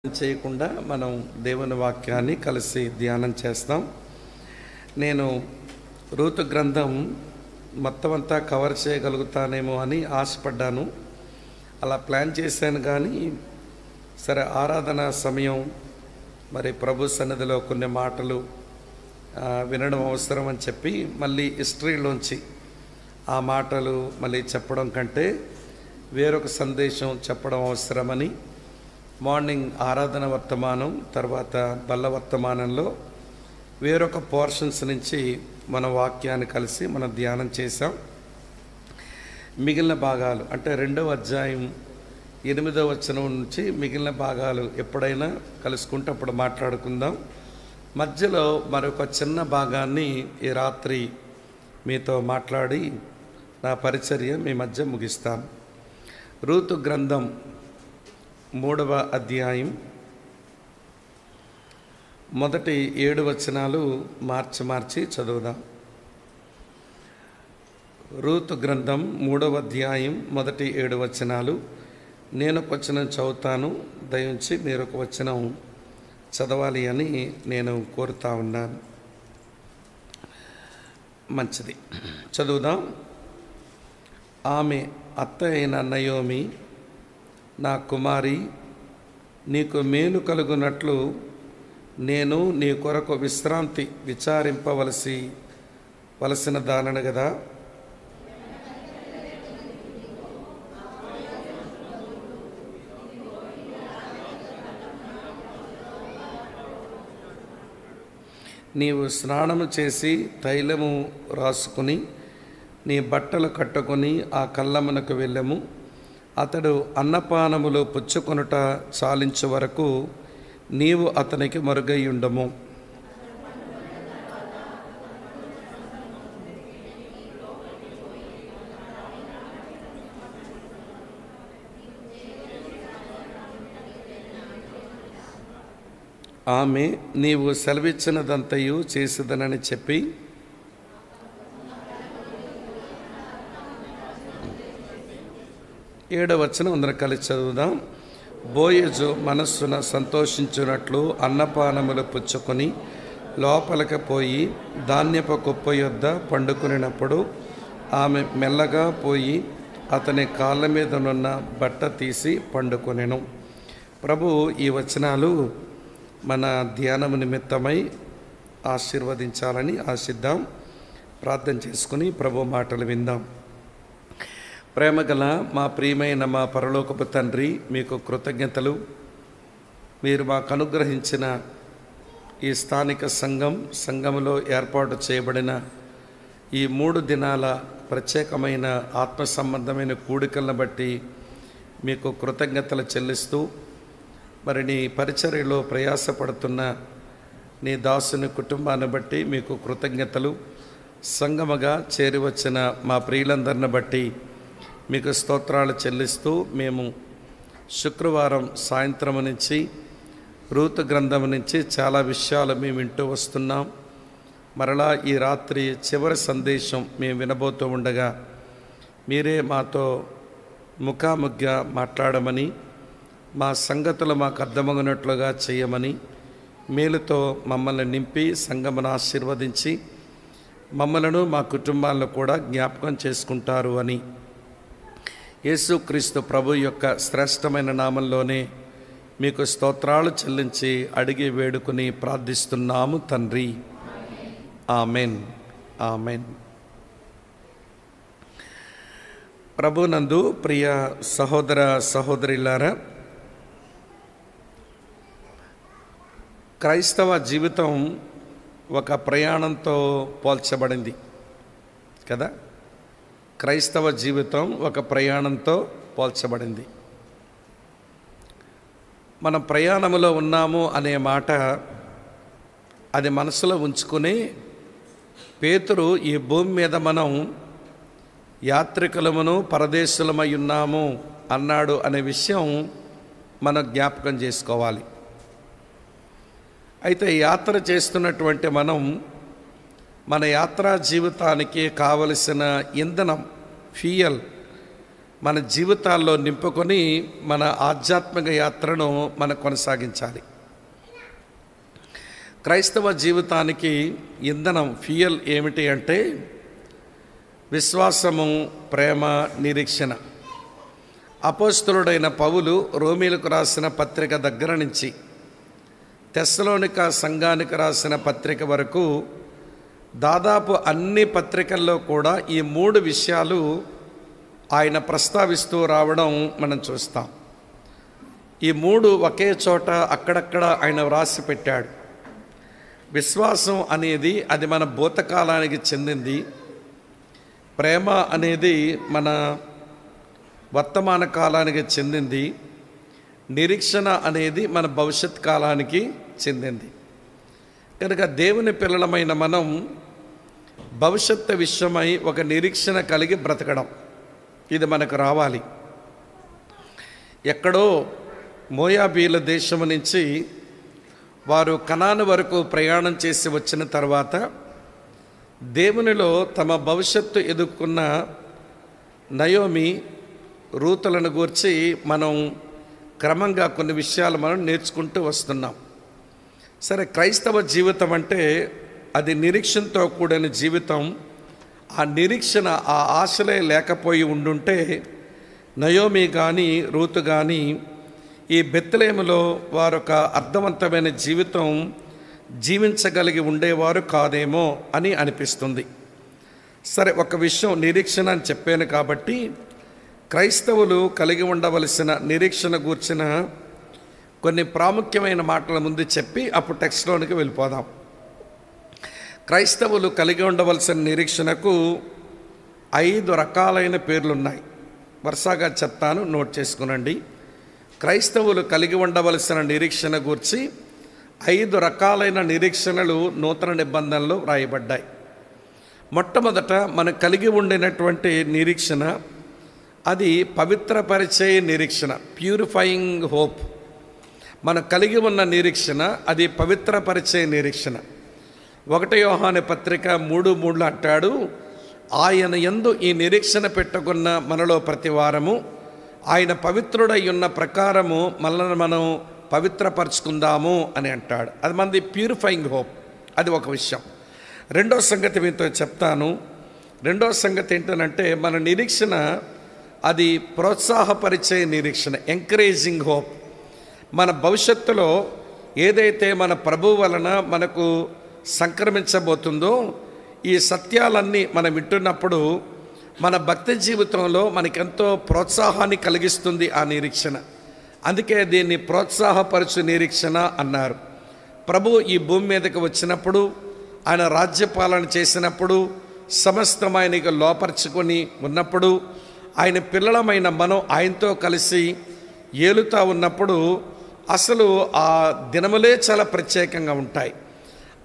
చేయకుండా మనం దేవుని వాక్యాన్ని కలిసి ధ్యానం చేస్తాం. నేను రూతు గ్రంథం మొత్తం అంతా కవర్ చేయగలుగుతానేమో అని ఆశపడ్డాను. అలా ప్లాన్ చేశాను. కానీ సరే, ఆరాధన సమయం మరి ప్రభు సన్నిధిలో కొన్ని మాటలు వినడం అవసరం అని చెప్పి మళ్ళీ హిస్టరీలోంచి ఆ మాటలు మళ్ళీ చెప్పడం కంటే వేరొక సందేశం చెప్పడం అవసరమని మార్నింగ్ ఆరాధన వర్తమానం తర్వాత బల్ల వర్తమానంలో వేరొక పోర్షన్స్ నుంచి మన వాక్యాన్ని కలిసి మనం ధ్యానం చేసాం. మిగిలిన భాగాలు అంటే 2వ అధ్యాయం 8వ వచనం నుంచి మిగిలిన భాగాలు ఎప్పుడైనా కలుసుకుంటే అప్పుడు మాట్లాడుకుందాం. మధ్యలో మరొక చిన్న భాగాన్ని ఈ రాత్రి మీతో మాట్లాడి నా పరిచర్య మీ మధ్య ముగిస్తాను. రూతు గ్రంథం 3వ అధ్యాయం మొదటి 7 వచనాలు మార్చి చదువుదాం. రూతు గ్రంథం 3వ అధ్యాయం మొదటి 7 వచనాలు. నేను ఒక వచనం చదువుతాను, దయించి మీరు ఒక వచనం చదవాలి అని నేను కోరుతా ఉన్నాను. మంచిది, చదువుదాం. ఆమె అత్త అయిన నయోమి, నా కుమారి, నీకు మేలు కలుగునట్లు నేను నీ కొరకు విశ్రాంతి విచారింపవలసిన దానను కదా. నీవు స్నానము చేసి తైలము రాసుకుని నీ బట్టలు కట్టుకొని ఆ కళ్ళమునకు వెళ్ళము. అతడు అన్నపానములు పుచ్చుకొనుట చాలించు వరకు నీవు అతనికి మరుగై ఉండము. ఆమె నీవు సెలవిచ్చినదంతయు చేసేదనని చెప్పి 7వ వచనం అందరం కలిసి చదువుదాం. బోయజు మనస్సున సంతోషించున్నట్లు అన్నపానములు పుచ్చుకొని లోపలికి పోయి ధాన్యపు కుప్ప యొద్ద పండుకునేటప్పుడు ఆమె మెల్లగా పోయి అతని కాళ్ళ మీదనున్న బట్ట తీసి పండుకొనెను. ప్రభు ఈ వచనాలు మన ధ్యానము నిమిత్తమై ఆశీర్వదించాలని ఆశిద్దాం. ప్రార్థన చేసుకుని ప్రభు మాటలు విందాం. ప్రేమగల మా ప్రియమైన మా పరలోకపు తండ్రి, మీకు కృతజ్ఞతలు. మీరు మాకు అనుగ్రహించిన ఈ స్థానిక సంఘంలో ఏర్పాటు చేయబడిన ఈ 3 దినాల ప్రత్యేకమైన ఆత్మ సంబంధమైన కూడికలను బట్టి మీకు కృతజ్ఞతలు చెల్లిస్తూ, మరి నీ పరిచర్యలో ప్రయాసపడుతున్న నీ దాసుని కుటుంబాన్ని బట్టి మీకు కృతజ్ఞతలు. సంగముగా చేరి వచ్చిన మా ప్రియులందరిని బట్టి మీకు స్తోత్రాలు చెల్లిస్తూ, మేము శుక్రవారం సాయంత్రం నుంచి రూతు గ్రంథం నుంచి చాలా విషయాలు మేము వింటూ వస్తున్నాం. మరలా ఈ రాత్రి చివరి సందేశం మేము వినబోతూ ఉండగా మీరే మాతో ముఖాముఖిగా మాట్లాడమని, మా సంగతులు మాకు అర్థమగినట్లుగా చేయమని, మేలుతో మమ్మల్ని నింపి సంఘమును ఆశీర్వదించి మమ్మలను మా కుటుంబాలను కూడా జ్ఞాపకం చేసుకుంటారు అని యేసుక్రీస్తు ప్రభు యొక్క శ్రేష్టమైన నామంలోనే మీకు స్తోత్రాలు చెల్లించి అడిగి వేడుకుని ప్రార్థిస్తున్నాము తండ్రి. Amen, amen. ప్రభునందు ప్రియ సహోదర సహోదరులారా, క్రైస్తవ జీవితం ఒక ప్రయాణంతో పోల్చబడింది కదా. క్రైస్తవ జీవితం ఒక ప్రయాణంతో పోల్చబడింది. మనం ప్రయాణంలో ఉన్నాము అనే మాట అది మనసులో ఉంచుకుని పేతురు ఈ భూమి మీద మనం యాత్రికులమును పరదేశులమై ఉన్నాము అన్నాడు అనే విషయం మనం జ్ఞాపకం చేసుకోవాలి. అయితే యాత్ర చేస్తున్నటువంటి మనం మన యాత్రా జీవితానికి కావలసిన ఇంధనం, ఫ్యూయల్ మన జీవితాల్లో నింపుకొని మన ఆధ్యాత్మిక యాత్రను మనం కొనసాగించాలి. క్రైస్తవ జీవితానికి ఇంధనం, ఫ్యూయల్ ఏమిటి అంటే విశ్వాసము, ప్రేమ, నిరీక్షణ. అపోస్తలుడైన పౌలు రోమీలకు రాసిన పత్రిక దగ్గర నుంచి తెస్సలోనిక సంఘానికి రాసిన పత్రిక వరకు దాదాపు అన్ని పత్రికల్లో కూడా ఈ 3 విషయాలు ఆయన ప్రస్తావిస్తూ రావడం మనం చూస్తాం. ఈ 3 ఒకే చోట అక్కడక్కడ ఆయన వ్రాసి పెట్టాడు. విశ్వాసం అనేది అది మన భూతకాలానికి చెందింది. ప్రేమ అనేది మన వర్తమాన కాలానికి చెందింది. నిరీక్షణ అనేది మన భవిష్యత్ కాలానికి చెందింది. కనుక దేవుని పిల్లలమైన మనం భవిష్యత్తు విషయమై ఒక నిరీక్షణ కలిగి బ్రతకడం, ఇది మనకు రావాలి. ఎక్కడో మోయాబీల దేశం నుంచి వారు కనాను వరకు ప్రయాణం చేసి వచ్చిన తర్వాత దేవునిలో తమ భవిష్యత్తు ఎదుర్కొన్న నయోమి, రూతులను గూర్చి మనం క్రమంగా కొన్ని విషయాలు మనం నేర్చుకుంటూ వస్తున్నాం. సరే, క్రైస్తవ జీవితం అంటే అది నిరీక్షణతో కూడిన జీవితం. ఆ నిరీక్షణ, ఆ ఆశలే లేకపోయి ఉండుంటే నయోమి కానీ రూతు కానీ ఈ బెత్లెహేములో వారొక అర్థవంతమైన జీవితం జీవించగలిగి ఉండేవారు కాదేమో అని అనిపిస్తుంది. సరే, ఒక విషయం నిరీక్షణ అని చెప్పాను కాబట్టి క్రైస్తవులు కలిగి ఉండవలసిన నిరీక్షణ గూర్చిన కొన్ని ప్రాముఖ్యమైన మాటల ముందు చెప్పి అప్పుడు టెక్స్ట్లోనికి వెళ్ళిపోదాం. క్రైస్తవులు కలిగి ఉండవలసిన నిరీక్షణకు 5 రకాలైన పేర్లున్నాయి. వరుసగా చెప్తాను, నోట్ చేసుకునండి. క్రైస్తవులు కలిగి ఉండవలసిన నిరీక్షణ గూర్చి 5 రకాలైన నిరీక్షణలు నూతన నిబంధనలో వ్రాయబడ్డాయి. మొట్టమొదట మనం కలిగి ఉండినటువంటి నిరీక్షణ అది పవిత్రపరిచే నిరీక్షణ, ప్యూరిఫైయింగ్ హోప్. మనం కలిగి ఉన్న నిరీక్షణ అది పవిత్రపరిచే నిరీక్షణ. 1 యోహాను పత్రిక 3:3 అంటాడు, ఆయన యందు ఈ నిరీక్షణ పెట్టుకున్న మనలో ప్రతి వారము ఆయన పవిత్రుడై ఉన్న ప్రకారము మనల్ని మనం పవిత్రపరచుకుందాము అని అంటాడు. అది మనది ప్యూరిఫైయింగ్ హోప్. అది ఒక విషయం. రెండో సంగతి మీతో చెప్తాను. రెండో సంగతి ఏంటంటే మన నిరీక్షణ అది ప్రోత్సాహపరిచే నిరీక్షణ, ఎంకరేజింగ్ హోప్. మన భవిష్యత్తులో ఏదైతే మన ప్రభువు వలన మనకు సంక్రమించబోతుందో ఈ సత్యాలన్నీ మనం వింటున్నప్పుడు మన భక్తి జీవితంలో మనకెంతో ప్రోత్సాహాన్ని కలిగిస్తుంది ఆ నిరీక్షణ. అందుకే దీన్ని ప్రోత్సాహపరచు నిరీక్షణ అన్నారు. ప్రభు ఈ భూమి మీదకి వచ్చినప్పుడు, ఆయన రాజ్యపాలన చేసినప్పుడు, సమస్తం ఆయనకి లోపరుచుకొని ఉన్నప్పుడు, ఆయన పిల్లలమైన మనం ఆయనతో కలిసి ఏలుతూ ఉన్నప్పుడు అసలు ఆ దినములే చాలా ప్రత్యేకంగా ఉంటాయి.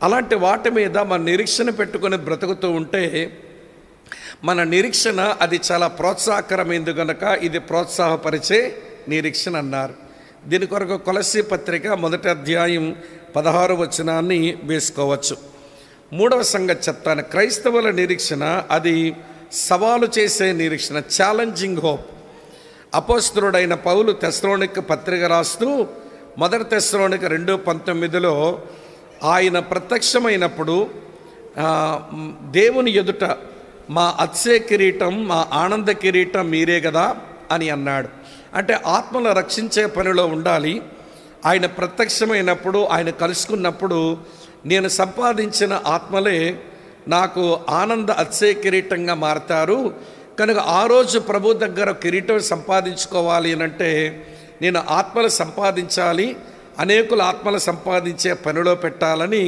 అలాంటి వాటి మీద మన నిరీక్షణ పెట్టుకొని బ్రతుకుతూ ఉంటే మన నిరీక్షణ అది చాలా ప్రోత్సాహకరమైంది కనుక ఇది ప్రోత్సాహపరిచే నిరీక్షణ అన్నారు. దీని కొరకు కొలస్సీ పత్రిక 1వ అధ్యాయం 16వ వచనాన్ని వేసుకోవచ్చు. 3వ సంగతి చెప్తాను. క్రైస్తవుల నిరీక్షణ అది సవాలు చేసే నిరీక్షణ, ఛాలెంజింగ్ హోప్. అపోస్తలుడైన పౌలు తెస్సలోనిక పత్రిక రాస్తూ 1 తెస్సలోనిక 2:19 ఆయన ప్రత్యక్షమైనప్పుడు దేవుని ఎదుట మా అతిశయ కిరీటం, మా ఆనంద కిరీటం మీరే కదా అని అన్నాడు. అంటే ఆత్మను రక్షించే పనిలో ఉండాలి. ఆయన ప్రత్యక్షమైనప్పుడు, ఆయన కలుసుకున్నప్పుడు నేను సంపాదించిన ఆత్మలే నాకు ఆనంద అతిశయ కిరీటంగా మారతారు. కనుక ఆ రోజు ప్రభు దగ్గర కిరీటం సంపాదించుకోవాలి అనంటే నేను ఆత్మలు సంపాదించాలి, అనేకుల ఆత్మలు సంపాదించే పనిలో పెట్టాలని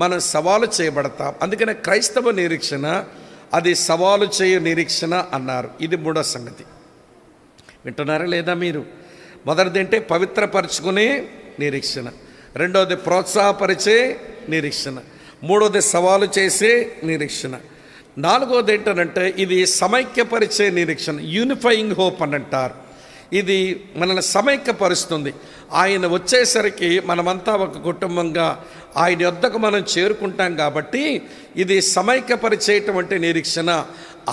మనం సవాలు చేయబడతాం. అందుకనే క్రైస్తవ నిరీక్షణ అది సవాలు చేయ నిరీక్షణ అన్నారు. ఇది 3వ సంగతి. వింటున్నారా లేదా మీరు? మొదటిది అంటే పవిత్రపరచుకునే నిరీక్షణ, రెండవది ప్రోత్సాహపరిచే నిరీక్షణ, మూడవది సవాలు చేసే నిరీక్షణ, నాలుగవది ఏంటంటే ఇది సమైక్యపరిచే నిరీక్షణ, యూనిఫైయింగ్ హోప్ అని అంటారు. ఇది మనల్ని సమైక్యపరుస్తుంది. ఆయన వచ్చేసరికి మనమంతా ఒక కుటుంబంగా ఆయన యొద్దకు మనం చేరుకుంటాం. కాబట్టి ఇది సమైక్యపరిచేటువంటి నిరీక్షణ.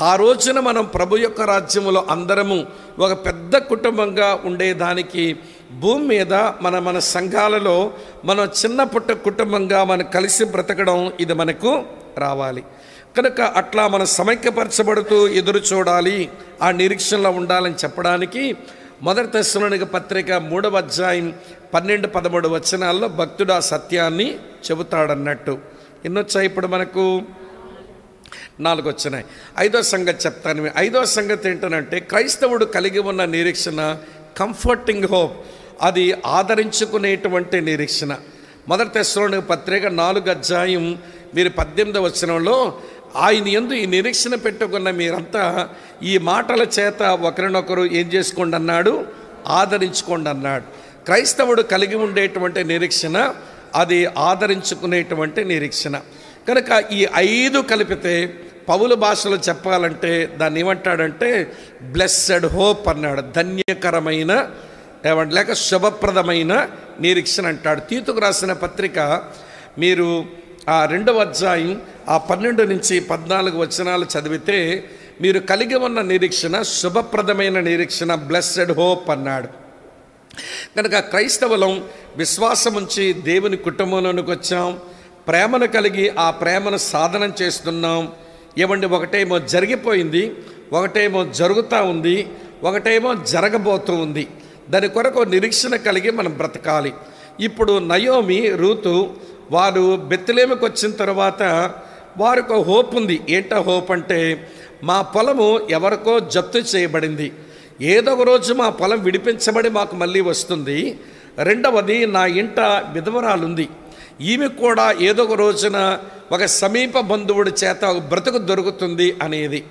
ఆ రోజున మనం ప్రభు యొక్క రాజ్యములో అందరము ఒక పెద్ద కుటుంబంగా ఉండేదానికి భూమి మీద మన సంఘాలలో మనం చిన్న పుట్ట కుటుంబంగా మనం కలిసి బ్రతకడం ఇది మనకు రావాలి. కనుక అట్లా మనం సమైక్యపరచబడుతూ ఎదురు చూడాలి, ఆ నిరీక్షణలో ఉండాలని చెప్పడానికి మొదటి తెస్సలోనిక పత్రిక 3వ అధ్యాయం 12-13 వచనాల్లో భక్తుడు ఆ సత్యాన్ని చెబుతాడన్నట్టు. ఎన్నొచ్చాయి ఇప్పుడు మనకు? 4 వచ్చినాయి. 5వ సంగతి చెప్తాను. 5వ సంగతి ఏంటంటే క్రైస్తవుడు కలిగి ఉన్న నిరీక్షణ కంఫర్టింగ్ హోప్, అది ఆదరించుకునేటువంటి నిరీక్షణ. మొదటి తెస్సలోనిక పత్రిక 4వ అధ్యాయం మీరు 18వ వచనంలో ఆయన యందు ఈ నిరీక్షణ పెట్టుకున్న మీరంతా ఈ మాటల చేత ఒకరినొకరు ఏం చేసుకోండి అన్నాడు? ఆదరించుకోండి అన్నాడు. క్రైస్తవుడు కలిగి ఉండేటువంటి నిరీక్షణ అది ఆదరించుకునేటువంటి నిరీక్షణ. కనుక ఈ 5 కలిపితే పౌలు భాషలో చెప్పాలంటే దాన్ని ఏమంటాడంటే బ్లెస్సెడ్ హోప్ అన్నాడు. ధన్యకరమైన లేక శుభప్రదమైన నిరీక్షణ అంటాడు. తీతుకు రాసిన పత్రిక మీరు ఆ 2వ అధ్యాయం 12-14 వచనాలు చదివితే మీరు కలిగి ఉన్న నిరీక్షణ శుభప్రదమైన నిరీక్షణ, బ్లెస్సెడ్ హోప్ అన్నాడు. కనుక క్రైస్తవులం విశ్వాసం ఉంచి దేవుని కుటుంబంలోనికి వచ్చాం, ప్రేమను కలిగి ఆ ప్రేమను సాధనం చేస్తున్నాం. ఏమండి, ఒకటేమో జరిగిపోయింది, ఒకటేమో జరుగుతూ ఉంది, ఒకటేమో జరగబోతూ ఉంది. దాని కొరకు నిరీక్షణ కలిగి మనం బ్రతకాలి. ఇప్పుడు నయోమి, రూతు వారు బెత్లెహేముకు వచ్చిన తర్వాత వారికి ఒక హోప్ ఉంది. ఏంటో హోప్ అంటే మా పొలము ఎవరికో జప్తు చేయబడింది, ఏదో ఒక రోజు మా పొలం విడిపించబడి మాకు మళ్ళీ వస్తుంది. రెండవది, నా ఇంట విధవరాలుంది, ఈమె కూడా ఏదో ఒక రోజున ఒక సమీప బంధువుడి చేత ఒక బ్రతుకు దొరుకుతుంది అనేది.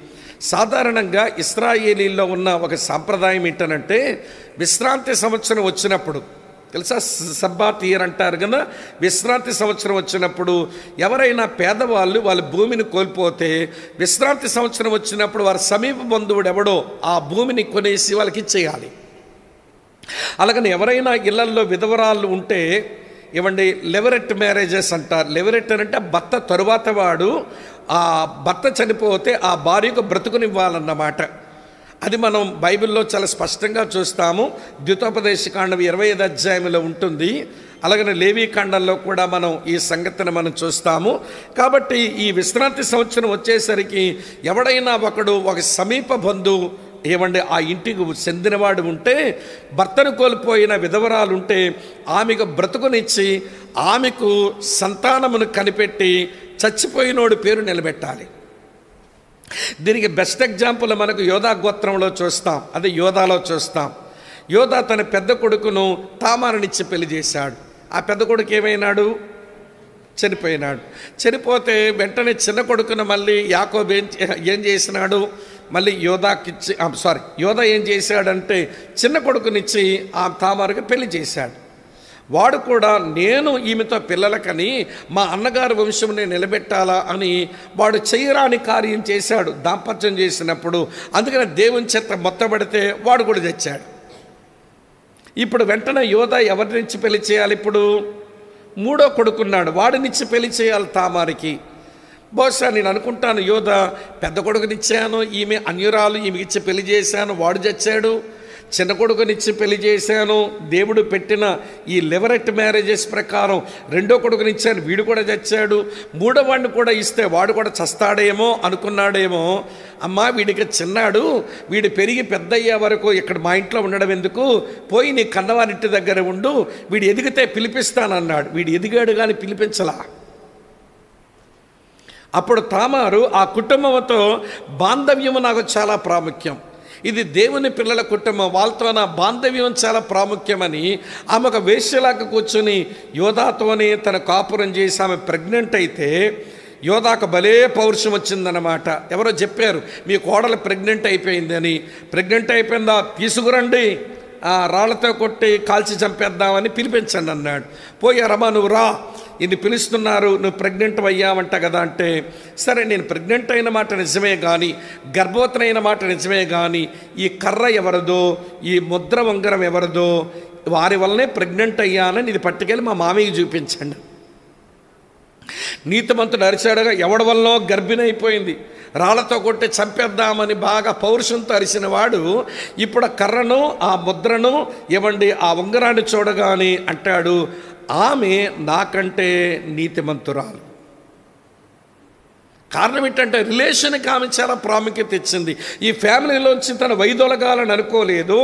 సాధారణంగా ఇశ్రాయేలీల్లో ఉన్న ఒక సాంప్రదాయం ఏంటనంటే విశ్రాంతి సంవత్సరం వచ్చినప్పుడు, తెలుసా, సబ్బాత్ ఇయర్ అంటారు కదా, విశ్రాంతి సంవత్సరం వచ్చినప్పుడు ఎవరైనా పేదవాళ్ళు వాళ్ళ భూమిని కోల్పోతే విశ్రాంతి సంవత్సరం వచ్చినప్పుడు వారి సమీప బంధువుడు ఎవడో ఆ భూమిని కొనేసి వాళ్ళకి ఇచ్చేయాలి. అలాగని ఎవరైనా ఇళ్లల్లో విధవరాళ్ళు ఉంటే ఇవ్వండి, లెవరెట్ మ్యారేజెస్ అంటారు. లెవరెట్ అంటే భర్త తరువాత వాడు ఆ భర్త చనిపోతే ఆ భార్యకు బ్రతుకునివ్వాలన్నమాట. అది మనం బైబిల్లో చాలా స్పష్టంగా చూస్తాము. ద్వితోపదేశకాండం 25వ అధ్యాయంలో ఉంటుంది. అలాగనే లేవీకాండంలో కూడా మనం ఈ సంగతిని మనం చూస్తాము. కాబట్టి ఈ విశ్రాంతి సంవత్సరం వచ్చేసరికి ఎవడైనా ఒకడు ఒక సమీప బంధువు ఏమంటే ఆ ఇంటికి చెందినవాడు ఉంటే, భర్తను కోల్పోయిన విధవరాలు ఉంటే ఆమెకు బ్రతుకునిచ్చి ఆమెకు సంతానమును కనిపెట్టి చచ్చిపోయినోడు పేరు నిలబెట్టాలి. దీనికి బెస్ట్ ఎగ్జాంపుల్ మనకు యోధా గోత్రంలో చూస్తాం, అదే యోధాలో చూస్తాం. యోధా తన పెద్ద కొడుకును తామారునిచ్చి పెళ్లి చేశాడు. ఆ పెద్ద కొడుకు ఏమైనాడు? చనిపోయినాడు. చనిపోతే వెంటనే చిన్న కొడుకును మళ్ళీ యాకోబు ఏం చేసినాడు? మళ్ళీ యోధాకిచ్చి యోధా ఏం చేశాడంటే చిన్న కొడుకునిచ్చి ఆ తామారుకి పెళ్లి చేశాడు. వాడు కూడా నేను ఈమెతో పిల్లలకని మా అన్నగారి వంశంని నిలబెట్టాలా అని వాడు చేయరాని కార్యం చేశాడు దాంపత్యం చేసినప్పుడు. అందుకని దేవుని చేత మొత్తబడితే వాడు కూడా తెచ్చాడు. ఇప్పుడు వెంటనే యోధా ఎవరినిచ్చి పెళ్లి చేయాలి? ఇప్పుడు 3వ కొడుకున్నాడు, వాడినిచ్చి పెళ్లి చేయాలి తామారికి. బహుశా నేను అనుకుంటాను యోధా పెద్ద కొడుకునిచ్చాను, ఈమె అన్యురాలు, ఈమెకిచ్చి పెళ్లి చేశాను, వాడు చచ్చాడు. చిన్న కొడుకునిచ్చి పెళ్లి చేశాను, దేవుడు పెట్టిన ఈ లెవరెట్ మ్యారేజెస్ ప్రకారం 2వ కొడుకునిచ్చాను, వీడు కూడా చచ్చాడు. 3వ వాడిని కూడా ఇస్తే వాడు కూడా చస్తాడేమో అనుకున్నాడేమో. అమ్మా వీడికి చిన్నాడు, వీడు పెరిగి పెద్ద అయ్యే వరకు ఇక్కడ మా ఇంట్లో ఉండడం ఎందుకు, పోయి నీ కన్నవారింటి దగ్గర ఉండు, వీడు ఎదిగితే పిలిపిస్తానన్నాడు. వీడు ఎదిగాడు కానీ పిలిపించలా. అప్పుడు తామారు ఆ కుటుంబంతో బాంధవ్యము నాకు చాలా ప్రాముఖ్యం, ఇది దేవుని పిల్లల కుటుంబం, వాళ్ళతో నా బాంధవ్యం చాలా ప్రాముఖ్యమని ఆమె ఒక వేశ్యలాగా కూర్చొని యోధాతోనే తన కాపురం చేసి ఆమె ప్రెగ్నెంట్ అయితే యోధాకు భలే పౌరుషం వచ్చిందన్నమాట. ఎవరో చెప్పారు మీ కోడలు ప్రెగ్నెంట్ అయిపోయింది అని. ప్రెగ్నెంట్ అయిపోయిందా, తీసుకురండి, రాళ్లతో కొట్టి కాల్చి చంపేద్దామని పిలిపించండి అన్నాడు. పోయారమ్మా నువ్వు రా, ఇది పిలుస్తున్నారు, నువ్వు ప్రెగ్నెంట్ అయ్యావంట కదా అంటే, సరే నేను ప్రెగ్నెంట్ అయిన మాట నిజమే కానీ, గర్భవతినైన మాట నిజమే కానీ, ఈ కర్ర ఎవరిదో, ఈ ముద్ర ఉంగరం ఎవరిదో, వారి వల్లనే ప్రెగ్నెంట్ అయ్యానని ఇది పట్టుకెళ్ళి మా మామయ్యకి చూపించండి. నీతిమంతుడు అరిచాడుగా, ఎవడి వల్ల గర్భిణి అయిపోయింది, రాళ్లతో కొట్టి చంపేద్దామని బాగా పౌరుషంతో అరిచిన వాడు ఇప్పుడు ఆ కర్రను, ఆ ముద్రను ఇవ్వండి, ఆ ఉంగరాన్ని చూడగానే అంటాడు, ఆమె నాకంటే నీతిమంతురాలు. కారణం ఏంటంటే రిలేషన్కి ఆమె చాలా ప్రాముఖ్యత ఇచ్చింది. ఈ ఫ్యామిలీలోంచి తన వైదొలగాలని అనుకోలేదు.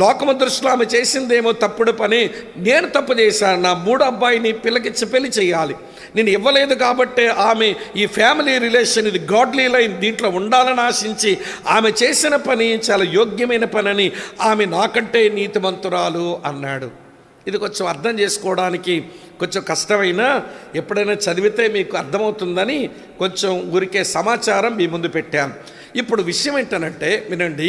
లోకము దృష్టిలో ఆమె చేసిందేమో తప్పుడు పని, నేను తప్పు చేశాను, నా మూడో అబ్బాయిని పిల్లకిచ్చి పెళ్లి చేయాలి, నేను ఇవ్వలేదు కాబట్టి ఆమె ఈ ఫ్యామిలీ రిలేషన్, ఇది గాడ్లీ లైన్, దీంట్లో ఉండాలని ఆశించి ఆమె చేసిన పని చాలా యోగ్యమైన పని అని ఆమె నాకంటే నీతిమంతురాలు అన్నాడు. ఇది కొంచెం అర్థం చేసుకోవడానికి కొంచెం కష్టమైనా ఎప్పుడైనా చదివితే మీకు అర్థమవుతుందని కొంచెం ఊరికే సమాచారం మీ ముందు పెట్టాను. ఇప్పుడు విషయం ఏంటనంటే వినండి,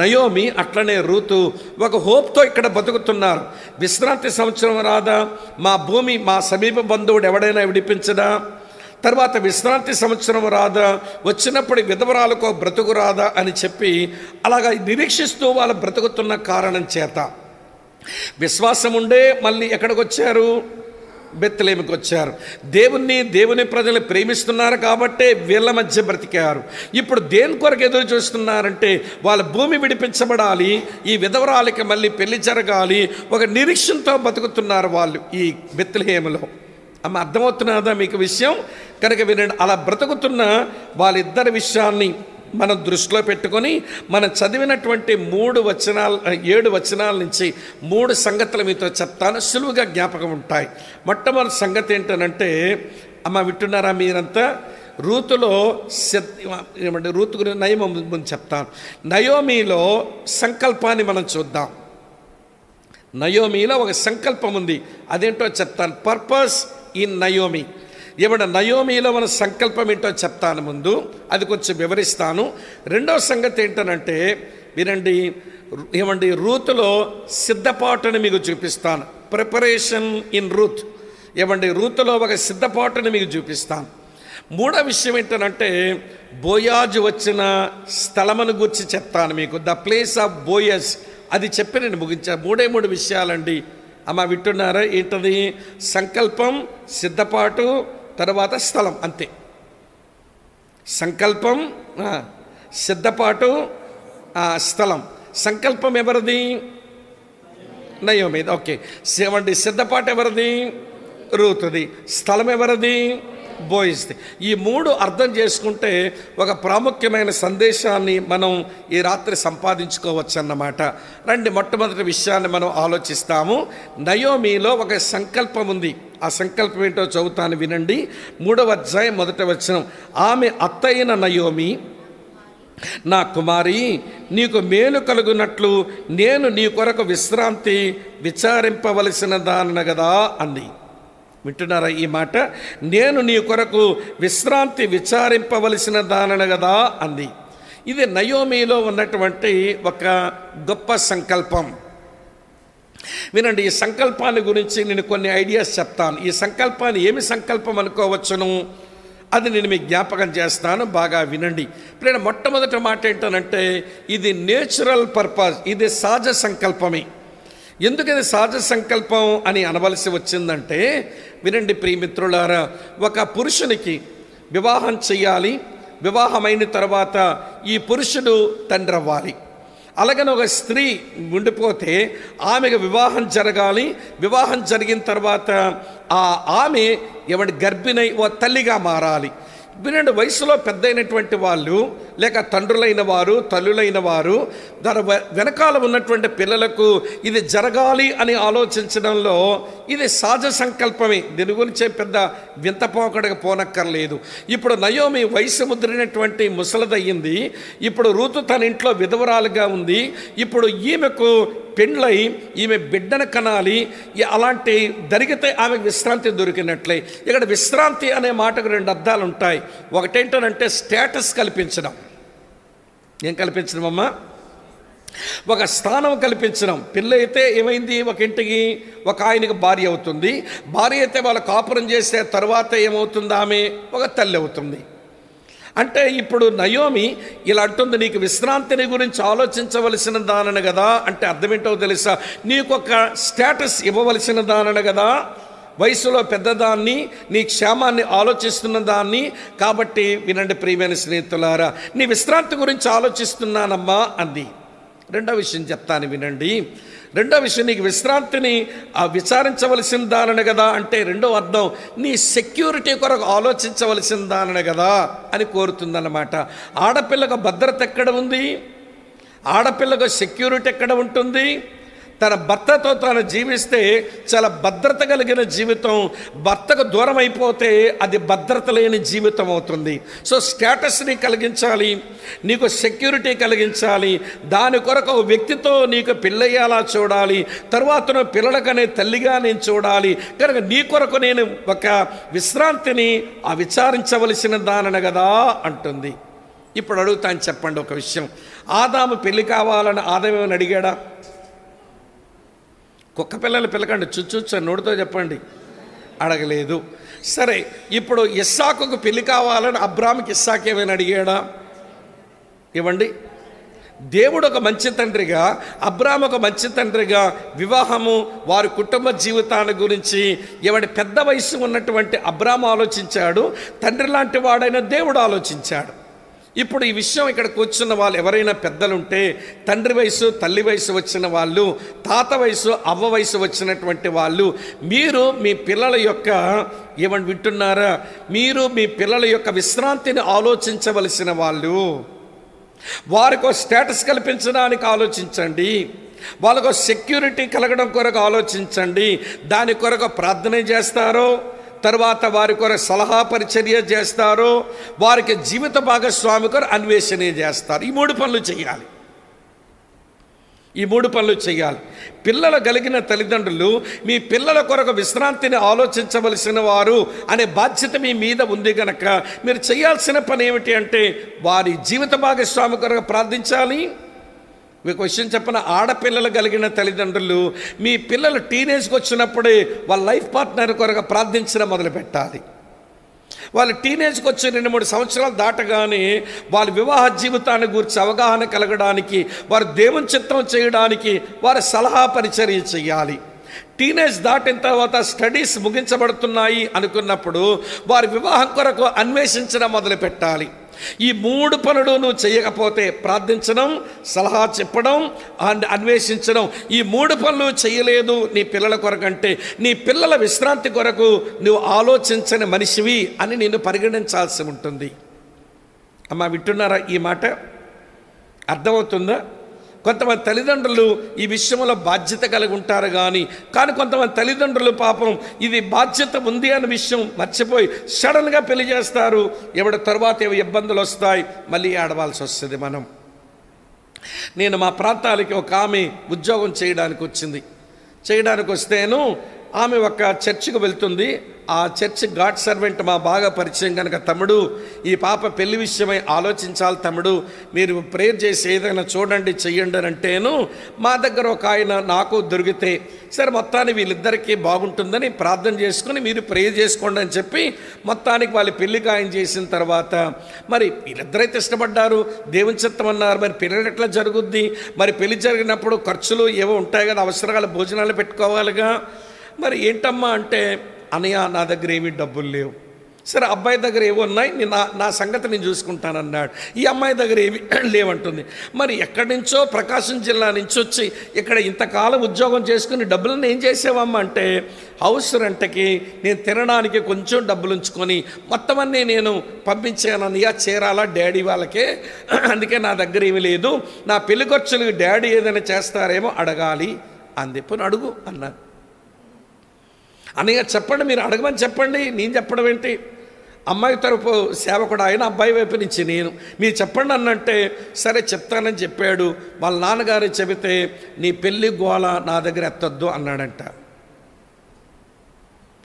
నయోమి అట్లనే రూతు ఒక హోప్తో ఇక్కడ బతుకుతున్నారు. విశ్రాంతి సంవత్సరం రాదా, మా భూమి మా సమీప బంధువుడు ఎవడైనా విడిపించదా, తర్వాత విశ్రాంతి సంవత్సరం రాదా, వచ్చినప్పుడు విధవరాలకు బ్రతుకు రాదా అని చెప్పి అలాగా నిరీక్షిస్తూ వాళ్ళు బ్రతుకుతున్న కారణం చేత విశ్వాసం ఉండే మళ్ళీ ఎక్కడికి వచ్చారు, బెత్లెహేముకి వచ్చారు. దేవుని ప్రజలు ప్రేమిస్తున్నారు కాబట్టే వీళ్ళ మధ్య బ్రతికారు. ఇప్పుడు దేని కొరకు ఎదురు చూస్తున్నారంటే వాళ్ళ భూమి విడిపించబడాలి, ఈ విధవరాలకి మళ్ళీ పెళ్లి జరగాలి, ఒక నిరీక్షణతో బతుకుతున్నారు వాళ్ళు ఈ బెత్లెహేములో. అమ్మ అర్థమవుతున్నదా మీకు విషయం? కనుక వినండి, అలా బ్రతుకుతున్న వాళ్ళిద్దరి విషయాన్ని మనం దృష్టిలో పెట్టుకొని మనం చదివినటువంటి 7 వచనాల నుంచి 3 సంగతులు మీతో చెప్తాను, సులువుగా జ్ఞాపకం ఉంటాయి. మొట్టమొదటి సంగతి ఏంటనంటే, అమ్మ వింటున్నారా మీరంతా, రూతులో ఏమంటే రూతు గురించి ముందు చెప్తాను. నయోమిలో సంకల్పాన్ని మనం చూద్దాం. నయోమిలో ఒక సంకల్పం ఉంది, అదేంటో చెప్తాను. Purpose in Naomi. ఏమంటే నయోమిలో మన సంకల్పం ఏంటో చెప్తాను ముందు, అది కొంచెం వివరిస్తాను. రెండవ సంగతి ఏంటనంటే వినండి, ఏమండి రూతులో సిద్ధపాటుని మీకు చూపిస్తాను. Preparation in Ruth. ఏమండి రూతులో ఒక సిద్ధపాటుని మీకు చూపిస్తాను. మూడో విషయం ఏంటనంటే బోయాజు వచ్చిన స్థలమును గురించి చెప్తాను మీకు, ద ప్లేస్ ఆఫ్ బోయజ్. అది చెప్పి నేను ముగించా. 3 విషయాలండి. అమ్మ వింటున్నారా? ఏంటది? సంకల్పం, సిద్ధపాటు, తర్వాత స్థలం, అంతే. సంకల్పం, సిద్ధపాటు, స్థలం. సంకల్పం ఎవరిది? నయోమి. ఓకే. సిద్ధపాటు ఎవరిది? రూతుది. స్థలం ఎవరిది? బోయిస్ది. ఈ 3 అర్థం చేసుకుంటే ఒక ప్రాముఖ్యమైన సందేశాన్ని మనం ఈ రాత్రి సంపాదించుకోవచ్చు అన్నమాట. రండి, మొట్టమొదటి విషయాన్ని మనం ఆలోచిస్తాము. నయోమిలో ఒక సంకల్పం ఉంది. ఆ సంకల్పం ఏంటో చదువుతాను వినండి. 3వ అధ్యాయం 1వ వచనం. ఆమె అత్తయిన నయోమి, నా కుమారి, నీకు మేలు కలుగునట్లు నేను నీ కొరకు విశ్రాంతి విచారింపవలసిన దానిన కదా అంది. వింటున్నారా ఈ మాట? నేను నీ కొరకు విశ్రాంతి విచారింపవలసిన దానిన కదా అంది. ఇది నయోమిలో ఉన్నటువంటి ఒక గొప్ప సంకల్పం. వినండి, ఈ సంకల్పాన్ని గురించి నేను కొన్ని ఐడియాస్ చెప్తాను. ఈ సంకల్పాన్ని ఏమి సంకల్పం అనుకోవచ్చును అది నేను మీకు జ్ఞాపకం చేస్తాను, బాగా వినండి. ఇప్పుడు మొట్టమొదటి మాట ఏంటనంటే ఇది నేచురల్ పర్పస్, ఇది సహజ సంకల్పమే. ఎందుకు ఇది సహజ సంకల్పం అని అనవలసి వచ్చిందంటే వినండి ప్రియమిత్రులారా, ఒక పురుషునికి వివాహం చెయ్యాలి, వివాహమైన తర్వాత ఈ పురుషుడు తండ్రి అవ్వాలి. అలాగని ఒక స్త్రీ ఉండిపోతే ఆమెకు వివాహం జరగాలి. వివాహం జరిగిన తర్వాత ఆమె గర్భిణై ఓ తల్లిగా మారాలి. వినండి, వయసులో పెద్దయినటువంటి వాళ్ళు లేక తండ్రులైన వారు, తల్లులైన వారు దాని వెనకాల ఉన్నటువంటి పిల్లలకు ఇది జరగాలి అని ఆలోచించడంలో ఇది సహజ సంకల్పమే. దీని గురించి పెద్ద వింతపోకడగా పోనక్కర్లేదు. ఇప్పుడు నయోమి వయసు ముద్రినటువంటి ముసలదయ్యింది. ఇప్పుడు రూతు తన ఇంట్లో విధవరాలుగా ఉంది. ఇప్పుడు ఈమెకు పెండ్లై ఈమె బిడ్డను కనాలి. అలాంటి జరిగితే ఆమెకు విశ్రాంతి దొరికినట్లే. ఇక్కడ విశ్రాంతి అనే మాటకు 2 అర్థాలు ఉంటాయి. ఒకటేంటంటే స్టేటస్ కల్పించడం. ఏం కల్పించడం అమ్మా? ఒక స్థానం కల్పించడం. పిల్ల అయితే ఏమైంది, ఒక ఇంటికి ఒక ఆయనకి భార్య అవుతుంది. భార్య అయితే వాళ్ళ కాపురం చేసే తర్వాత ఏమవుతుంది, ఆమె ఒక తల్లి అవుతుంది. అంటే ఇప్పుడు నయోమి ఇలా అంటుంది, నీకు విశ్రాంతిని గురించి ఆలోచించవలసిన దానను కదా. అంటే అర్థమేంటో తెలుసా? నీకొక స్టేటస్ ఇవ్వవలసిన దానను కదా, వయసులో పెద్దదాన్ని, నీ క్షేమాన్ని ఆలోచిస్తున్న దాన్ని. కాబట్టి వినండి ప్రియమైన స్నేహితులారా, నీ విశ్రాంతి గురించి ఆలోచిస్తున్నానమ్మా అంది. రెండో విషయం చెప్తాను వినండి. రెండో విషయం, నీకు విశ్రాంతిని విచారించవలసిన దానను కదా అంటే రెండో అర్థం, నీ సెక్యూరిటీ కొరకు ఆలోచించవలసిన దానను కదా అని కోరుతుందన్నమాట. ఆడపిల్లకు భద్రత ఎక్కడ ఉంది? ఆడపిల్లకు సెక్యూరిటీ ఎక్కడ ఉంటుంది? తన భర్తతో తాను జీవిస్తే చాలా భద్రత కలిగిన జీవితం. భర్తకు దూరం అయిపోతే అది భద్రత లేని జీవితం అవుతుంది. సో స్టేటస్ని కలిగించాలి, నీకు సెక్యూరిటీ కలిగించాలి. దాని కొరకు ఒక వ్యక్తితో నీకు పెళ్ళయ్యేలా చూడాలి. తర్వాత నువ్వు పిల్లలకనే తల్లిగా నేను చూడాలి. కనుక నీ కొరకు నేను ఒక విశ్రాంతిని విచారించవలసిన దానన కదా అంటుంది. ఇప్పుడు అడుగుతాను, చెప్పండి ఒక విషయం. ఆదాము పెళ్ళి కావాలని ఆదాము ఏమని అడిగాడా? కుక్క పిల్లలు పిల్లకండి, చుచ్చు నోటితో చెప్పండి, అడగలేదు. సరే, ఇప్పుడు ఇస్సాకుకు పెళ్లి కావాలని అబ్రాహాముకి ఇస్సాకు ఏమైనా అడిగాడా? ఇవ్వండి. దేవుడు ఒక మంచి తండ్రిగా, అబ్రాహాము ఒక మంచి తండ్రిగా వివాహము, వారి కుటుంబ జీవితాన్ని గురించి ఎవడి పెద్ద వయసు ఉన్నటువంటి అబ్రాహాము ఆలోచించాడు, తండ్రి లాంటి వాడైన దేవుడు ఆలోచించాడు. ఇప్పుడు ఈ విషయం ఇక్కడికి వచ్చిన వాళ్ళు ఎవరైనా పెద్దలుంటే, తండ్రి వయసు తల్లి వయసు వచ్చిన వాళ్ళు, తాత వయసు అవ్వ వయసు వచ్చినటువంటి వాళ్ళు, మీరు మీ పిల్లల యొక్క ఏమని వింటున్నారా? మీరు మీ పిల్లల యొక్క విశ్రాంతిని ఆలోచించవలసిన వాళ్ళు. వారికి స్టేటస్ కల్పించడానికి ఆలోచించండి, వాళ్ళకు సెక్యూరిటీ కలగడం కొరకు ఆలోచించండి. దాని కొరకు ప్రార్థన చేస్తారో, తర్వాత వారి కొరకు సలహా పరిచర్య చేస్తారు, వారికి జీవిత భాగస్వామి కొరకు అన్వేషణ చేస్తారు. ఈ మూడు పనులు చేయాలి. ఈ మూడు పనులు చేయాలి. పిల్లలు కలిగిన తల్లిదండ్రులు మీ పిల్లల కొరకు విశ్రాంతిని ఆలోచించవలసిన వారు అనే బాధ్యత మీ మీద ఉంది కనుక మీరు చేయాల్సిన పని ఏమిటి అంటే వారి జీవిత భాగస్వామి కొరకు ప్రార్థించాలి. మీకు విషయం చెప్పిన, ఆడపిల్లలు కలిగిన తల్లిదండ్రులు మీ పిల్లలు టీనేజ్కి వచ్చినప్పుడే వాళ్ళ లైఫ్ పార్ట్నర్ కొరకు ప్రార్థించడం మొదలుపెట్టాలి. వాళ్ళు టీనేజ్కి వచ్చి 2-3 సంవత్సరాలు దాటగానే వాళ్ళ వివాహ జీవితాన్ని గురించి అవగాహన కలగడానికి, వారు దేవుని చిత్తం చేయడానికి వారి సలహా పరిచర్య చేయాలి. టీనేజ్ దాటిన తర్వాత స్టడీస్ ముగించబడుతున్నాయి అనుకున్నప్పుడు వారి వివాహం కొరకు అన్వేషించడం మొదలుపెట్టాలి. ఈ మూడు పనులు నువ్వు చేయకపోతే, ప్రార్థించడం, సలహా చెప్పడం అండ్ అన్వేషించడం, ఈ మూడు పనులు చేయలేదు నీ పిల్లల కొరకు అంటే నీ పిల్లల విశ్రాంతి కొరకు నువ్వు ఆలోచించని మనిషివి అని నేను పరిగణించాల్సి ఉంటుంది. అమ్మా వింటున్నారా? ఈ మాట అర్థమవుతుందా? కొంతమంది తల్లిదండ్రులు ఈ విషయంలో బాధ్యత కలిగి ఉంటారు కానీ కొంతమంది తల్లిదండ్రులు పాపం ఇది బాధ్యత ఉంది అన్న విషయం మర్చిపోయి సడన్గా పెళ్లి చేస్తారు. ఎవడ తర్వాత ఏవో ఇబ్బందులు వస్తాయి, మళ్ళీ ఆడవాల్సి వస్తుంది. నేను మా ప్రాంతాలకి ఒక ఆమె ఉద్యోగం చేయడానికి వస్తేను ఆమె ఒక చర్చికి వెళ్తుంది. ఆ చర్చ్ గాడ్ సర్వెంట్ మా బాగా పరిచయం కనుక, తమ్ముడు ఈ పాప పెళ్లి విషయమై ఆలోచించాలి తమ్ముడు, మీరు ప్రేయర్ చేసి ఏదైనా చూడండి చెయ్యండి అని అంటేను మా దగ్గర ఒక ఆయన నాకు దొరికితే సరే మొత్తానికి వీళ్ళిద్దరికీ బాగుంటుందని ప్రార్థన చేసుకుని మీరు ప్రేయర్ చేసుకోండి అని చెప్పి మొత్తానికి వాళ్ళు పెళ్లి ఖాయం చేసిన తర్వాత మరి వీళ్ళిద్దరైతే ఇష్టపడ్డారు, దేవుని చిత్తం అన్నారు. మరి పెళ్లి ఎట్లా జరుగుద్ది? మరి పెళ్లి జరిగినప్పుడు ఖర్చులు ఏవో ఉంటాయి కదా, అవసరాలు భోజనాలు పెట్టుకోవాలిగా. మరి ఏంటమ్మా అంటే, అన్నయ్య నా దగ్గర ఏమీ డబ్బులు లేవు. సరే అబ్బాయి దగ్గర ఏవో ఉన్నాయి, నా సంగతి నేను చూసుకుంటానన్నాడు. ఈ అమ్మాయి దగ్గర ఏమి లేవంటుంది. మరి ఎక్కడి నుంచో ప్రకాశం జిల్లా నుంచి వచ్చి ఇక్కడ ఇంతకాలం ఉద్యోగం చేసుకుని డబ్బులను ఏం చేసేవమ్మా అంటే, హౌస్ రెంట్కి నేను తినడానికి కొంచెం డబ్బులు ఉంచుకొని మొత్తం అన్నీ నేను పంపించాను అన్నయ్య, చేరాలా డాడీ వాళ్ళకే, అందుకే నా దగ్గర ఏమీ లేదు, నా పెళ్లి ఖర్చులు డాడీ ఏదైనా చేస్తారేమో అడగాలి అంది. పోనీ అడుగు అన్నాను. అన్నయ్య చెప్పండి, మీరు అడగమని చెప్పండి, నేను చెప్పడం ఏంటి? అమ్మాయి తరపు సేవకుడు ఆయన, అబ్బాయి వైపు నుంచి నేను, మీరు చెప్పండి అన్నంటే సరే చెప్తానని చెప్పాడు. వాళ్ళ నాన్నగారు చెబితే నీ పెళ్ళి గోళ నా దగ్గర ఎత్తొద్దు అన్నాడంట.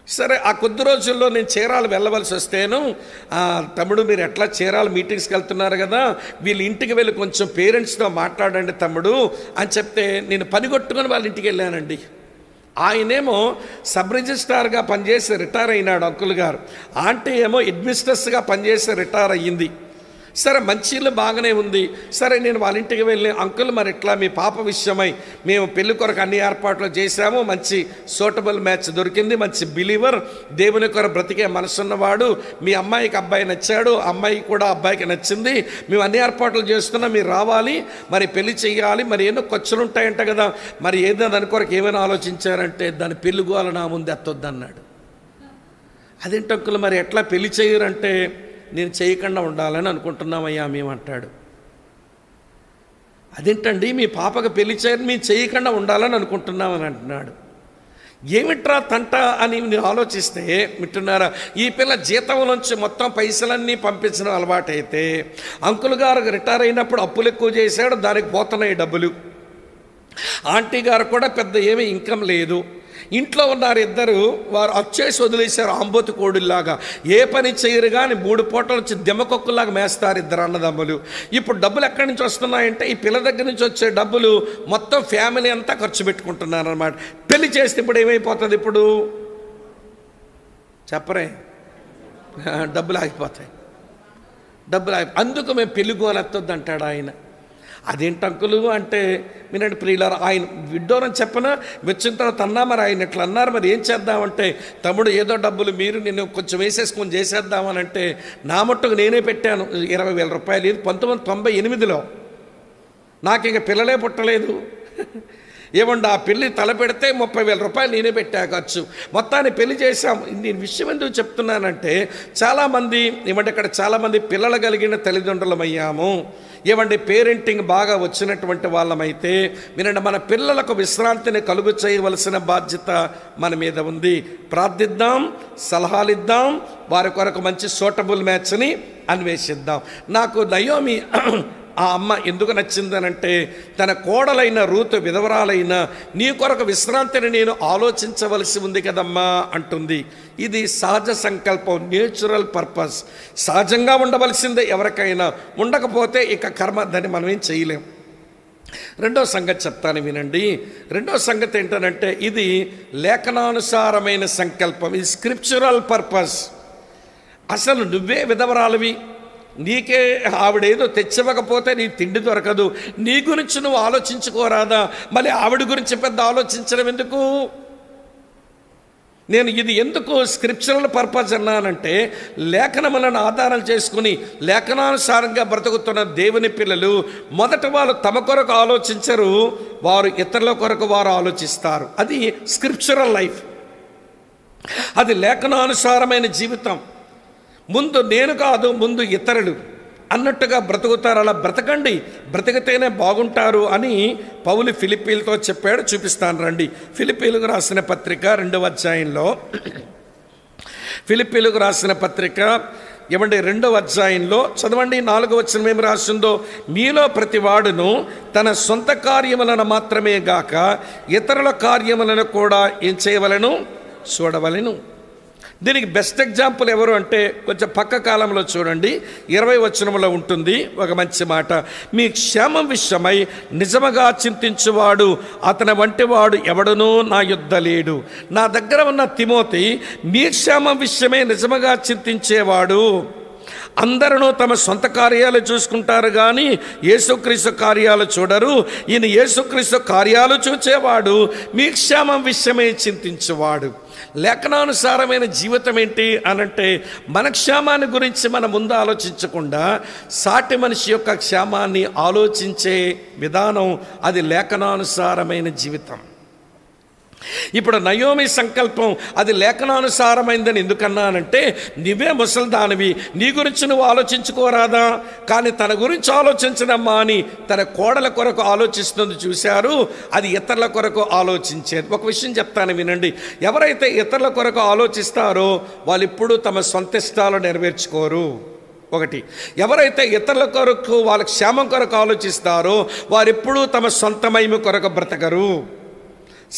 సరే ఆ కొద్ది రోజుల్లో నేను చీరాలు వెళ్ళవలసి వస్తేను, తమ్ముడు మీరు ఎట్లా చీరాలు మీటింగ్స్కి వెళ్తున్నారు కదా, వీళ్ళ ఇంటికి వెళ్ళి కొంచెం పేరెంట్స్తో మాట్లాడండి తమ్ముడు అని చెప్తే నేను పనిగొట్టుకొని వాళ్ళ ఇంటికి వెళ్ళానండి. ఆయనేమో సబ్ రిజిస్ట్రార్గా పనిచేసి రిటైర్ అయినాడు అంకుల్ గారు, ఆంటీ ఏమో అడ్మినిస్ట్రేటర్స్గా పనిచేసి రిటైర్ అయ్యింది. సరే మంచి ఇల్లు బాగానే ఉంది. సరే నేను వాళ్ళ ఇంటికి వెళ్ళి, అంకుల్ మరి ఇట్లా మీ పాప విషయమై మేము పెళ్లి కొరకు అన్ని ఏర్పాట్లు చేశాము, మంచి సూటబుల్ మ్యాచ్ దొరికింది, మంచి బిలీవర్, దేవుని కొరకు బ్రతికే మనసున్నవాడు, మీ అమ్మాయికి అబ్బాయి నచ్చాడు, అమ్మాయి కూడా అబ్బాయికి నచ్చింది, మేము అన్ని ఏర్పాట్లు చేస్తున్నాం, మీరు రావాలి, మరి పెళ్లి చేయాలి, మరి ఎన్నో ఖర్చులు ఉంటాయంట కదా, మరి ఏదో దాని కొరకు ఏమైనా ఆలోచించారంటే దాని పెళ్లి గోల నా ముందు ఎత్తొద్దన్నాడు. అదేంటి అంకుల్ మరి ఎట్లా పెళ్లి చేయరంటే, నేను చేయకుండా ఉండాలని అనుకుంటున్నామయ్యా మేమంటాడు. అదేంటండి మీ పాపకు పెళ్లి చేయని మేము చేయకుండా ఉండాలని అనుకుంటున్నామని అంటున్నాడు. ఏమిట్రా తంట అని నేను ఆలోచిస్తే, వింటున్నారా, ఈ పిల్ల జీతం నుంచి మొత్తం పైసలన్నీ పంపించడం అలవాటైతే అంకుల్ గారు రిటైర్ అయినప్పుడు అప్పులు ఎక్కువ చేశాడు, దానికి పోతున్నాయి డబ్బులు. ఆంటీ గారు కూడా పెద్ద ఏమీ ఇన్కమ్ లేదు. ఇంట్లో ఉన్నారు ఇద్దరు, వారు వచ్చేసి వదిలేశారు ఆంబోతు కోడుల్లాగా, ఏ పని చేయరు కానీ 3 పూటల నుంచి దెమ్మకొక్కులాగా మేస్తారు ఇద్దరు అన్నదమ్ములు. ఇప్పుడు డబ్బులు ఎక్కడి నుంచి వస్తున్నాయంటే ఈ పిల్ల దగ్గర నుంచి వచ్చే డబ్బులు మొత్తం ఫ్యామిలీ అంతా ఖర్చు పెట్టుకుంటున్నారు అన్నమాట. పెళ్లి చేస్తే ఇప్పుడు ఏమైపోతుంది, ఇప్పుడు చెప్పరే, డబ్బులు ఆగిపోతాయి, అందుకు మేము పెళ్లి గోలెత్తొద్దు అంటాడు ఆయన. అదేంటి అంకులు అంటే, మీనంటే ప్రియులారా, ఆయన విడ్డోరని చెప్పనా, వచ్చిన తర్వాత అన్నా మరి ఆయన ఇట్లా అన్నారు, మరి ఏం చేద్దామంటే, తమ్ముడు ఏదో డబ్బులు మీరు నేను కొంచెం వేసేసుకొని చేసేద్దామని అంటే, నా మట్టుకు నేనే పెట్టాను 20,000 రూపాయలు. ఇది 1998లో, నాకు ఇంక పిల్లలే పుట్టలేదు. ఏమండి ఆ పెళ్ళి తల పెడితే 30,000 రూపాయలు నేనే పెట్టా ఖర్చు. మొత్తాన్ని పెళ్లి చేశాం. నేను విషయం ఎందుకు చెప్తున్నానంటే, చాలామంది ఏమంటే ఇక్కడ చాలామంది పిల్లలు కలిగిన తల్లిదండ్రులమయ్యాము. ఏమంటే పేరెంటింగ్ బాగా వచ్చినటువంటి వాళ్ళమైతే వినండి, మన పిల్లలకు విశ్రాంతిని కలుగు చేయవలసిన బాధ్యత మన మీద ఉంది. ప్రార్థిద్దాం, సలహాలు ఇద్దాం, వారి కొరకు మంచి సూటబుల్ మ్యాచ్ని అన్వేషిద్దాం. నాకు నయోమి ఆ అమ్మ ఎందుకు నచ్చిందనంటే, తన కోడలైన రూతు విధవరాలైన నీ కొరకు విశ్రాంతిని నేను ఆలోచించవలసి ఉంది కదమ్మా అంటుంది. ఇది సహజ సంకల్పం, నేచురల్ పర్పస్. సహజంగా ఉండవలసిందే ఎవరికైనా, ఉండకపోతే ఇక కర్మ, దాన్ని మనం ఏం చేయలేం. రెండో సంగతి చెప్తాను వినండి. రెండో సంగతి ఏంటంటే, ఇది లేఖనానుసారమైన సంకల్పం, ఇది స్క్రిప్చురల్ పర్పస్. అసలు నువ్వే విధవరాలివి, నీకే ఆవిడేదో తెచ్చివ్వకపోతే నీ తిండి దొరకదు, నీ గురించి నువ్వు ఆలోచించుకోరాదా, మళ్ళీ ఆవిడ గురించి పెద్ద ఆలోచించడం ఎందుకు? నేను ఇది ఎందుకు స్క్రిప్చురల్ పర్పస్ అన్నానంటే, లేఖనములను ఆధారం చేసుకుని లేఖనానుసారంగా బ్రతుకుతున్న దేవుని పిల్లలు మొదట వాళ్ళు తమ కొరకు ఆలోచించరు, వారు ఇతరుల కొరకు వారు ఆలోచిస్తారు. అది స్క్రిప్చురల్ లైఫ్, అది లేఖనానుసారమైన జీవితం. ముందు నేను కాదు, ముందు ఇతరులు అన్నట్టుగా బ్రతుకుతారు. అలా బ్రతకండి, బ్రతికితేనే బాగుంటారు అని పౌలు ఫిలిప్పీలతో చెప్పాడు. చూపిస్తాను రండి. ఫిలిప్పీలకు రాసిన పత్రిక 2వ అధ్యాయంలో, ఫిలిప్పీలకు రాసిన పత్రిక 2వ అధ్యాయంలో చదవండి. 4వ వచనం ఏమి రాసిందో, మీలో ప్రతివాడును తన సొంత కార్యములను మాత్రమే గాక ఇతరుల కార్యములను కూడా ఏం చేయవలెను, చూడవలెను. దీనికి బెస్ట్ ఎగ్జాంపుల్ ఎవరు అంటే, కొంచెం పక్క కాలంలో చూడండి, 20వ వచనంలో ఉంటుంది ఒక మంచి మాట. మీ క్షేమం విషయమై నిజముగా చింతించువాడు అతని వంటి వాడు ఎవడునూ నా యొద్ద లేడు. నా దగ్గర ఉన్న తిమోతి మీ క్షేమం విషయమై నిజముగా చింతించేవాడు. అందరూ తమ సొంత కార్యాలు చూసుకుంటారు కానీ యేసుక్రీస్తు కార్యాలు చూడరు. ఈయన యేసుక్రీస్తు కార్యాలు చూచేవాడు, మీ క్షేమం విషయమే చింతించేవాడు. లేఖనానుసారమైన జీవితం ఏంటి అనంటే, మన క్షేమాన్ని గురించి మనం ముందు ఆలోచించకుండా సాటి మనిషి యొక్క క్షేమాన్ని ఆలోచించే విధానం, అది లేఖనానుసారమైన జీవితం. ఇప్పుడు నయోమి సంకల్పం అది లేఖనానుసారమైందని ఎందుకన్నానంటే, నువ్వే ముసల్దానివి, నీ గురించి నువ్వు ఆలోచించుకోరాదా, కానీ తన గురించి ఆలోచించడమ్మా అని తన కోడల కొరకు ఆలోచిస్తుంది. చూశారు, అది ఇతరుల కొరకు ఆలోచించేది. ఒక విషయం చెప్తాను వినండి, ఎవరైతే ఇతరుల కొరకు ఆలోచిస్తారో వాళ్ళు ఎప్పుడూ తమ సొంత ఇష్టాలు నెరవేర్చుకోరు. ఒకటి, ఎవరైతే ఇతరుల కొరకు వాళ్ళ క్షేమం కొరకు ఆలోచిస్తారో వారు ఎప్పుడూ తమ సొంత మహిమ కొరకు బ్రతకరు,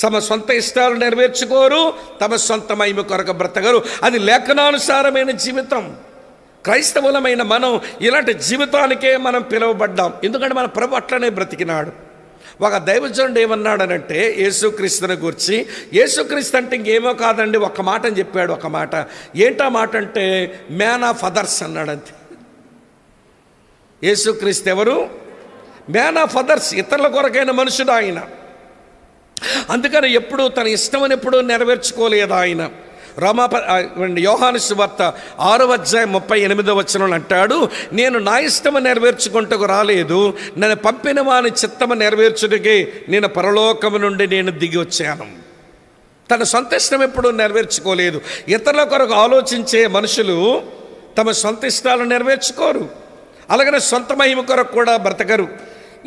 తమ సొంత ఇష్టాలు నెరవేర్చుకోరు, తమ సొంత మహిమ కొరకు బ్రతకరు. అది లేఖనానుసారమైన జీవితం. క్రైస్తవులమైన మనం ఇలాంటి జీవితానికే మనం పిలువబడ్డాం. ఎందుకంటే మన ప్రభు అట్లనే బ్రతికినాడు. ఒక దైవజనుడు ఏమన్నాడనంటే యేసుక్రీస్తుని గురించి, యేసుక్రీస్తు అంటే ఇంకేమో కాదండి, ఒక మాట అని చెప్పాడు. ఒక మాట ఏంటా మాట అంటే, మ్యాన్ ఆఫ్ అదర్స్ అన్నాడు. అంతే. యేసుక్రీస్తు ఎవరు? మ్యాన్ ఆఫ్ అదర్స్, ఇతరుల కొరకైన మనుషుడు ఆయన. అందుకని ఎప్పుడు తన ఇష్టమని ఎప్పుడూ నెరవేర్చుకోలేదు ఆయన. యోహాను సువార్త 6:38 అంటాడు, నేను నా ఇష్టము నెరవేర్చుకుంటకు రాలేదు, నన్ను పంపిన వాని చిత్తము నెరవేర్చుటకే నేను పరలోకము నుండి నేను దిగి వచ్చాను. తన సొంత ఇష్టం ఎప్పుడూ నెరవేర్చుకోలేదు. ఇతరుల కొరకు ఆలోచించే మనుషులు తమ సొంత ఇష్టాలు నెరవేర్చుకోరు, అలాగనే సొంత మహిమ కొరకు కూడా బ్రతకరు.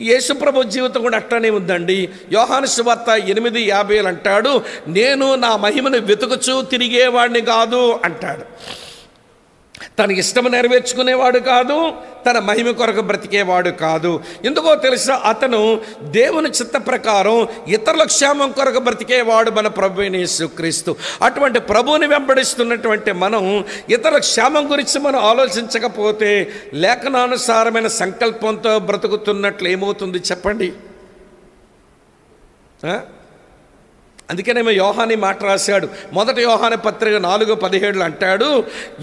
యేసుప్రభు జీవితం కూడా అట్టనే ఉందండి. యోహాను సువార్త 8:50 అంటాడు, నేను నా మహిమను వెతుకుచూ తిరిగేవాడిని కాదు అంటాడు. తన ఇష్టం నెరవేర్చుకునేవాడు కాదు, తన మహిమ కొరకు బ్రతికేవాడు కాదు. ఎందుకో తెలుసా? అతను దేవుని చిత్త ప్రకారం ఇతరుల క్షేమం కొరకు బ్రతికేవాడు మన ప్రభువైన యేసుక్రీస్తు. అటువంటి ప్రభువుని వెంబడిస్తున్నటువంటి మనం ఇతరుల క్షేమం గురించి మనం ఆలోచించకపోతే లేఖనానుసారమైన సంకల్పంతో బ్రతుకుతున్నట్లు ఏమవుతుంది చెప్పండి? అందుకనేమో యోహాని మాట రాశాడు. 1 యోహాను పత్రిక 4:17 అంటాడు,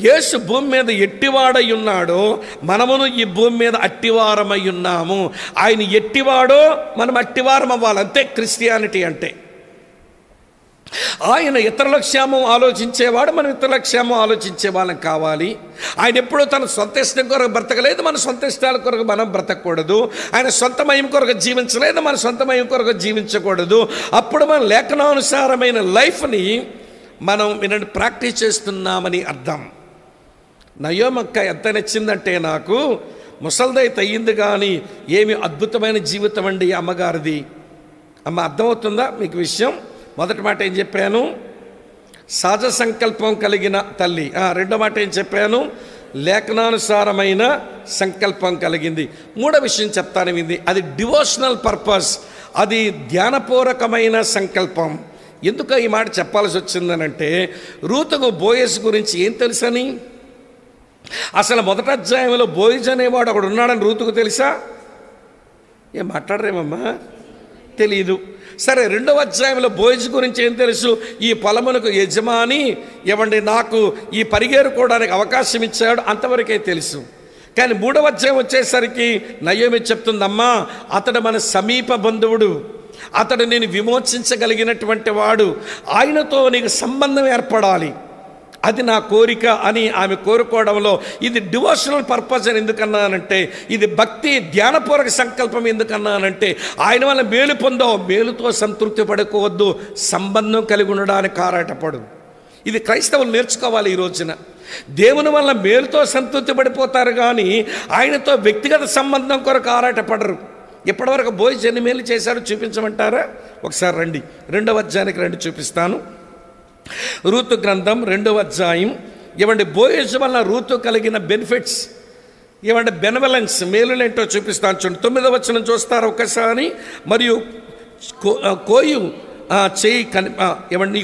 యేసు భూమి మీద ఎట్టివాడై ఉన్నాడో మనమును ఈ భూమి మీద అట్టివారమై ఉన్నాము. ఆయన ఎట్టివాడో మనం అట్టివారం అవ్వాలి, అంతే క్రిస్టియానిటీ అంటే. ఆయన ఇతరుల క్షేమం ఆలోచించేవాడు, మనం ఇతరుల క్షేమం ఆలోచించే వాళ్ళం కావాలి. ఆయన ఎప్పుడూ తన సొంత ఇష్టం కొరకు బ్రతకలేదు, మన సొంత ఇష్టాల కొరకు మనం బ్రతకూడదు. ఆయన సొంత మహిమ కొరకు జీవించలేదు, మన సొంత మహిమ కొరకు జీవించకూడదు. అప్పుడు మన లేఖనానుసారమైన లైఫ్ని మనం వినండి ప్రాక్టీస్ చేస్తున్నామని అర్థం. నయోమక్క ఎంత నచ్చిందంటే నాకు, ముసల్దైతే అయ్యింది కానీ ఏమి అద్భుతమైన జీవితం అండి అమ్మగారిది. అమ్మ అర్థమవుతుందా మీకు విషయం? మొదటి మాట ఏం చెప్పాను? సహజ సంకల్పం కలిగిన తల్లి. రెండో మాట ఏం చెప్పాను? లేఖనానుసారమైన సంకల్పం కలిగింది. మూడో విషయం చెప్తాను వింది, అది డివోషనల్ పర్పస్, అది ధ్యానపూర్వకమైన సంకల్పం. ఎందుకు ఈ మాట చెప్పాల్సి వచ్చిందనంటే, రూతుకు బోయస్ గురించి ఏం తెలుసని? అసలు 1వ అధ్యాయంలో బోయజ్ అనేవాడు ఒకడు ఉన్నాడని రూతుకు తెలుసా? ఏం మాట్లాడరేమమ్మా? తెలీదు. సరే, 2వ అధ్యాయంలో బోయజ్ గురించి ఏం తెలుసు? ఈ పొలమునకు యజమాని ఏమండి నాకు ఈ పరిగెరుకోవడానికి అవకాశం ఇచ్చాడు, అంతవరకే తెలుసు. కానీ 3వ అధ్యాయం వచ్చేసరికి నయోమి చెప్తుందమ్మా, అతడు మన సమీప బంధువుడు, అతడు నేను విమోచించగలిగినటువంటి వాడు, ఆయనతో నీకు సంబంధం ఏర్పడాలి, అది నా కోరిక అని ఆమె కోరుకోవడంలో ఇది డివోషనల్ పర్పస్ అని ఎందుకన్నానంటే, ఇది భక్తి ధ్యానపూర్వక సంకల్పం ఎందుకన్నానంటే, ఆయన వల్ల మేలు పొందావు, మేలుతో సంతృప్తి పడుకోవద్దు, సంబంధం కలిగి ఉండడానికి ఆరాటపడు. ఇది క్రైస్తవులు నేర్చుకోవాలి ఈ రోజున. దేవుని వల్ల మేలుతో సంతృప్తి పడిపోతారు కానీ ఆయనతో వ్యక్తిగత సంబంధం కొరకు ఆరాటపడరు. ఇప్పటివరకు బోయజ్ ఎన్ని మేలు చేశారో చూపించమంటారా? ఒకసారి రండి, 2వ అధ్యాయానికి రండి, చూపిస్తాను. రూతు గ్రంథం 2వ అధ్యాయం. ఏమంటే బోయజ్ వల్ల రూతు కలిగిన బెనిఫిట్స్, ఏమంటే బెనవలెన్స్, మేలులేంటో చూపిస్తాను. చూడండి, 9వ వచనం చూస్తారు ఒకసారి. మరియు కోయు చేయి ఏమండి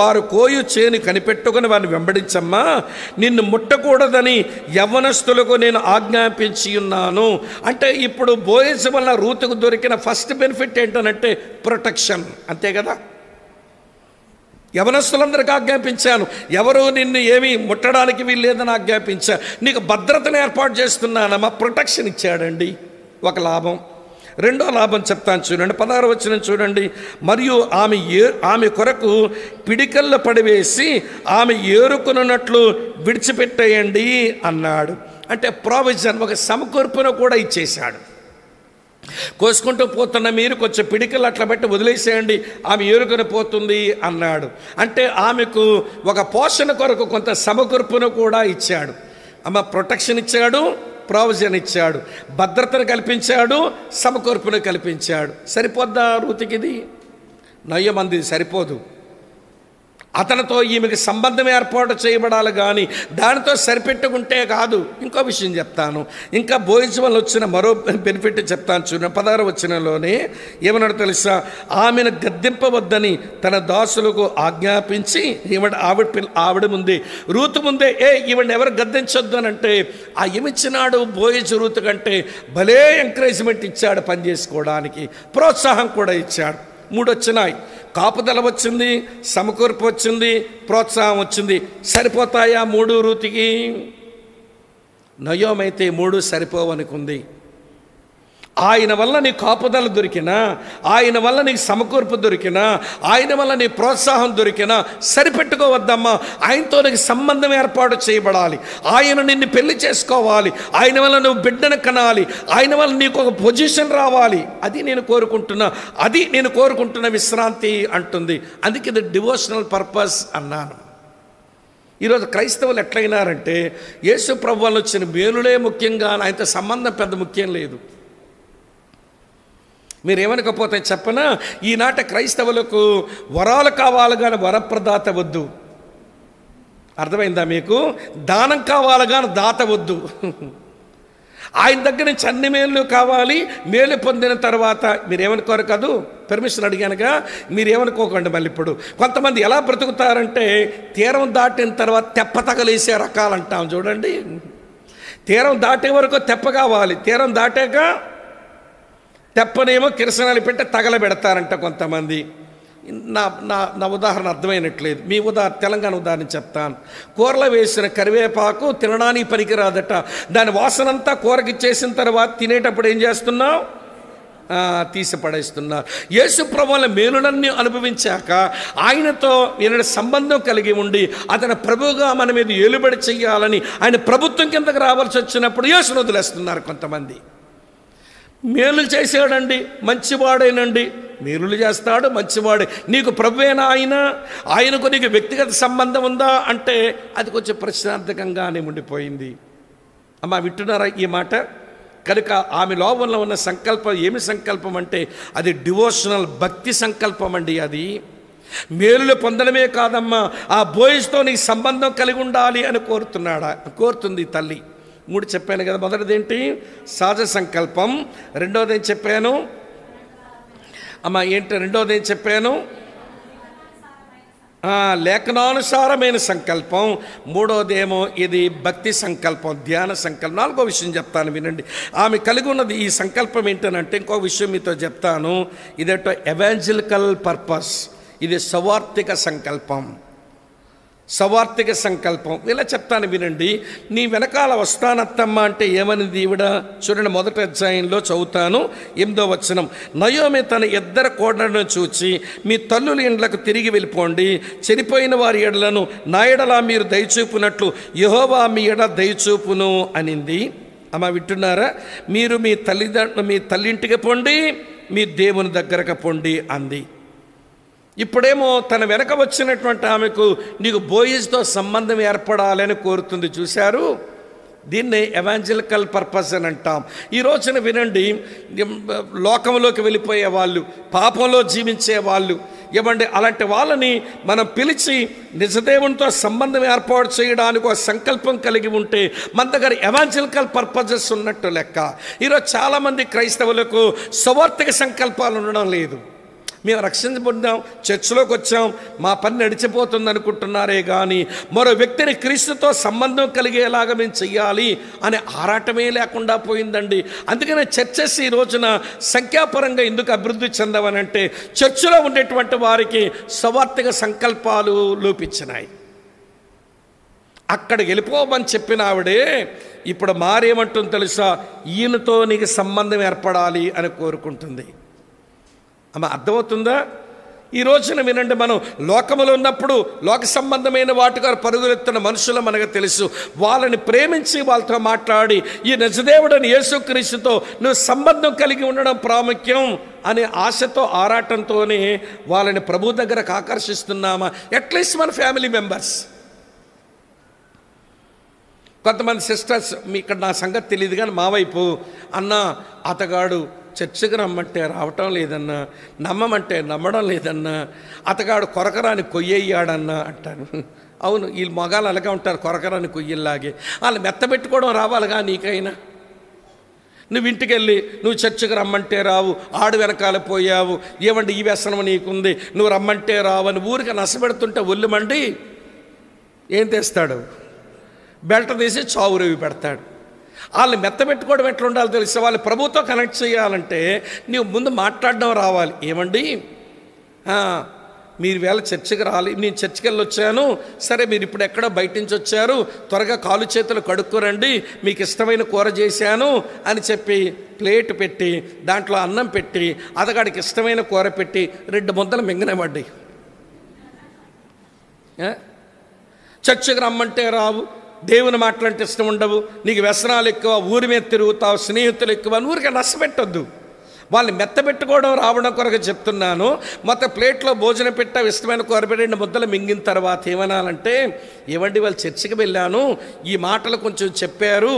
వారు కోయు చేని కనిపెట్టుకుని వారిని వెంబడించమ్మా, నిన్ను ముట్టకూడదని యవ్వనస్తులకు నేను ఆజ్ఞాపించి ఉన్నాను. అంటే ఇప్పుడు బోయజ్ వల్ల రూతుకు దొరికిన ఫస్ట్ బెనిఫిట్ ఏంటనంటే ప్రొటెక్షన్, అంతే కదా. యవనస్తులందరికీ ఆజ్ఞాపించాను, ఎవరు నిన్ను ఏమీ ముట్టడానికి వీల్లేదని ఆజ్ఞాపించా, నీకు భద్రతను ఏర్పాటు చేస్తున్నానమ్మా, ప్రొటెక్షన్ ఇచ్చాడండి. ఒక లాభం. రెండో లాభం చెప్తాను చూడండి, 16వ వచనం చూడండి. మరియు ఆమె కొరకు పిడికల్లో పడివేసి ఆమె ఏరుకున్నట్లు విడిచిపెట్టేయండి అన్నాడు. అంటే ప్రావిజన్, ఒక సమకూర్పును కూడా ఇచ్చేశాడు. కోసుకుంటూ పోతున్న మీరు కొంచెం పిడికలు అట్లా పెట్టి వదిలేసేయండి, ఆమె ఏరుకొని పోతుంది అన్నాడు. అంటే ఆమెకు ఒక పోషణ కొరకు కొంత సమకూర్పును కూడా ఇచ్చాడు. అమ్మ ప్రొటెక్షన్ ఇచ్చాడు, ప్రావిజన్ ఇచ్చాడు, భద్రతను కల్పించాడు, సమకూర్పును కల్పించాడు. సరిపోద్దా రూతుకి ఇది? నయ్యమంది సరిపోదు. అతనితో ఈమెకి సంబంధం ఏర్పాటు చేయబడాలి కానీ దానితో సరిపెట్టుకుంటే కాదు. ఇంకో విషయం చెప్తాను, ఇంకా బోయజ్ వల్ల వచ్చిన మరో బెనిఫిట్ చెప్తాను చూడండి. 16వ వచనంలోనే ఏమన్నాడు తెలుసా? ఆమెను గద్దింపవద్దని తన దాసులకు ఆజ్ఞాపించి ఆవిడ ముందే, రూతు ముందే, ఈవిడ ఎవరు గద్దించొద్దు అని అంటే, ఆ ఏమిచ్చినాడు బోయజ్ రూతు కంటే భలే ఎంకరేజ్మెంట్ ఇచ్చాడు, పని చేసుకోవడానికి ప్రోత్సాహం కూడా ఇచ్చాడు. 3 వచ్చినాయి, కాపుదల వచ్చింది, సమకూర్పు వచ్చింది, ప్రోత్సాహం వచ్చింది. సరిపోతాయా 3 రూతుకి? నయోమైతే 3 సరిపోవనుకుంది. ఆయన వల్ల నీ కాపుదల దొరికినా, ఆయన వల్ల నీకు సమకూర్పు దొరికినా, ఆయన వల్ల నీ ప్రోత్సాహం దొరికినా సరిపెట్టుకోవద్దమ్మా. ఆయనతో నీకు సంబంధం ఏర్పాటు చేయబడాలి. ఆయన నిన్ను పెళ్లి చేసుకోవాలి. ఆయన వల్ల నువ్వు బిడ్డను కనాలి. ఆయన వల్ల నీకు ఒక పొజిషన్ రావాలి. అది నేను కోరుకుంటున్న విశ్రాంతి అంటుంది. అందుకే ఇది డివోషనల్ పర్పస్ అన్నాను. ఈరోజు క్రైస్తవులు ఎట్లయినారంటే యేసు ప్రభువు వల్ల వచ్చిన మేలులే ముఖ్యంగా, ఆయనతో సంబంధం పెద్ద ముఖ్యం లేదు. మీరేమనకపోతే చెప్పనా, ఈనాటి క్రైస్తవులకు వరాలు కావాలి కానీ వరప్రదాత వద్దు. అర్థమైందా మీకు? దానం కావాలి కానీ దాత వద్దు. ఆయన దగ్గర నుంచి అన్ని మేలు కావాలి. మేలు పొందిన తర్వాత మీరేమనుకోరు కాదు, పర్మిషన్ అడిగానుగా, మీరేమనుకోకండి. మళ్ళీ ఇప్పుడు కొంతమంది ఎలా బ్రతుకుతారంటే తీరం దాటిన తర్వాత తెప్ప తగలేసే రకాలంటాం చూడండి. తీరం దాటే వరకు తెప్ప కావాలి, తీరం దాటాక తెప్పనేమో కిరసనాలు పెట్టి తగలబెడతారంట కొంతమంది. నా ఉదాహరణ అర్థమైనట్లేదు. మీ తెలంగాణ ఉదాహరణ చెప్తాను. కూరలో వేసిన కరివేపాకు తినడానికి పనికిరాదట. దాని వాసనంతా కూరకి చేసిన తర్వాత తినేటప్పుడు ఏం చేస్తున్నావు? తీసి పడేస్తున్నారు. యేసు ప్రభువుల మేలులన్నీ అనుభవించాక ఆయనతో ఈయన సంబంధం కలిగి ఉండి అతని ప్రభువుగా మన మీద ఏలుబడి చెయ్యాలని ఆయన ప్రభుత్వం కిందకు రావాల్సి వచ్చినప్పుడు యేసును వదిలేస్తున్నారు కొంతమంది. మేలు చేసాడండి, మంచివాడేనండి, మేలులు చేస్తాడు, మంచివాడే, నీకు ప్రభువేనా ఆయనకు నీకు వ్యక్తిగత సంబంధం ఉందా అంటే అది కొంచెం ప్రశ్నార్థకంగానే ఉండిపోయింది. అమ్మా వింటున్నారా ఈ మాట? కనుక ఆమె లోపల ఉన్న సంకల్పం ఏమి సంకల్పం అంటే అది డివోషనల్ భక్తి సంకల్పం అండి. అది మేలులు పొందడమే కాదమ్మా, ఆ బోయిస్తో నీకు సంబంధం కలిగి ఉండాలి అని కోరుతుంది తల్లి. 3 చెప్పాను కదా. మొదటిది ఏంటి? సహజ సంకల్పం. రెండోది ఏం చెప్పాను అమ్మా? రెండోది ఏం చెప్పాను? లేఖనానుసారమైన సంకల్పం. మూడోదేమో ఇది భక్తి సంకల్పం, ధ్యాన సంకల్పం. 4వ విషయం చెప్తాను వినండి. ఆమె కలిగి ఉన్నది ఈ సంకల్పం ఏంటనంటే, ఇంకో విషయం మీతో చెప్తాను. ఇదేటో ఎవాంజలికల్ పర్పస్. ఇది సవార్థిక సంకల్పం. ఇలా చెప్తాను వినండి. నీ వెనకాల వస్తానత్తమ్మ అంటే ఏమనిది ఈవిడ? చూడండి, 1వ అధ్యాయంలో చదువుతాను, 8వ వచనం. నయోమి తన 2 కోడలను చూచి, మీ తల్లుల ఇండ్లకు తిరిగి వెళ్ళిపోండి, చనిపోయిన వారి ఎడలను నా ఎడల మీరు దయచూపునట్లు యెహోవా మీ ఎడ దయచూపును అనింది. అమ్మ వింటున్నారా? మీరు మీ తల్లింటికి పొండి, మీ దేవుని దగ్గరకు పొండి అంది. ఇప్పుడేమో తన వెనక వచ్చినటువంటి ఆమెకు నీకు బోయిస్తో సంబంధం ఏర్పడాలని కోరుతుంది. చూశారు? దీన్నే ఎవాంజలికల్ పర్పస్ అని అంటాం. ఈ రోజున వినండి, లోకంలోకి వెళ్ళిపోయే వాళ్ళు, పాపంలో జీవించే వాళ్ళు, ఏమండి అలాంటి వాళ్ళని మనం పిలిచి నిజదేవునితో సంబంధం ఏర్పాటు చేయడానికి ఒక సంకల్పం కలిగి ఉంటే మన దగ్గర ఎవాంజలికల్ పర్పసెస్ ఉన్నట్టు లెక్క. ఈరోజు చాలామంది క్రైస్తవులకు స్వార్థిక సంకల్పాలు ఉండడం లేదు. మేము రక్షించబడ్డాం, చర్చిలోకి వచ్చాం, మా పని నడిచిపోతుంది అనుకుంటున్నారే కానీ మరో వ్యక్తిని క్రీస్తుతో సంబంధం కలిగేలాగా మేము చెయ్యాలి అనే ఆరాటమే లేకుండా పోయిందండి. అందుకనే చర్చెస్ ఈ రోజున సంఖ్యాపరంగా ఎందుకు అభివృద్ధి చెందవనంటే చర్చిలో ఉండేటువంటి వారికి స్వార్థిక సంకల్పాలు లోపించినాయి. అక్కడికి వెళ్ళిపోమని చెప్పిన ఆవిడే ఇప్పుడు మారేమంటుంది తెలుసా? ఈయనతో నీకు సంబంధం ఏర్పడాలి అని కోరుకుంటుంది. అమ్మ అర్థమవుతుందా? ఈ రోజున వినండి, మనం లోకములో ఉన్నప్పుడు లోక సంబంధమైన వాటిగా పరుగులెత్తున్న మనుషులు మనకు తెలుసు. వాళ్ళని ప్రేమించి వాళ్ళతో మాట్లాడి ఈ నిజదేవుడని యేసుక్రీస్తుతో నువ్వు సంబంధం కలిగి ఉండడం ప్రాముఖ్యం అనే ఆశతో ఆరాటంతోనే వాళ్ళని ప్రభు దగ్గరకు ఆకర్షిస్తున్నామా? అట్లీస్ట్ మన ఫ్యామిలీ మెంబర్స్. కొంతమంది సిస్టర్స్, మీ ఇక్కడ నా సంగతి తెలియదు కానీ మా వైపు, అన్న అతగాడు చర్చికి రమ్మంటే రావటం లేదన్నా, నమ్మమంటే నమ్మడం లేదన్నా, అతగాడు కొరకరాని కొయ్యయ్యాడన్నా అంటారు. అవును, వీళ్ళు మగాళ్ళు అలాగే ఉంటారు, కొరకరాని కొయ్యల్లాగే. వాళ్ళు మెత్తబెట్టుకోవడం రావాలిగా నీకైనా. నువ్వు ఇంటికి వెళ్ళి నువ్వు చర్చికి రమ్మంటే రావు, ఆడు వెనకాల పోయావు, ఏమండి ఈ వ్యసనం నీకుంది, నువ్వు రమ్మంటే రావు అని ఊరికి నష్టపెడుతుంటే ఒళ్ళు మండి ఏం తెస్తాడు? బెల్ట తీసి చావురేవి పెడతాడు. వాళ్ళని మెత్తబెట్టుకోవడం ఎట్లా ఉండాలో తెలుసు. వాళ్ళు ప్రభుతో కనెక్ట్ చేయాలంటే నీవు ముందు మాట్లాడడం రావాలి. ఏమండి మీరు వేళ చర్చికి రాలి, నేను చర్చికి వెళ్ళి వచ్చాను, సరే మీరు ఇప్పుడు ఎక్కడో బయట నుంచి వచ్చారు, త్వరగా కాలు చేతులు కడుక్కోరండి, మీకు ఇష్టమైన కూర చేశాను అని చెప్పి ప్లేట్ పెట్టి దాంట్లో అన్నం పెట్టి అతగాడికి ఇష్టమైన కూర పెట్టి 2 ముద్దలు మింగనివ్వండి. చర్చికి రమ్మంటే రావు, దేవుని మాటలంటే ఇష్టం ఉండవు, నీకు వ్యసనాలు ఎక్కువ, ఊరి మీద తిరుగుతావు, స్నేహితులు ఎక్కువ అని ఊరికే నష్టపెట్టొద్దు. వాళ్ళని మెత్తబెట్టుకోవడం రావడం కొరకు చెప్తున్నాను. మొత్తం ప్లేట్లో భోజనం పెట్టా, ఇష్టమైన కూర పెట్టి 2 ముద్దలు మింగిన తర్వాత ఏమనాలంటే, ఏమండి వాళ్ళు చర్చికి వెళ్ళాను, ఈ మాటలు కొంచెం చెప్పారు,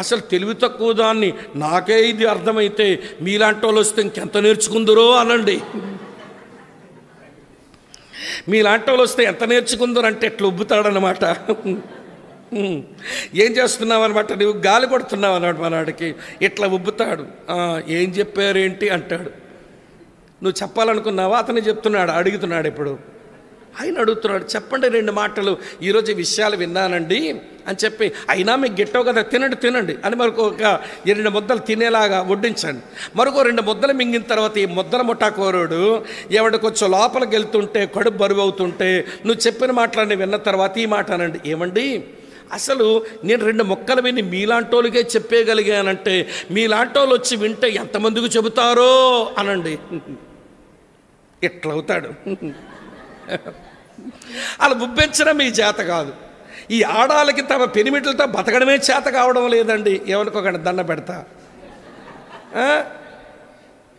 అసలు తెలివి తక్కువ దాన్ని, నాకే ఇది అర్థమైతే మీలాంటి వాళ్ళు వస్తే ఇంకెంత నేర్చుకుందరో అనండి. మీలాంటి వాళ్ళు వస్తే ఎంత నేర్చుకుందరు అంటే ఎట్లా ఉబ్బుతాడనమాట. ఏం చేస్తున్నావు అనమాట, నువ్వు గాలి కొడుతున్నావు అన్నమాట మనవాడికి, ఇట్లా ఉబ్బుతాడు. ఏం చెప్పారేంటి అంటాడు. నువ్వు చెప్పాలనుకున్నావా, అతను చెప్తున్నాడు, అడుగుతున్నాడు. ఇప్పుడు ఆయన అడుగుతున్నాడు, చెప్పండి 2 మాటలు, ఈరోజు ఈ విషయాలు విన్నానండి అని చెప్పి, అయినా మీకు గిట్టవు కదా, తినండి అని మరొక 2 ముద్దలు తినేలాగా వడ్డించండి. మరొక 2 ముద్దలు మింగిన తర్వాత ఈ ముద్దల ముఠాకోరుడు ఎవడు కొంచెం లోపలికి వెళ్తుంటే, కడుపు బరువు అవుతుంటే, నువ్వు చెప్పిన మాటలన్నీ విన్న తర్వాత ఈ మాట అనండి, ఏమండి అసలు నేను 2 ముక్కలు విని మీలాంటోళ్ళకే చెప్పేయగలిగానంటే మీలాంటోళ్ళు వచ్చి వింటే ఎంతమందికి చెబుతారో అనండి. ఎట్లవుతాడు. అలా ఉబ్బెంచడం మీ చేత కాదు. ఈ ఆడాలకి తమ పెనిమిట్లతో బతకడమే చేత కావడం లేదండి. ఎవరికొకటి దండ పెడతా.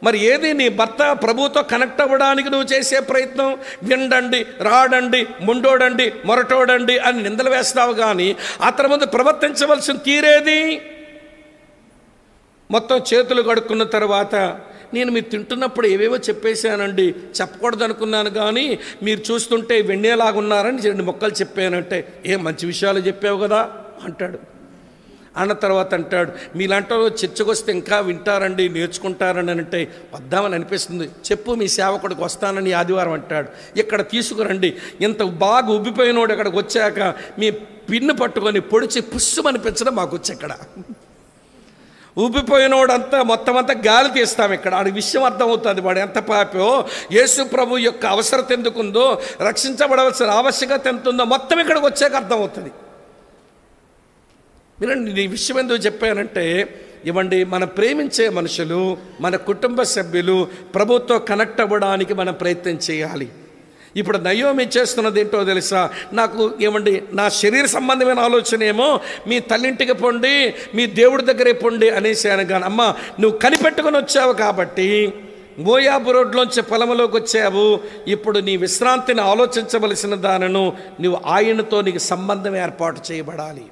మరి ఏది నీ భర్త ప్రభుతో కనెక్ట్ అవ్వడానికి నువ్వు చేసే ప్రయత్నం? విండండి, రాడండి, ముండోడండి, మొరటోడండి అని నిందలు వేస్తావు, కానీ అతని ముందు ప్రవర్తించవలసిన తీరేది? మొత్తం చేతులు కడుక్కున్న తర్వాత, నేను మీరు తింటున్నప్పుడు ఏవేవో చెప్పేశానండి, చెప్పకూడదు అనుకున్నాను, కానీ మీరు చూస్తుంటే వెన్నెలాగున్నారని 2 ముక్కలు చెప్పానంటే, మంచి విషయాలు చెప్పావు కదా అంటాడు. అన్న తర్వాత అంటాడు, మీలాంటి చర్చకు వస్తే ఇంకా వింటారండి, నేర్చుకుంటారని అంటే వద్దామని అనిపిస్తుంది, చెప్పు మీ సేవకుడికి వస్తానని ఆదివారం అంటాడు. ఇక్కడ తీసుకురండి. ఇంత బాగా ఉబ్బిపోయినోడు ఇక్కడికి వచ్చాక మీ పిన్ను పట్టుకొని పొడిచి పుస్సుమనిపించడం మాకు వచ్చి ఇక్కడ ఉబ్బిపోయినోడంతా మొత్తం అంతా గాలి తీస్తాం. ఇక్కడ ఆడి విషయం అర్థమవుతుంది, వాడు ఎంత పాపో, యేసు ప్రభు యొక్క అవసరత ఎందుకుందో, రక్షించబడవలసిన ఆవశ్యకత ఎంత ఉందో మొత్తం ఇక్కడికి వచ్చాక అర్థమవుతుంది. మీరండి, నీ విషయం ఎందుకు చెప్పానంటే, ఇవ్వండి, మనం ప్రేమించే మనుషులు, మన కుటుంబ సభ్యులు ప్రభుత్వం కనెక్ట్ అవ్వడానికి మనం ప్రయత్నం చేయాలి. ఇప్పుడు నయోమి చేస్తున్నది ఏంటో తెలుసా? నాకు ఏమండి, నా శరీర సంబంధమైన ఆలోచన ఏమో మీ తల్లింటికి పొండి, మీ దేవుడి దగ్గరే పొండి అనేసాను, కానీ అమ్మ నువ్వు కనిపెట్టుకుని వచ్చావు కాబట్టి, మోయాబు రోడ్లోంచి పొలంలోకి వచ్చావు, ఇప్పుడు నీ విశ్రాంతిని ఆలోచించవలసిన దానిను నువ్వు ఆయనతో నీకు సంబంధం ఏర్పాటు చేయబడాలి.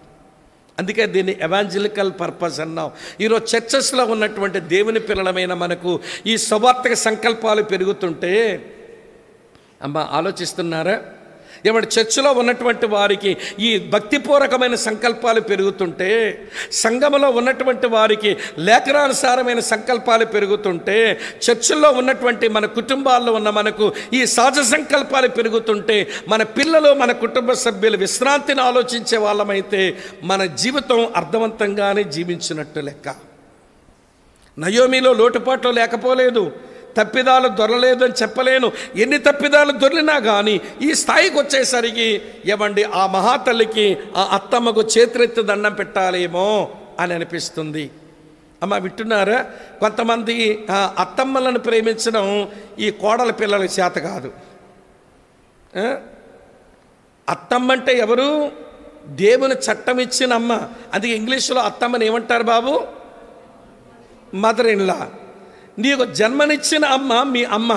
అందుకే దీన్ని ఎవాంజలికల్ పర్పస్ అన్నాం. ఈరోజు చర్చెస్లో ఉన్నటువంటి దేవుని పిల్లలమైన మనకు ఈ స్వార్థక సంకల్పాలు పెరుగుతుంటే, అమ్మ ఆలోచిస్తున్నారా? ఏమంటే చర్చిలో ఉన్నటువంటి వారికి ఈ భక్తిపూర్వకమైన సంకల్పాలు పెరుగుతుంటే, సంఘములో ఉన్నటువంటి వారికి లేఖనానుసారమైన సంకల్పాలు పెరుగుతుంటే, చర్చిల్లో ఉన్నటువంటి మన కుటుంబాల్లో ఉన్న మనకు ఈ సహజ సంకల్పాలు పెరుగుతుంటే, మన పిల్లలు, మన కుటుంబ సభ్యులు విశ్రాంతిని ఆలోచించే వాళ్ళమైతే మన జీవితం అర్థవంతంగానే జీవించినట్టు లెక్క. నయోమిలో లోటుపాట్లు లేకపోలేదు, తప్పిదాలు దొరలేదు అని చెప్పలేను. ఎన్ని తప్పిదాలు దొరికినా కానీ ఈ స్థాయికి వచ్చేసరికి ఏమండి, ఆ మహాతల్లికి, ఆ అత్తమ్మకు చేతులెత్తి దండం పెట్టాలేమో అని అనిపిస్తుంది. అమ్మ వింటున్నారా? కొంతమంది అత్తమ్మలను ప్రేమించడం ఈ కోడల పిల్లల చేత కాదు. అత్తమ్మంటే ఎవరు? దేవుని చట్టం ఇచ్చిన అమ్మ. అందుకే ఇంగ్లీష్లో అత్తమ్మని ఏమంటారు బాబు? Mother in law. నీకు జన్మనిచ్చిన అమ్మ మీ అమ్మ,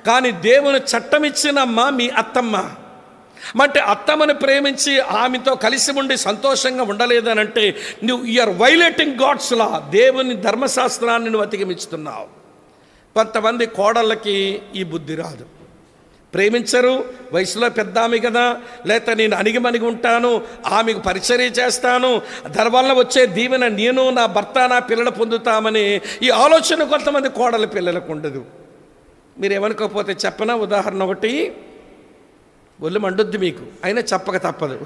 కానీ దేవుని చట్టం ఇచ్చిన అమ్మ మీ అత్తమ్మ. అంటే అత్తమ్మని ప్రేమించి ఆమెతో కలిసి ఉండి సంతోషంగా ఉండలేదనంటే నువ్వు యూఆర్ వైలేటింగ్ గాడ్స్ లా, దేవుని ధర్మశాస్త్రాన్ని నువ్వు అతిక్రమిస్తున్నావు. కొంతమంది కోడళ్ళకి ఈ బుద్ధి రాదు, ప్రేమించరు. వయసులో పెద్ద ఆమె కదా, లేకపోతే నేను అణిగిమణిగి ఉంటాను, ఆమెకు పరిచర్య చేస్తాను, దానివల్ల వచ్చే దీవెన నేను, నా భర్త, నా పిల్లలు పొందుతామని ఈ ఆలోచన కొంతమంది కోడల పిల్లలకు ఉండదు. మీరు ఏమనుకోకపోతే చెప్పనా? ఉదాహరణ ఒకటి, ఒళ్ళు మండుద్ది మీకు, అయినా చెప్పక తప్పదు.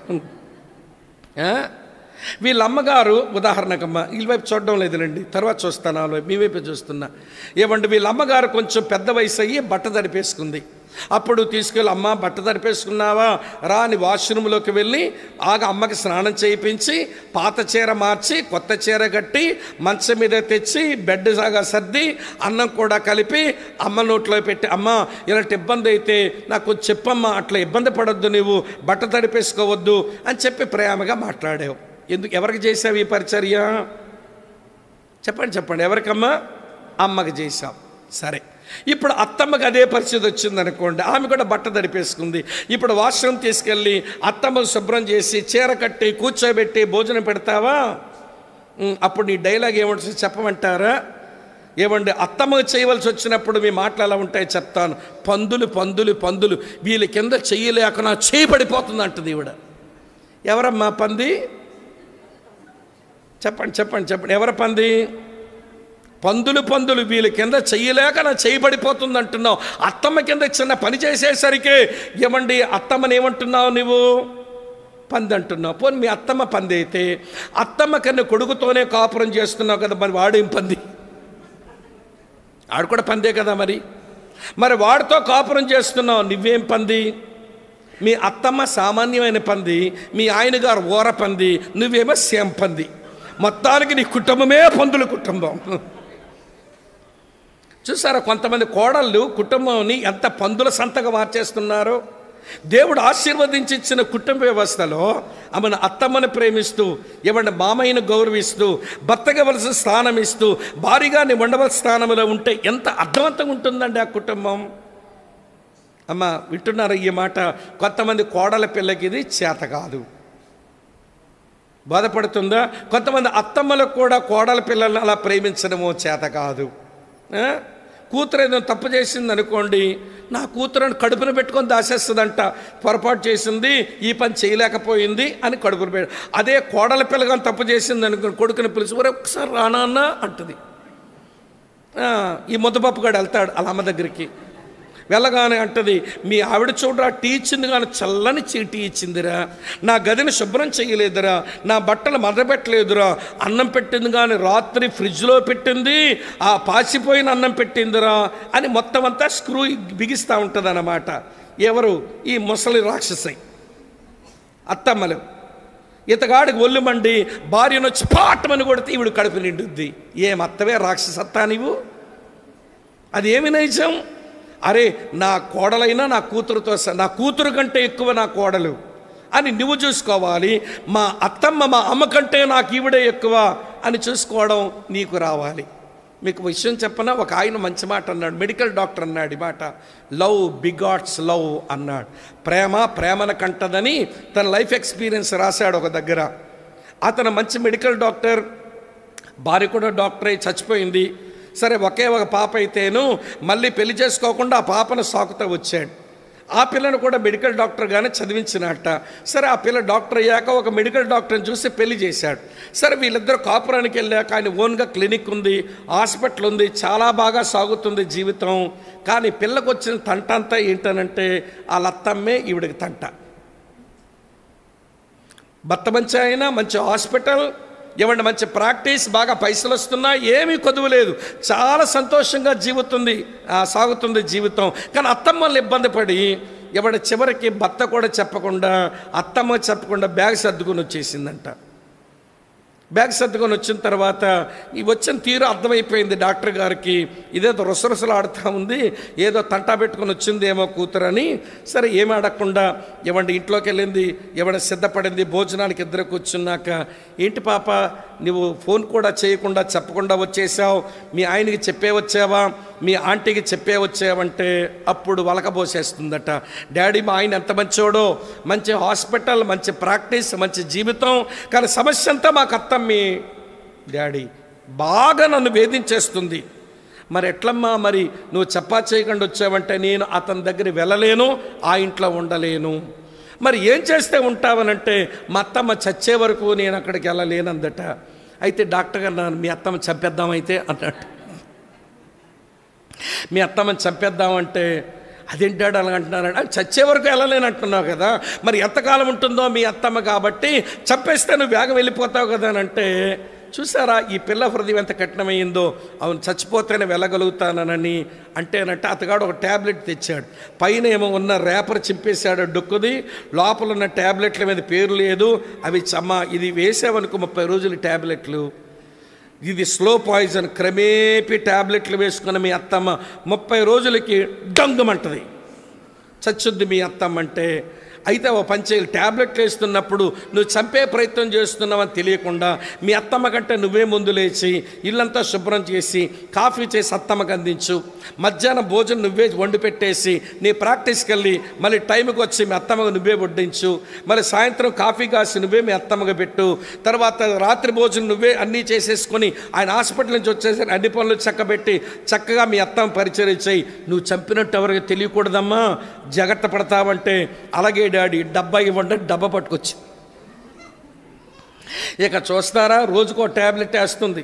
వీళ్ళ అమ్మగారు, ఉదాహరణకమ్మ, వీళ్ళ వైపు చూడడం లేదులేండి, తర్వాత చూస్తాను, మీ వైపు చూస్తున్నా. ఏమంటే వీళ్ళ అమ్మగారు కొంచెం పెద్ద వయసు అయ్యి బట్ట తడిపేసుకుంది. అప్పుడు తీసుకెళ్ళి, అమ్మ బట్ట తడిపేసుకున్నావా రా అని వాష్రూమ్లోకి వెళ్ళి అమ్మకి స్నానం చేయించి పాత చీర మార్చి కొత్త చీర కట్టి మంచం మీద తెచ్చి బెడ్ సాగా సర్ది అన్నం కూడా కలిపి అమ్మ నోట్లో పెట్టి, అమ్మ ఇలాంటి ఇబ్బంది అయితే నాకు చెప్పమ్మా, అట్లా ఇబ్బంది పడొద్దు, నీవు బట్ట తడిపేసుకోవద్దు అని చెప్పి ప్రేమగా మాట్లాడావు. ఎవరికి చేసావు ఈ పరిచర్య? చెప్పండి ఎవరికమ్మా? అమ్మకి చేసాం. సరే, ఇప్పుడు అత్తమ్మకి అదే పరిస్థితి వచ్చిందనుకోండి, ఆమె కూడా బట్ట తడిపేసుకుంది. ఇప్పుడు వాష్రూమ్ తీసుకెళ్ళి అత్తమ్మకు శుభ్రం చేసి చీర కట్టి కూర్చోబెట్టి భోజనం పెడతావా? అప్పుడు నీ డైలాగ్ ఏమంటుంది చెప్పమంటారా? ఏమండి, అత్తమ్మకు చేయవలసి వచ్చినప్పుడు మీ మాటలు ఎలా ఉంటాయి చెప్తాను. పందులు పందులు పందులు వీళ్ళ కింద చెయ్యలేక నా చేయి పడిపోతుంది అంటుంది ఈవిడ. ఎవరమ్మా పంది? చెప్పండి ఎవరి పంది? పందులు పందులు వీళ్ళ కింద చెయ్యలేక నా చేయబడిపోతుంది అంటున్నావు. అత్తమ్మ కింద చిన్న పని చేసేసరికి ఏమండి అత్తమ్మని ఏమంటున్నావు నువ్వు? పంది అంటున్నావు. పోనీ మీ అత్తమ్మ పంది అయితే అత్తమ్మ కన్నా కొడుకుతోనే కాపురం చేస్తున్నావు కదా, మరి వాడేం పంది? ఆడు కూడా పందే కదా మరి వాడితో కాపురం చేస్తున్నావు, నువ్వేం పంది? మీ అత్తమ్మ సామాన్యమైన పంది, మీ ఆయన గారు ఓర పంది, నువ్వేమో సేమ్ పంది. మొత్తానికి నీ కుటుంబమే పందుల కుటుంబం. చూసారా కొంతమంది కోడళ్ళు కుటుంబాన్ని ఎంత పందుల సంతగా మార్చేస్తున్నారో. దేవుడు ఆశీర్వదించి ఇచ్చిన కుటుంబ వ్యవస్థలో ఆమెను అత్తమ్మను ప్రేమిస్తూ, ఎవరిని మామయ్యను గౌరవిస్తూ, భర్తకి వలసిన స్థానం ఇస్తూ, భారీగా నీ ఉండవలసిన స్థానంలో ఉంటే ఎంత అర్థవంతంగా ఉంటుందండి ఆ కుటుంబం. అమ్మ వింటున్నారు ఈ మాట? కొంతమంది కోడల పిల్లకి ఇది చేత కాదు, బాధపడుతుందా? కొంతమంది అత్తమ్మలకు కూడా కోడల పిల్లల్ని అలా ప్రేమించడమో చేత కాదు. కూతురు ఏదో తప్పు చేసింది అనుకోండి, నా కూతురుని కడుపున పెట్టుకొని దాసేస్తుందంట. పొరపాటు చేసింది, ఈ పని చేయలేకపోయింది అని కడుపున పెట్ట. అదే కోడల పిల్లగా తప్పు చేసింది అనుకోండి, కొడుకుని పిలిచి ఒకసారి రానా అన్న అంటుంది. ఈ ముద్దపప్పు గడు వెళ్తాడు అలా అమ్మ దగ్గరికి, వెళ్ళగానే అంటది, మీ ఆవిడ చూడరా టీ ఇచ్చింది కానీ చల్లని టీ ఇచ్చిందిరా, నా గదిని శుభ్రం చేయలేదురా, నా బట్టలు మదపెట్టలేదురా, అన్నం పెట్టింది కానీ రాత్రి ఫ్రిడ్జ్లో పెట్టింది, ఆ పాసిపోయిన అన్నం పెట్టిందిరా అని మొత్తం అంతా స్క్రూ బిగిస్తూ ఉంటుంది అన్నమాట. ఎవరు? ఈ ముసలి రాక్షసి అత్తమ్మలు. ఇతగాడికి ఒళ్ళు మండి భార్యను వచ్చి పాటమని కొడితే ఈవిడ కడుపు నిండుద్ది. ఏమత్తవే రాక్షసత్తా నీవు? అది ఏమి నైజం? అరే నా కోడలైనా నా కూతురుతో నా కూతురు కంటే ఎక్కువ నా కోడలు అని నువ్వు చూసుకోవాలి. మా అత్తమ్మ మా అమ్మ కంటే నాకు ఈవిడే ఎక్కువ అని చూసుకోవడం నీకు రావాలి. మీకు విషయం చెప్పనా? ఒక ఆయన మంచి మాట అన్నాడు, మెడికల్ డాక్టర్ అన్నాడు ఈ మాట, లవ్ బిగాట్స్ లవ్ అన్నాడు. ప్రేమను కంటదని తన లైఫ్ ఎక్స్పీరియన్స్ రాశాడు ఒక దగ్గర. అతను మంచి మెడికల్ డాక్టర్, భార్య కూడా డాక్టర్ అయి చచ్చిపోయింది. సరే ఒకే ఒక పాప అయితేను మళ్ళీ పెళ్లి చేసుకోకుండా ఆ పాపను సాకుతూ వచ్చాడు. ఆ పిల్లను కూడా మెడికల్ డాక్టర్గానే చదివించినట్ట. సరే ఆ పిల్ల డాక్టర్ అయ్యాక ఒక మెడికల్ డాక్టర్ని చూసి పెళ్లి చేశాడు. సరే వీళ్ళిద్దరు కాపురానికి వెళ్ళాక ఆయన ఓన్గా క్లినిక్ ఉంది, హాస్పిటల్ ఉంది, చాలా బాగా సాగుతుంది జీవితం. కానీ పిల్లకు వచ్చిన తంట అంతా ఏంటనంటే వాళ్ళ అత్తమ్మే ఈవిడికి తంట. భర్త మంచి అయినా మంచి హాస్పిటల్, ఏమంటే మంచి ప్రాక్టీస్, బాగా పైసలు వస్తున్నా, ఏమీ కొదువు లేదు, చాలా సంతోషంగా సాగుతుంది జీవితం. కానీ అత్తమ్మల్ని ఇబ్బంది పడి ఎవడ చివరికి భర్త కూడా చెప్పకుండా అత్తమ్మ చెప్పకుండా బ్యాగ్ సర్దుకొని వచ్చేసిందంట. బ్యాగ్ సర్దుకొని వచ్చిన తర్వాత ఈ వచ్చిన తీరు అర్థమైపోయింది డాక్టర్ గారికి, ఇదేదో రుసరుసలు ఆడుతూ ఉంది, ఏదో తంటా పెట్టుకొని వచ్చిందేమో కూతురని. సరే ఏమి అడగకుండా ఏమంటే ఇంట్లోకి వెళ్ళింది, ఏమైనా సిద్ధపడింది. భోజనానికి ఇద్దరు కూర్చున్నాక, ఏంటి పాప నువ్వు ఫోన్ కూడా చేయకుండా చెప్పకుండా వచ్చేసావు, మీ ఆయనకి చెప్పే వచ్చావా, మీ ఆంటీకి చెప్పే వచ్చావంటే అప్పుడు వలకబోసేస్తుందట. డాడీ మా ఆయన ఎంత మంచోడో, మంచి హాస్పిటల్, మంచి ప్రాక్టీస్, మంచి జీవితం, కానీ సమస్య అంతా మాకు అత్త మీ డాడీ బాగా నన్ను వేధించేస్తుంది. మరి ఎట్లమ్మా, మరి నువ్వు చెప్పా చేయకుండా వచ్చావంటే నేను అతని దగ్గర వెళ్ళలేను, ఆ ఇంట్లో ఉండలేను. మరి ఏం చేస్తే ఉంటావనంటే మా అత్తమ్మ చచ్చే వరకు నేను అక్కడికి వెళ్ళలేనందట. అయితే డాక్టర్ గారు నన్ను మీ అత్తమ్మ చంపేద్దామైతే అన్నట్టు. మీ అత్తమ్మని చంపేద్దామంటే అదేంటాడు అలా అంటున్నారంటే, చచ్చే వరకు వెళ్ళలేని అంటున్నావు కదా, మరి ఎంతకాలం ఉంటుందో మీ అత్తమ్మ, కాబట్టి చంపేస్తే నువ్వు వేగం వెళ్ళిపోతావు కదా అని అంటే, చూసారా ఈ పిల్ల హృదయం ఎంత కఠినమైందో, అవును చచ్చిపోతేనే వెళ్ళగలుగుతానని అంటేనంటే అతగాడు ఒక ట్యాబ్లెట్ తెచ్చాడు, పైన ఏమో ఉన్న రేపర్ చింపేశాడు డొక్కుది, లోపల ఉన్న ట్యాబ్లెట్ల మీద పేరు లేదు, అవి ఇది వేసావనుకో 30 రోజులు ట్యాబ్లెట్లు, ఇది స్లో పాయిజన్, క్రమేపీ ట్యాబ్లెట్లు వేసుకున్న మీ అత్తమ్మ 30 రోజులకి డంగమంటది, చచ్చుద్ది మీ అత్తమ్మ అంటే. అయితే ఓ పంచేలు ట్యాబ్లెట్లు వేస్తున్నప్పుడు నువ్వు చంపే ప్రయత్నం చేస్తున్నావని తెలియకుండా మీ అత్తమ్మ కంటే నువ్వే ముందు లేచి ఇల్లంతా శుభ్రం చేసి కాఫీ చేసి అత్తమ్మకు అందించు, మధ్యాహ్నం భోజనం నువ్వే వండి పెట్టేసి నీ ప్రాక్టీస్కి వెళ్ళి మళ్ళీ టైంకి వచ్చి మీ అత్తమ్మకు నువ్వే వడ్డించు, మళ్ళీ సాయంత్రం కాఫీ కాసి నువ్వే మీ అత్తమ్మకు పెట్టు, తర్వాత రాత్రి భోజనం నువ్వే అన్నీ చేసేసుకొని ఆయన హాస్పిటల్ నుంచి వచ్చేసరికి అన్ని పనులు చక్కబెట్టి చక్కగా మీ అత్తమ్మ పరిచయం చేయి, నువ్వు చంపినట్టు ఎవరికి తెలియకూడదమ్మా, జాగ్రత్త పడతావంటే అలాగే డాడీ డబ్బా ఇవ్వండి డబ్బా పట్టుకొచ్చి. ఇక చూస్తారా రోజుకో ట్యాబ్లెట్ వేస్తుంది,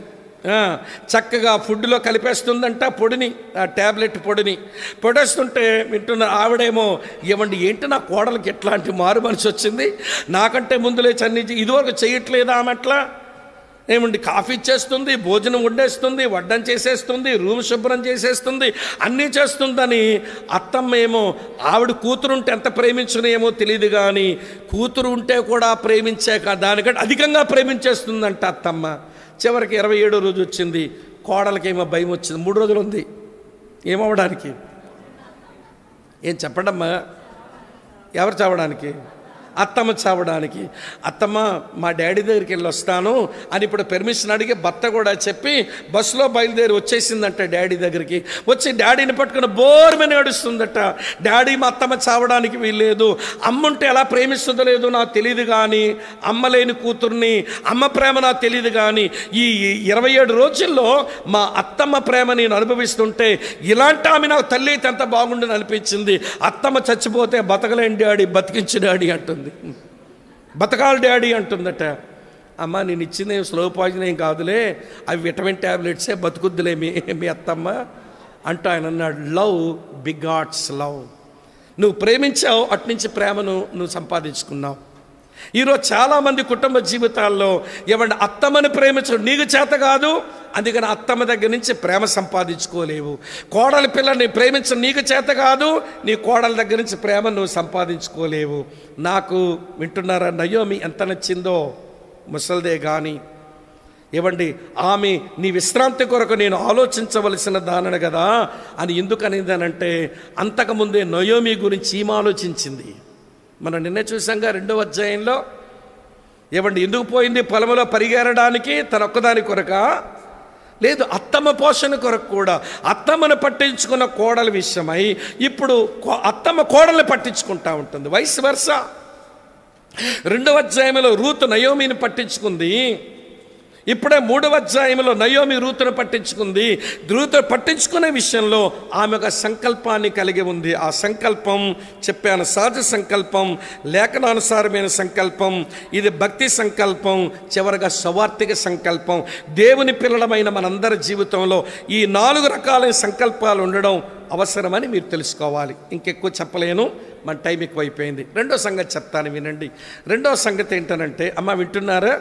చక్కగా ఫుడ్లో కలిపేస్తుందంట పొడిని, ఆ ట్యాబ్లెట్ పొడేస్తుంటే వింటున్న ఆవిడేమో ఇవ్వండి ఏంటి నా కోడలకి ఎట్లాంటి మారు మనసు వచ్చింది, నాకంటే ముందు లేచి అన్ని ఇదివరకు చేయట్లేదా ఆమె అట్లా, ఏమండి కాఫీ ఇచ్చేస్తుంది, భోజనం వండేస్తుంది, వడ్డం చేసేస్తుంది, రూమ్ శుభ్రం చేసేస్తుంది, అన్నీ చేస్తుందని అత్తమ్మ ఏమో ఆవిడ కూతురుంటే ఎంత ప్రేమించునేమో తెలియదు కానీ కూతురు ఉంటే కూడా ప్రేమించాక దానికంటే అధికంగా ప్రేమించేస్తుందంట అత్తమ్మ. చివరికి 27వ రోజు వచ్చింది, కోడలకేమో భయం వచ్చింది, 3 రోజులు ఉంది ఏమవడానికి, ఏం చెప్పండమ్మా, ఎవరు చావడానికి, అత్తమ్మ చావడానికి. అత్తమ్మ మా డాడీ దగ్గరికి వెళ్ళి వస్తాను అని ఇప్పుడు పెర్మిషన్ అడిగి భర్త కూడా చెప్పి బస్సులో బయలుదేరి వచ్చేసిందంట డాడీ దగ్గరికి. వచ్చి డాడీని పట్టుకుని బోర్మని ఏడుస్తుందట, డాడీ మా అత్తమ్మ చావడానికి వీల్లేదు, అమ్ముంటే ఎలా ప్రేమిస్తుందో లేదో నాకు తెలియదు కానీ అమ్మ లేని కూతుర్ని, అమ్మ ప్రేమ నాకు తెలియదు కానీ ఈ 27 రోజుల్లో మా అత్తమ్మ ప్రేమ నేను అనుభవిస్తుంటే ఇలాంటి ఆమె నాకు తల్లి అయితే ఎంత బాగుండని అనిపించింది, అత్తమ్మ చచ్చిపోతే బతకలేని డాడీ బతికించి డాడీ అంటుంది, బతకాలి డాడీ అంటుందట. అమ్మ నేను ఇచ్చింది స్లో పాయిజన్ ఏం కాదులే, అవి విటమిన్ ట్యాబ్లెట్సే, బతుకుద్దులే మీ అత్తమ్మ అంటూ ఆయన అన్నాడు. లవ్ బిగాట్స్ లవ్, నువ్వు ప్రేమించావు అట్నుంచి ప్రేమను నువ్వు సంపాదించుకున్నావు. ఈరోజు చాలామంది కుటుంబ జీవితాల్లో ఏమంటే అత్తమ్మని ప్రేమించడం నీకు చేత కాదు, అందుకని అత్తమ్మ దగ్గర నుంచి ప్రేమ సంపాదించుకోలేవు. కోడలి పిల్లని ప్రేమించడం నీకు చేత కాదు, నీ కోడల దగ్గర నుంచి ప్రేమ నువ్వు సంపాదించుకోలేవు. నాకు వింటున్నారా నయోమి ఎంత నచ్చిందో, ముసల్దే కానీ ఏమండి ఆమె నీ విశ్రాంతి కొరకు నేను ఆలోచించవలసిన దానను కదా అని ఎందుకు అనేదానంటే అంతకుముందే నయోమి గురించి ఈమె ఆలోచించింది. మనం నిన్నే చూసాంగా 2వ అధ్యాయంలో ఏమండి ఎందుకు పోయింది పొలంలో పరిగెరడానికి, తన ఒక్కదాని కొరక లేదు అత్తమ్మ పోషణ కొరకు కూడా. అత్తమ్మను పట్టించుకున్న కోడల విషయమై ఇప్పుడు అత్తమ్మ కోడల్ని పట్టించుకుంటా ఉంటుంది, వైస్ వర్సా. 2వ అధ్యాయంలో రూతు నయోమిని పట్టించుకుంది, ఇప్పుడే 3వ అధ్యాయంలో నయోమి రూతును పట్టించుకుంది. రూతును పట్టించుకునే విషయంలో ఆమె ఒక సంకల్పాన్ని కలిగి ఉంది. ఆ సంకల్పం చెప్పాను, సహజ సంకల్పం, లేఖనానుసారమైన సంకల్పం, ఇది భక్తి సంకల్పం, చివరగా స్వార్థిక సంకల్పం. దేవుని పిల్లలమైన మనందరి జీవితంలో ఈ 4 రకాలైన సంకల్పాలు ఉండడం అవసరమని మీరు తెలుసుకోవాలి. ఇంకెక్కువ చెప్పలేను, మన టైం ఎక్కువైపోయింది. 2వ సంగతి చెప్తాను వినండి. 2వ సంగతి ఏంటనంటే, అమ్మ వింటున్నారా,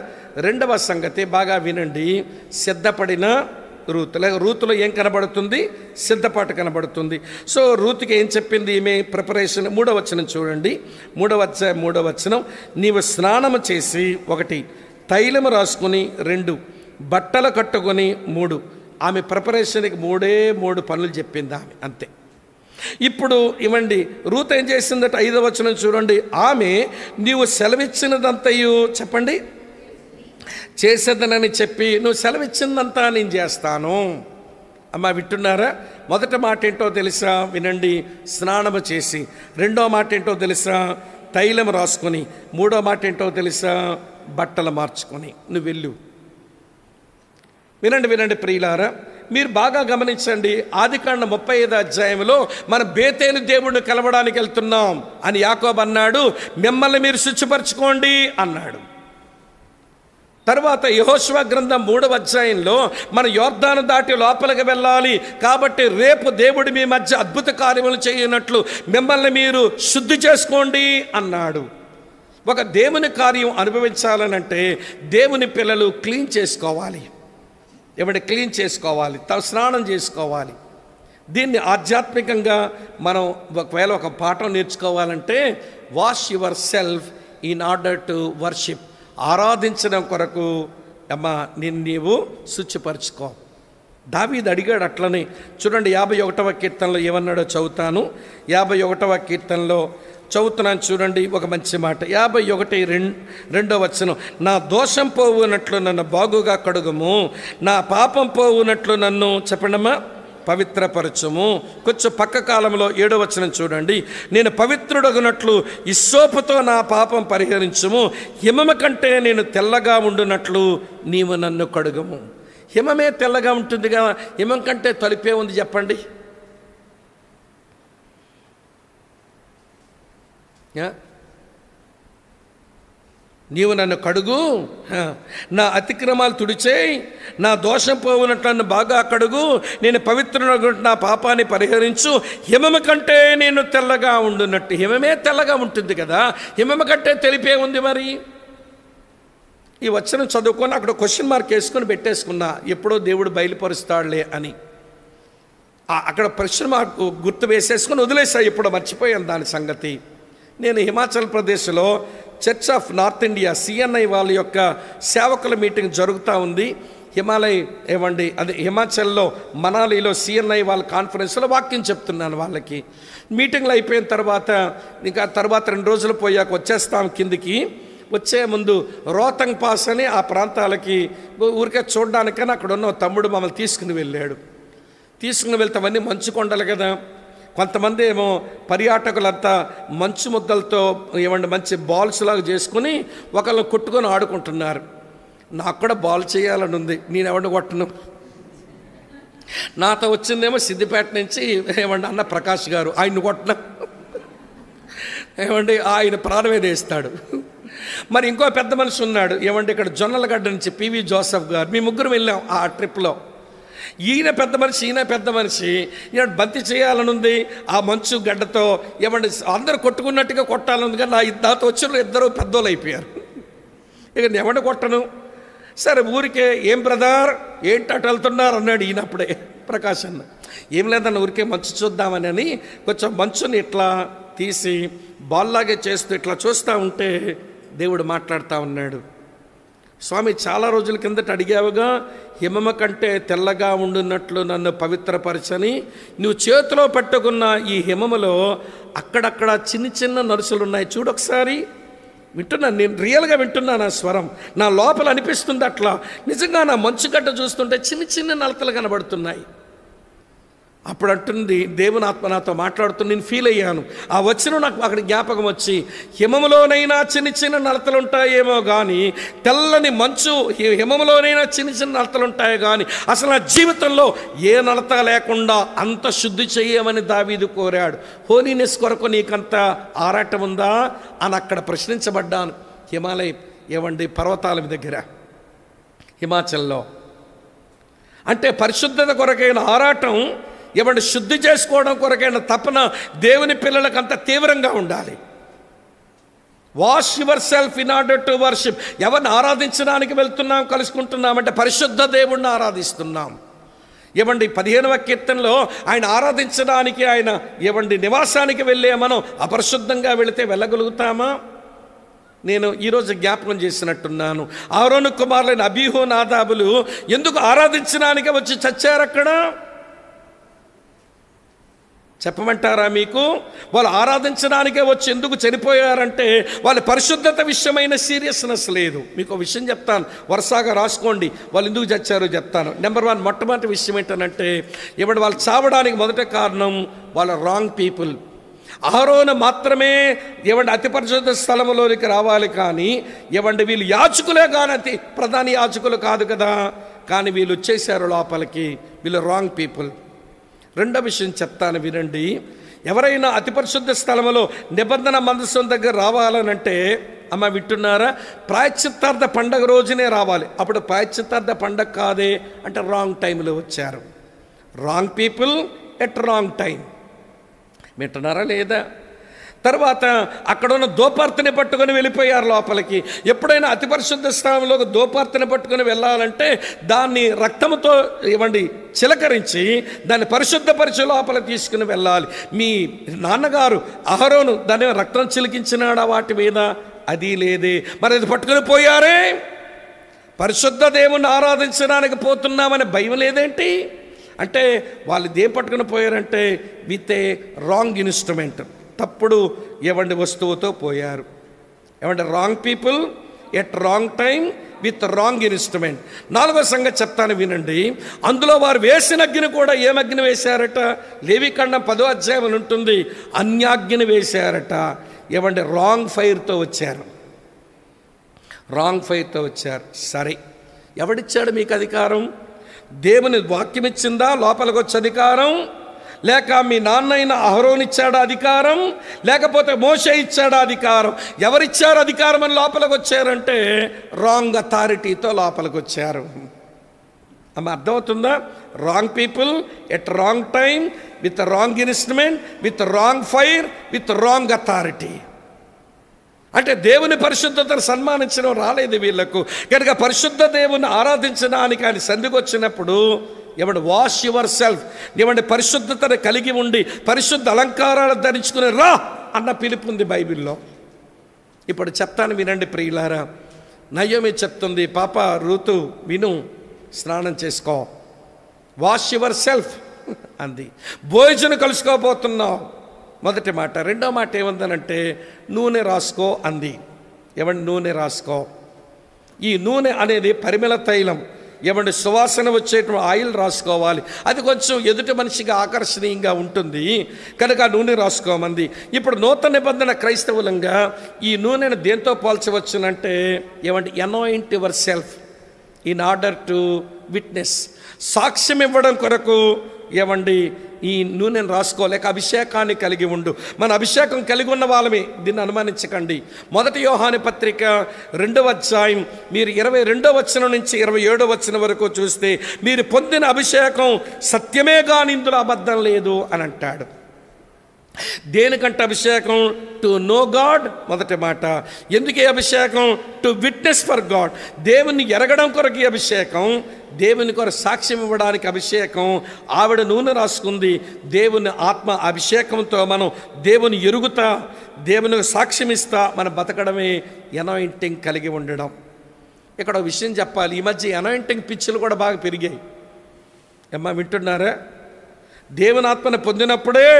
2వ సంగతి బాగా వినండి. సిద్ధపడిన రూతు, లేక రూతులో ఏం కనబడుతుంది, సిద్ధపాటు కనబడుతుంది. సో రూతుకి ఏం చెప్పింది ఈమె ప్రిపరేషన్. 3వ వచనం చూడండి, 3వ అధ్యాయం 3వ వచనం. నీవు స్నానము చేసి 1 తైలము రాసుకొని 2 బట్టలు కట్టుకొని 3. ఆమె ప్రిపరేషన్కి 3 పనులు చెప్పింది ఆమె, అంతే. ఇప్పుడు ఇవ్వండి రూత్ ఏం చేసిందట, 5వ వచనం చూడండి. ఆమె నీవు సెలవిచ్చినదంతయు చెప్పండి చేసేదనని చెప్పి, నువ్వు సెలవిచ్చిందంతా నేను చేస్తాను. అమ్మ వింటున్నారా, మొదటి మాట ఏంటో తెలుసా వినండి, స్నానము చేసి. 2వ మాట ఏంటో తెలుసా, తైలం రాసుకొని. 3వ మాట ఏంటో తెలుసా, బట్టలు మార్చుకొని నువ్వు వెళ్ళు. వినండి ప్రియులారా, మీరు బాగా గమనించండి. ఆదికాండం 35వ అధ్యాయంలో మనం బేతేలు దేవుడిని కలవడానికి వెళ్తున్నాం అని యాకోబు అన్నాడు, మిమ్మల్ని మీరు శుచిపరచుకోండి అన్నాడు. తర్వాత యెహోషువ గ్రంథం 3వ అధ్యాయంలో మన యోర్దాను దాటి లోపలికి వెళ్ళాలి కాబట్టి రేపు దేవుడి మీ మధ్య అద్భుత కార్యములు చేయనట్లు మిమ్మల్ని మీరు శుద్ధి చేసుకోండి అన్నాడు. ఒక దేవుని కార్యం అనుభవించాలనంటే దేవుని పిల్లలు క్లీన్ చేసుకోవాలి. క్లీన్ చేసుకోవాలి, స్నానం చేసుకోవాలి. దీన్ని ఆధ్యాత్మికంగా మనం ఒకవేళ ఒక పాఠం నేర్చుకోవాలంటే wash your self in order to worship. ఆరాధించడం కొరకు నీవు శుచిపరచుకో. దావీదు అడిగాడు అట్లనే. చూడండి 51వ కీర్తనలో ఏమన్నాడో చదువుతాను. 51వ కీర్తనలో చదువుతున్నాను చూడండి ఒక మంచి మాట. 51:2 వచనం. నా దోషం పోవునట్లు నన్ను బాగుగా కడుగుము, నా పాపం పోవునట్లు నన్ను చెప్పండమ్మా పవిత్రపరచుము. కొంచెం పక్క కాలంలో 7వ వచనం చూడండి. నేను పవిత్రుడగునట్లు ఇస్సోపుతో నా పాపం పరిహరించుము, హిమము కంటే నేను తెల్లగా ఉండునట్లు నీవు నన్ను కడుగుము. హిమమే తెల్లగా ఉంటుంది కదా, హిమం కంటే తలుపే ఉంది చెప్పండి. నీవు నన్ను కడుగు, నా అతిక్రమాలు తుడిచేయి, నా దోషం పోవునట్లు నన్ను బాగా కడుగు, నేను పవిత్రుడు నా పాపాన్ని పరిహరించు, హిమము కంటే నేను తెల్లగా ఉండునట్టు. హిమమే తెల్లగా ఉంటుంది కదా, హిమము కంటే తెలిపే ఉంది. మరి ఈ వచనం చదువుకొని అక్కడ క్వశ్చన్ మార్క్ వేసుకొని పెట్టేసుకున్నా, ఎప్పుడో దేవుడు బయలుపరుస్తాడులే అని. అక్కడ క్వశ్చన్ మార్క్ గుర్తు వేసేసుకొని వదిలేసా, ఎప్పుడో మర్చిపోయాను దాని సంగతి. నేను హిమాచల్ ప్రదేశ్లో church of north India CNI వాళ్ళ యొక్క సేవకుల మీటింగ్ జరుగుతూ ఉంది. హిమాచల్లో మనాలిలో సిఎన్ఐ వాళ్ళ కాన్ఫరెన్స్లో వాక్యం చెప్తున్నాను వాళ్ళకి. మీటింగ్లు అయిపోయిన తర్వాత ఇంకా తర్వాత 2 రోజులు పోయాక వచ్చేస్తాం కిందికి. వచ్చే ముందు రోహతంగ్ పాస్ అని ఆ ప్రాంతాలకి ఊరికే చూడడానికని అక్కడ ఉన్న తమ్ముడు మమ్మల్ని తీసుకుని వెళ్ళాడు. తీసుకుని వెళ్తే అవన్నీ మంచు కొండలు కదా. కొంతమంది ఏమో పర్యాటకులంతా మంచు ముద్దలతో మంచి బాల్స్ లాగా చేసుకుని ఒకళ్ళని కొట్టుకొని ఆడుకుంటున్నారు. నాకు కూడా బాల్ చేయాలని ఉంది, నేను ఎవరిని కొట్టను. నాతో వచ్చిందేమో సిద్దిపేట నుంచి అన్న ప్రకాష్ గారు, ఆయన్ని కొట్టను. ఆయన ప్రాణమే తీస్తాడు. మరి ఇంకో పెద్ద మనిషి ఉన్నాడు, ఇక్కడ జొన్నలగడ్డ నుంచి పివి జోసెఫ్ గారు. మీ ముగ్గురు వెళ్ళాం ఆ ట్రిప్లో. ఈయన పెద్ద మనిషి బంతి చేయాలని ఉంది. ఆ మంచు గడ్డతో అందరూ కొట్టుకున్నట్టుగా కొట్టాలని కానీ నాతో వచ్చిన 2 పెద్దోళ్ళు అయిపోయారు. ఇక ఎవరిని కొట్టను. సరే ఊరికే ఏం బ్రదర్ ఏంటి అటు వెళ్తున్నారు అన్నాడు ఈయనప్పుడే ప్రకాష్ అన్న. ఏం లేదన్న ఊరికే మంచు చూద్దామని కొంచెం మంచుని ఇట్లా తీసి బాల్లాగే చేస్తూ ఇట్లా చూస్తూ ఉంటే దేవుడు మాట్లాడుతూ ఉన్నాడు. స్వామి, చాలా రోజుల కిందట అడిగావుగా, హిమమ కంటే తెల్లగా ఉండున్నట్లు నన్ను పవిత్రపరచని. నువ్వు చేతిలో పట్టుకున్న ఈ హిమములో అక్కడక్కడ చిన్న నలుసులు ఉన్నాయి చూడు ఒకసారి. వింటున్నాను, నేను రియల్గా వింటున్నాను ఆ స్వరం. నా లోపల అనిపిస్తుంది అట్లా. నిజంగా నా మంచుగడ్డ చూస్తుంటే చిన్న నలతలు కనబడుతున్నాయి. అప్పుడు అంటుంది దేవుని ఆత్మ నాతో మాట్లాడుతూ, నేను ఫీల్ అయ్యాను. ఆ వచ్చిన నాకు అక్కడ జ్ఞాపకం వచ్చి, హిమములోనైనా చిన్న నలతలు ఉంటాయేమో కానీ తెల్లని మంచు, హిమములోనైనా చిన్న నలతలు ఉంటాయి కానీ అసలు నా జీవితంలో ఏ నలత లేకుండా అంత శుద్ధి చేయమని దావీదు కోరాడు. హోలీనెస్ కొరకు నీకంత ఆరాటం ఉందా అని అక్కడ ప్రశ్నించబడ్డాను. పర్వతాల దగ్గర హిమాచల్లో. అంటే పరిశుద్ధత కొరకైన ఆరాటం, శుద్ధి చేసుకోవడం కొరకైన తపన దేవుని పిల్లలకు అంత తీవ్రంగా ఉండాలి. Wash your self in order to worship. ఎవరిని ఆరాధించడానికి వెళ్తున్నాం, కలుసుకుంటున్నామంటే పరిశుద్ధ దేవుణ్ణి ఆరాధిస్తున్నాం. 15వ కీర్తనలో ఆయన ఆరాధించడానికి ఆయన నివాసానికి వెళ్ళే మనం అపరిశుద్ధంగా వెళితే వెళ్ళగలుగుతామా? నేను ఈరోజు జ్ఞాపకం చేసినట్టున్నాను. ఆరోను కుమారులైన అబీహు నాదాబులు ఎందుకు ఆరాధించడానికి వచ్చి చచ్చారు అక్కడ? చెప్పమంటారా మీకు? వాళ్ళు ఆరాధించడానికే వచ్చి ఎందుకు చనిపోయారంటే వాళ్ళ పరిశుద్ధత విషయమైన సీరియస్నెస్ లేదు. మీకు విషయం చెప్తాను, వరుసగా రాసుకోండి. వాళ్ళు ఎందుకు చచ్చారో చెప్తాను. నెంబర్ 1 మొట్టమొదటి విషయం ఏంటంటే, వాళ్ళు చావడానికి మొదటి కారణం వాళ్ళ రాంగ్ పీపుల్. అహరోను మాత్రమే అతి పరిశుద్ధ స్థలంలోనికి రావాలి కానీ వీళ్ళు యాజకులే కానీ అతి ప్రధాన యాజకులు కాదు కదా. కానీ వీళ్ళు వచ్చేసారు లోపలికి. వీళ్ళు రాంగ్ పీపుల్. రెండో విషయం చెప్తాను వినండి. ఎవరైనా అతి పరిశుద్ధ స్థలంలో నిబంధన మందసం దగ్గర రావాలనంటే, అమ్మ వింటున్నారా, ప్రాయశ్చిత్తార్థ పండగ రోజునే రావాలి. అప్పుడు ప్రాయశ్చిత్తార్థ పండగ కాదే అంటే రాంగ్ టైంలో వచ్చారు. Wrong people at wrong time. వింటున్నారా లేదా? తర్వాత అక్కడున్న దోపార్తిని పట్టుకొని వెళ్ళిపోయారు లోపలికి. ఎప్పుడైనా అతి పరిశుద్ధ స్థానంలో దోపార్తిని పట్టుకొని వెళ్ళాలంటే దాన్ని రక్తంతో చిలకరించి దాన్ని పరిశుద్ధపరిచి లోపల తీసుకుని వెళ్ళాలి. మీ నాన్నగారు అహరోను దాని రక్తం చిలికించినాడా వాటి మీద? అది లేదే. మరి అది పట్టుకొని పోయారే. పరిశుద్ధ దేవుణ్ణి ఆరాధించడానికి పోతున్నామని భయం లేదేంటి? అంటే వాళ్ళు దేం పట్టుకుని పోయారంటే విత్ ఏ రాంగ్ ఇన్స్ట్రుమెంట్, తప్పుడు వస్తువుతో పోయారు. Wrong people at wrong time with wrong instrument. 4వ సంగతి చెప్తాను వినండి. అందులో వారు వేసిన అగ్ని కూడా ఏమగ్ని వేశారట? లేవికాండం 10వ అధ్యాయం ఉంటుంది. అన్యాగ్ని వేశారట. రాంగ్ ఫైర్తో వచ్చారు. రాంగ్ ఫైర్తో వచ్చారు. సరే, ఎవడిచ్చాడు మీకు అధికారం? దేవుని వాక్యం ఇచ్చిందా లోపలికి వచ్చే అధికారం? లేక మీ నాన్న అయిన అహరోను ఇచ్చాడా అధికారం? లేకపోతే మోషే ఇచ్చాడా అధికారం? ఎవరిచ్చారు అధికారం అని లోపలికి వచ్చారంటే రాంగ్ అథారిటీతో లోపలికి వచ్చారు. అర్థమవుతుందా? Wrong people at wrong time with wrong instrument with wrong fire with wrong authority. అంటే దేవుని పరిశుద్ధతను సన్మానించడం రాలేదు వీళ్లకు. కనుక పరిశుద్ధ దేవుని ఆరాధించడానికి ఆయన సంధికి వచ్చినప్పుడు వాష్ యువర్ సెల్ఫ్, పరిశుద్ధతను కలిగి ఉండి పరిశుద్ధ అలంకారాలు ధరించుకుని రా అన్న పిలుపు ఉంది బైబిల్లో. ఇప్పుడు చెప్తాను వినండి ప్రియులారా. నయోమి చెప్తుంది, పాప రూతు విను, స్నానం చేసుకో, వాష్ యువర్ సెల్ఫ్ అంది. భోజనం కలుసుకోబోతున్నావు మొదటి మాట. రెండో మాట ఏముందనంటే నూనె రాసుకో అంది. నూనె రాసుకో. ఈ నూనె అనేది పరిమళ తైలం, సువాసన వచ్చేటువంటి ఆయిల్ రాసుకోవాలి. అది కొంచెం ఎదుటి మనిషిగా ఆకర్షణీయంగా ఉంటుంది కనుక నూనె రాసుకోమంది. ఇప్పుడు నూతన నిబంధన క్రైస్తవులంగా ఈ నూనెను దేంతో పోల్చవచ్చునంటే anoint yourself in order to witness. సాక్ష్యం ఇవ్వడం కొరకు ఈ నూనెను రాసుకోలేక అభిషేకాన్ని కలిగి ఉండు. మన అభిషేకం కలిగి ఉన్న వాళ్ళమే, దీన్ని అనుమానించకండి. 1 యోహాను పత్రిక 2వ అధ్యాయం మీరు 22వ వచనం నుంచి 27వ వచనం వరకు చూస్తే మీరు పొందిన అభిషేకం సత్యమే కానీ ఇందులో అబద్ధం లేదు అని అంటాడు. దేనికంటే అభిషేకం? టు నో గాడ్ మొదటి మాట. ఎందుకే అభిషేకం? To witness for God. దేవుని ఎరగడం కొరకు ఈ అభిషేకం, దేవుని కొరకు సాక్ష్యం ఇవ్వడానికి అభిషేకం. ఆవిడ నూనె రాసుకుంది. దేవుని ఆత్మ అభిషేకంతో మనం దేవుని ఎరుగుతా, దేవునికి సాక్ష్యం ఇస్తా మనం బతకడమే అనాయింటింగ్ కలిగి ఉండడం. ఇక్కడ ఒక విషయం చెప్పాలి. ఈ మధ్య అనాయింటింగ్ పిచ్చులు కూడా బాగా పెరిగాయి. వింటున్నారా? దేవునాత్మను పొందినప్పుడే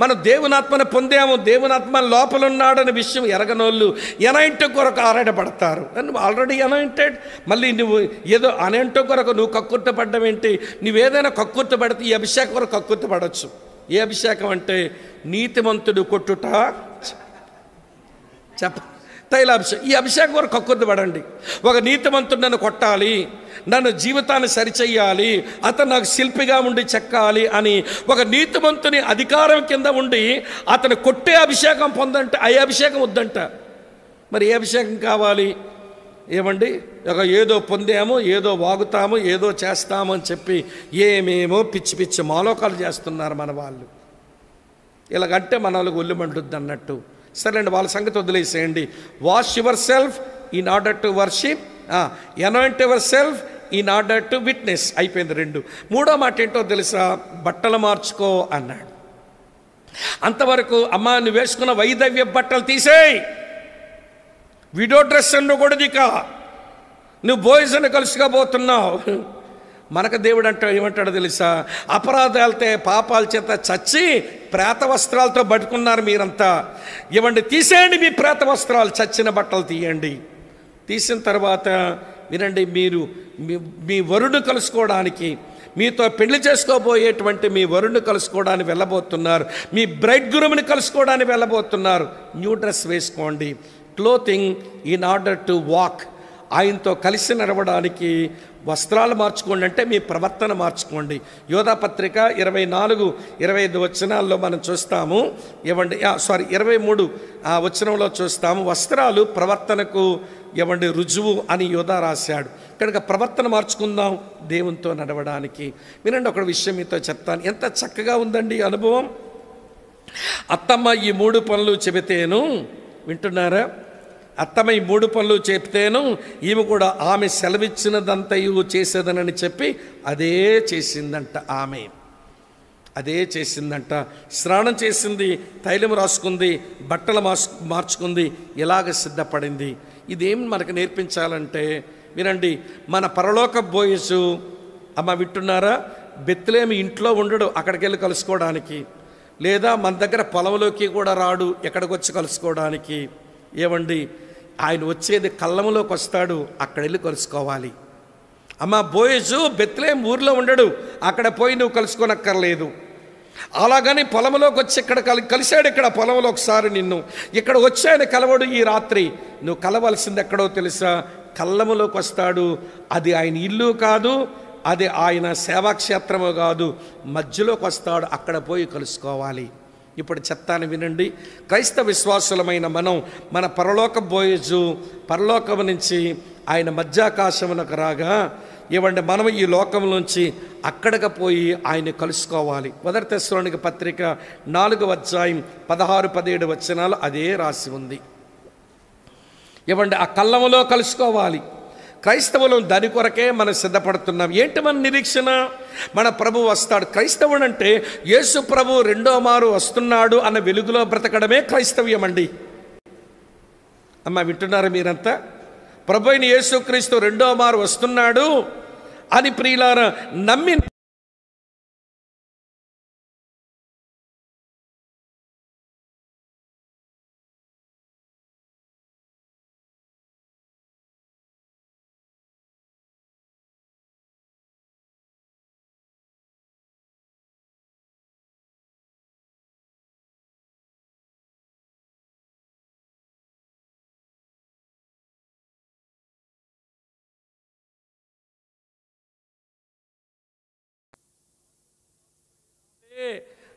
మనం దేవునాత్మను పొందాము, దేవునాత్మ లోపల ఉన్నాడనే విషయం ఎరగనోళ్ళు అనాయింటింగ్ కొరకు ఆరాటపడతారు. నువ్వు ఆల్రెడీ అనాయింటెడ్, మళ్ళీ నువ్వు ఏదో అనాయింటింగ్ కొరకు నువ్వు కక్కుర్తపడ్డం ఏంటి? నువ్వేదైనా కక్కుర్తపడితే ఈ అభిషేకం కొరకు కక్కుర్తపడవచ్చు. ఏ అభిషేకం అంటే నీతిమంతుడు కొట్టుట తైలాభిషేకం. ఈ అభిషేకం కొరకు కక్కుర్తపడండి. ఒక నీతిమంతుడు నన్ను కొట్టాలి, నన్ను జీవితాన్ని సరిచెయ్యాలి, అతను నాకు శిల్పిగా ఉండి చెక్కాలి అని ఒక నీతిమంతుని అధికారం కింద ఉండి అతను కొట్టే అభిషేకం పొందంటే ఆ అభిషేకం వద్దంట. మరి ఏ అభిషేకం కావాలి? ఏదో పొందాము, ఏదో వాగుతాము, ఏదో చేస్తాము అని చెప్పి ఏమేమో పిచ్చి పిచ్చి మాలోకాలు చేస్తున్నారు మన వాళ్ళు. ఇలాగంటే మన వాళ్ళకి ఒళ్ళు మండుద్ది అన్నట్టు. సరేండి, వాళ్ళ సంగతి వదిలేసేయండి. Wash your self in order to worship, anoint yourself in order to witness. అయిపోయింది 2. 3వ మాట ఏంటో తెలుసా? బట్టలు మార్చుకో అన్నాడు. అంతవరకు అమ్మా నువ్వు వేసుకున్న వైదవ్య బట్టలు తీసేయి, విడో డ్రెస్ అనకూడదిక, నువ్వు భోజనం కలుసుకోబోతున్నావు. మనకు దేవుడు ఏమంటాడో తెలుసా? అపరాధాలతో పాపాల చేత చచ్చి ప్రేత వస్త్రాలతో పట్టుకున్నారు మీరంతా. తీసేయండి మీ ప్రేత వస్త్రాలు, చచ్చిన బట్టలు తీయండి. తీసిన తర్వాత వినండి, మీరు మీ వరుడు కలుసుకోవడానికి, మీతో పెళ్లి చేసుకోబోయేటువంటి మీ వరుణ్ణి కలుసుకోవడానికి వెళ్ళబోతున్నారు, మీ బ్రైడ్ గ్రూమ్ని కలుసుకోవడానికి వెళ్ళబోతున్నారు. న్యూ డ్రెస్ వేసుకోండి. Clothing in order to walk. ఆయనతో కలిసి నడవడానికి వస్త్రాలు మార్చుకోండి, అంటే మీ ప్రవర్తన మార్చుకోండి. యోధా పత్రిక 24-25 వచనాల్లో మనం చూస్తాము. 23 వచనంలో చూస్తాము. వస్త్రాలు ప్రవర్తనకు రుజువు అని యోధా రాశాడు. కనుక ప్రవర్తన మార్చుకుందాం దేవునితో నడవడానికి. వినండి, ఒక విషయం మీతో చెప్తాను. ఎంత చక్కగా ఉందండి అనుభవం. అత్తమ్మ ఈ 3 పనులు చెబితేను, వింటున్నారా? అత్తమ్మ ఈ 3 పనులు చెప్తేను ఈమె కూడా ఆమె సెలవిచ్చినదంతయు చేసేదనని చెప్పి అదే చేసిందంట. ఆమె అదే చేసిందంట. స్నానం చేసింది, తైలం రాసుకుంది, బట్టలు మార్చుకుంది, ఇలాగ సిద్ధపడింది. ఇదేం మనకు నేర్పించాలంటే వినండి, మన పరలోక బోయసు అమ్మ వింటున్నారా, బెత్లెహేము ఇంట్లో ఉండడు, అక్కడికి వెళ్ళి కలుసుకోవడానికి. లేదా మన దగ్గర పొలంలోకి కూడా రాడు ఎక్కడికి వచ్చి కలుసుకోవడానికి. ఏమండి, ఆయన వచ్చేది కళ్ళంలోకి వస్తాడు, అక్కడ వెళ్ళి కలుసుకోవాలి. అమ్మ బోయజు బెత్లెహేము ఊర్లో ఉండడు, అక్కడ పోయి నువ్వు కలుసుకోనక్కర్లేదు. అలాగని పొలంలోకి వచ్చి ఇక్కడ కలిశాడు, ఇక్కడ పొలంలో ఒకసారి నిన్ను, ఇక్కడ వచ్చి ఆయన కలవడు. ఈ రాత్రి నువ్వు కలవలసింది ఎక్కడో తెలుసా? కళ్ళములోకి వస్తాడు. అది ఆయన ఇల్లు కాదు, అది ఆయన సేవాక్షేత్రము కాదు, మధ్యలోకి వస్తాడు, అక్కడ పోయి కలుసుకోవాలి. ఇప్పుడు చెప్తాను వినండి, క్రైస్తవ విశ్వాసులమైన మనం మన పరలోక బోయజు పరలోకము నుంచి ఆయన మధ్యాకాశమునకు రాగా, ఏమంటే మనం ఈ లోకంలోంచి అక్కడికి పోయి ఆయన కలుసుకోవాలి. 1 తెస్సలోనిక పత్రిక 4వ అధ్యాయం 16-17 వచనాలు అదే రాసి ఉంది. ఏమంటే ఆ కళ్ళములో కలుసుకోవాలి. క్రైస్తవులు దాని కొరకే మనం సిద్ధపడుతున్నాం. ఏంటి మన నిరీక్షణ? మన ప్రభు వస్తాడు. క్రైస్తవుడు అంటే యేసు ప్రభు 2వ మారు వస్తున్నాడు అన్న వెలుగులో బ్రతకడమే క్రైస్తవ్యం అండి. అమ్మ వింటున్నారా మీరంతా? ప్రభు అయిన యేసుక్రీస్తు 2వ మారు వస్తున్నాడు అని ప్రియులారా నమ్మి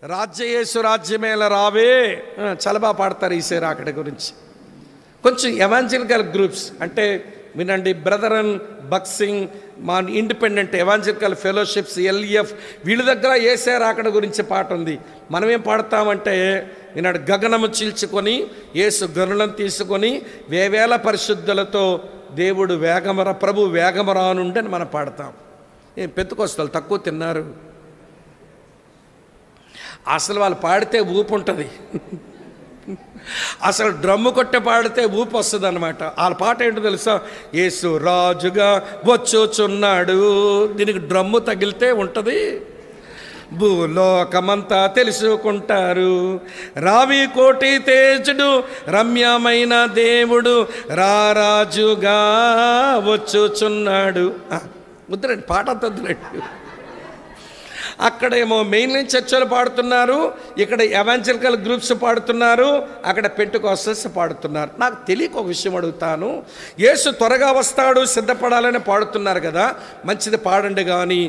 రాజ్యయేసు రాజ్యమేళ రావే చాలా బాగా పాడతారు ఈ రాకడ గురించి. కొంచెం ఎవాంజలికల్ గ్రూప్స్ అంటే వినండి, బ్రదర్ అండ్ బక్సింగ్, మా ఇండిపెండెంట్ ఎవాంజలికల్ ఫెలోషిప్స్, ఎల్ఈఎఫ్, వీళ్ళ దగ్గర ఏసే రాకడ గురించి పాట ఉంది. మనమేం పాడతామంటే విన్నాడు, గగనము చీల్చుకొని యేసు గనులను తీసుకొని వేవేల పరిశుద్ధులతో దేవుడు వేగమర ప్రభు వేగమరానుండి అని మనం పాడతాం. పెంతెకొస్తలు తక్కువ తిన్నారు. అసలు వాళ్ళు పాడితే ఊపు ఉంటుంది, అసలు డ్రమ్ము కొట్టే పాడితే ఊపు వస్తుంది అనమాట. వాళ్ళ పాట ఏంటో తెలుసా? యేసు రాజుగా వచ్చుచున్నాడు. దీనికి డ్రమ్ము తగిలితే ఉంటుంది, భూలోకమంతా తెలుసుకుంటారు. రావి కోటి తేజుడు రమ్యమైన దేవుడు రారాజుగా వచ్చుచున్నాడు. వద్దురండి, పాట అంత వద్దురండి. అక్కడేమో మెయిన్ లైన్ చర్చలు పాడుతున్నారు, ఇక్కడ ఎవాంజలికల్ గ్రూప్స్ పాడుతున్నారు, అక్కడ పెంటెకొస్తల్స్ పాడుతున్నారు. నాకు తెలియక ఒక విషయం అడుగుతాను, యేసు త్వరగా వస్తాడు సిద్ధపడాలని పాడుతున్నారు కదా, మంచిది పాడండి. కానీ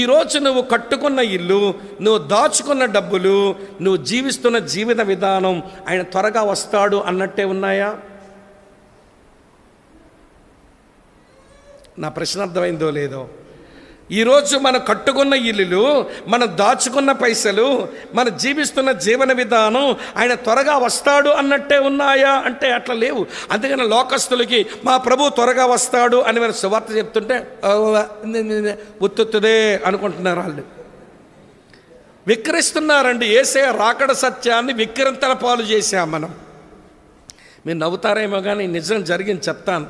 ఈరోజు నువ్వు కట్టుకున్న ఇల్లు, నువ్వు దాచుకున్న డబ్బులు, నువ్వు జీవిస్తున్న జీవిత విధానం ఆయన త్వరగా వస్తాడు అన్నట్టే ఉన్నాయా? నా ప్రశ్న అర్థమైందో లేదో? ఈరోజు మనం కట్టుకున్న ఇల్లులు, మనం దాచుకున్న పైసలు, మనం జీవిస్తున్న జీవన విధానం ఆయన త్వరగా వస్తాడు అన్నట్టే ఉన్నాయా అంటే అట్లా లేవు. అందుకని లోకస్తులకి మా ప్రభు త్వరగా వస్తాడు అని మనం సువార్త చెప్తుంటే ఉత్తుత్తుదే అనుకుంటున్నారు. వాళ్ళు విక్రిస్తున్నారండి. యేసయ్య రాకడ సత్యాన్ని విక్రింతల పాలు చేశాం మనం. మీరు నవ్వుతారేమో కానీ నిజం జరిగింది చెప్తాను.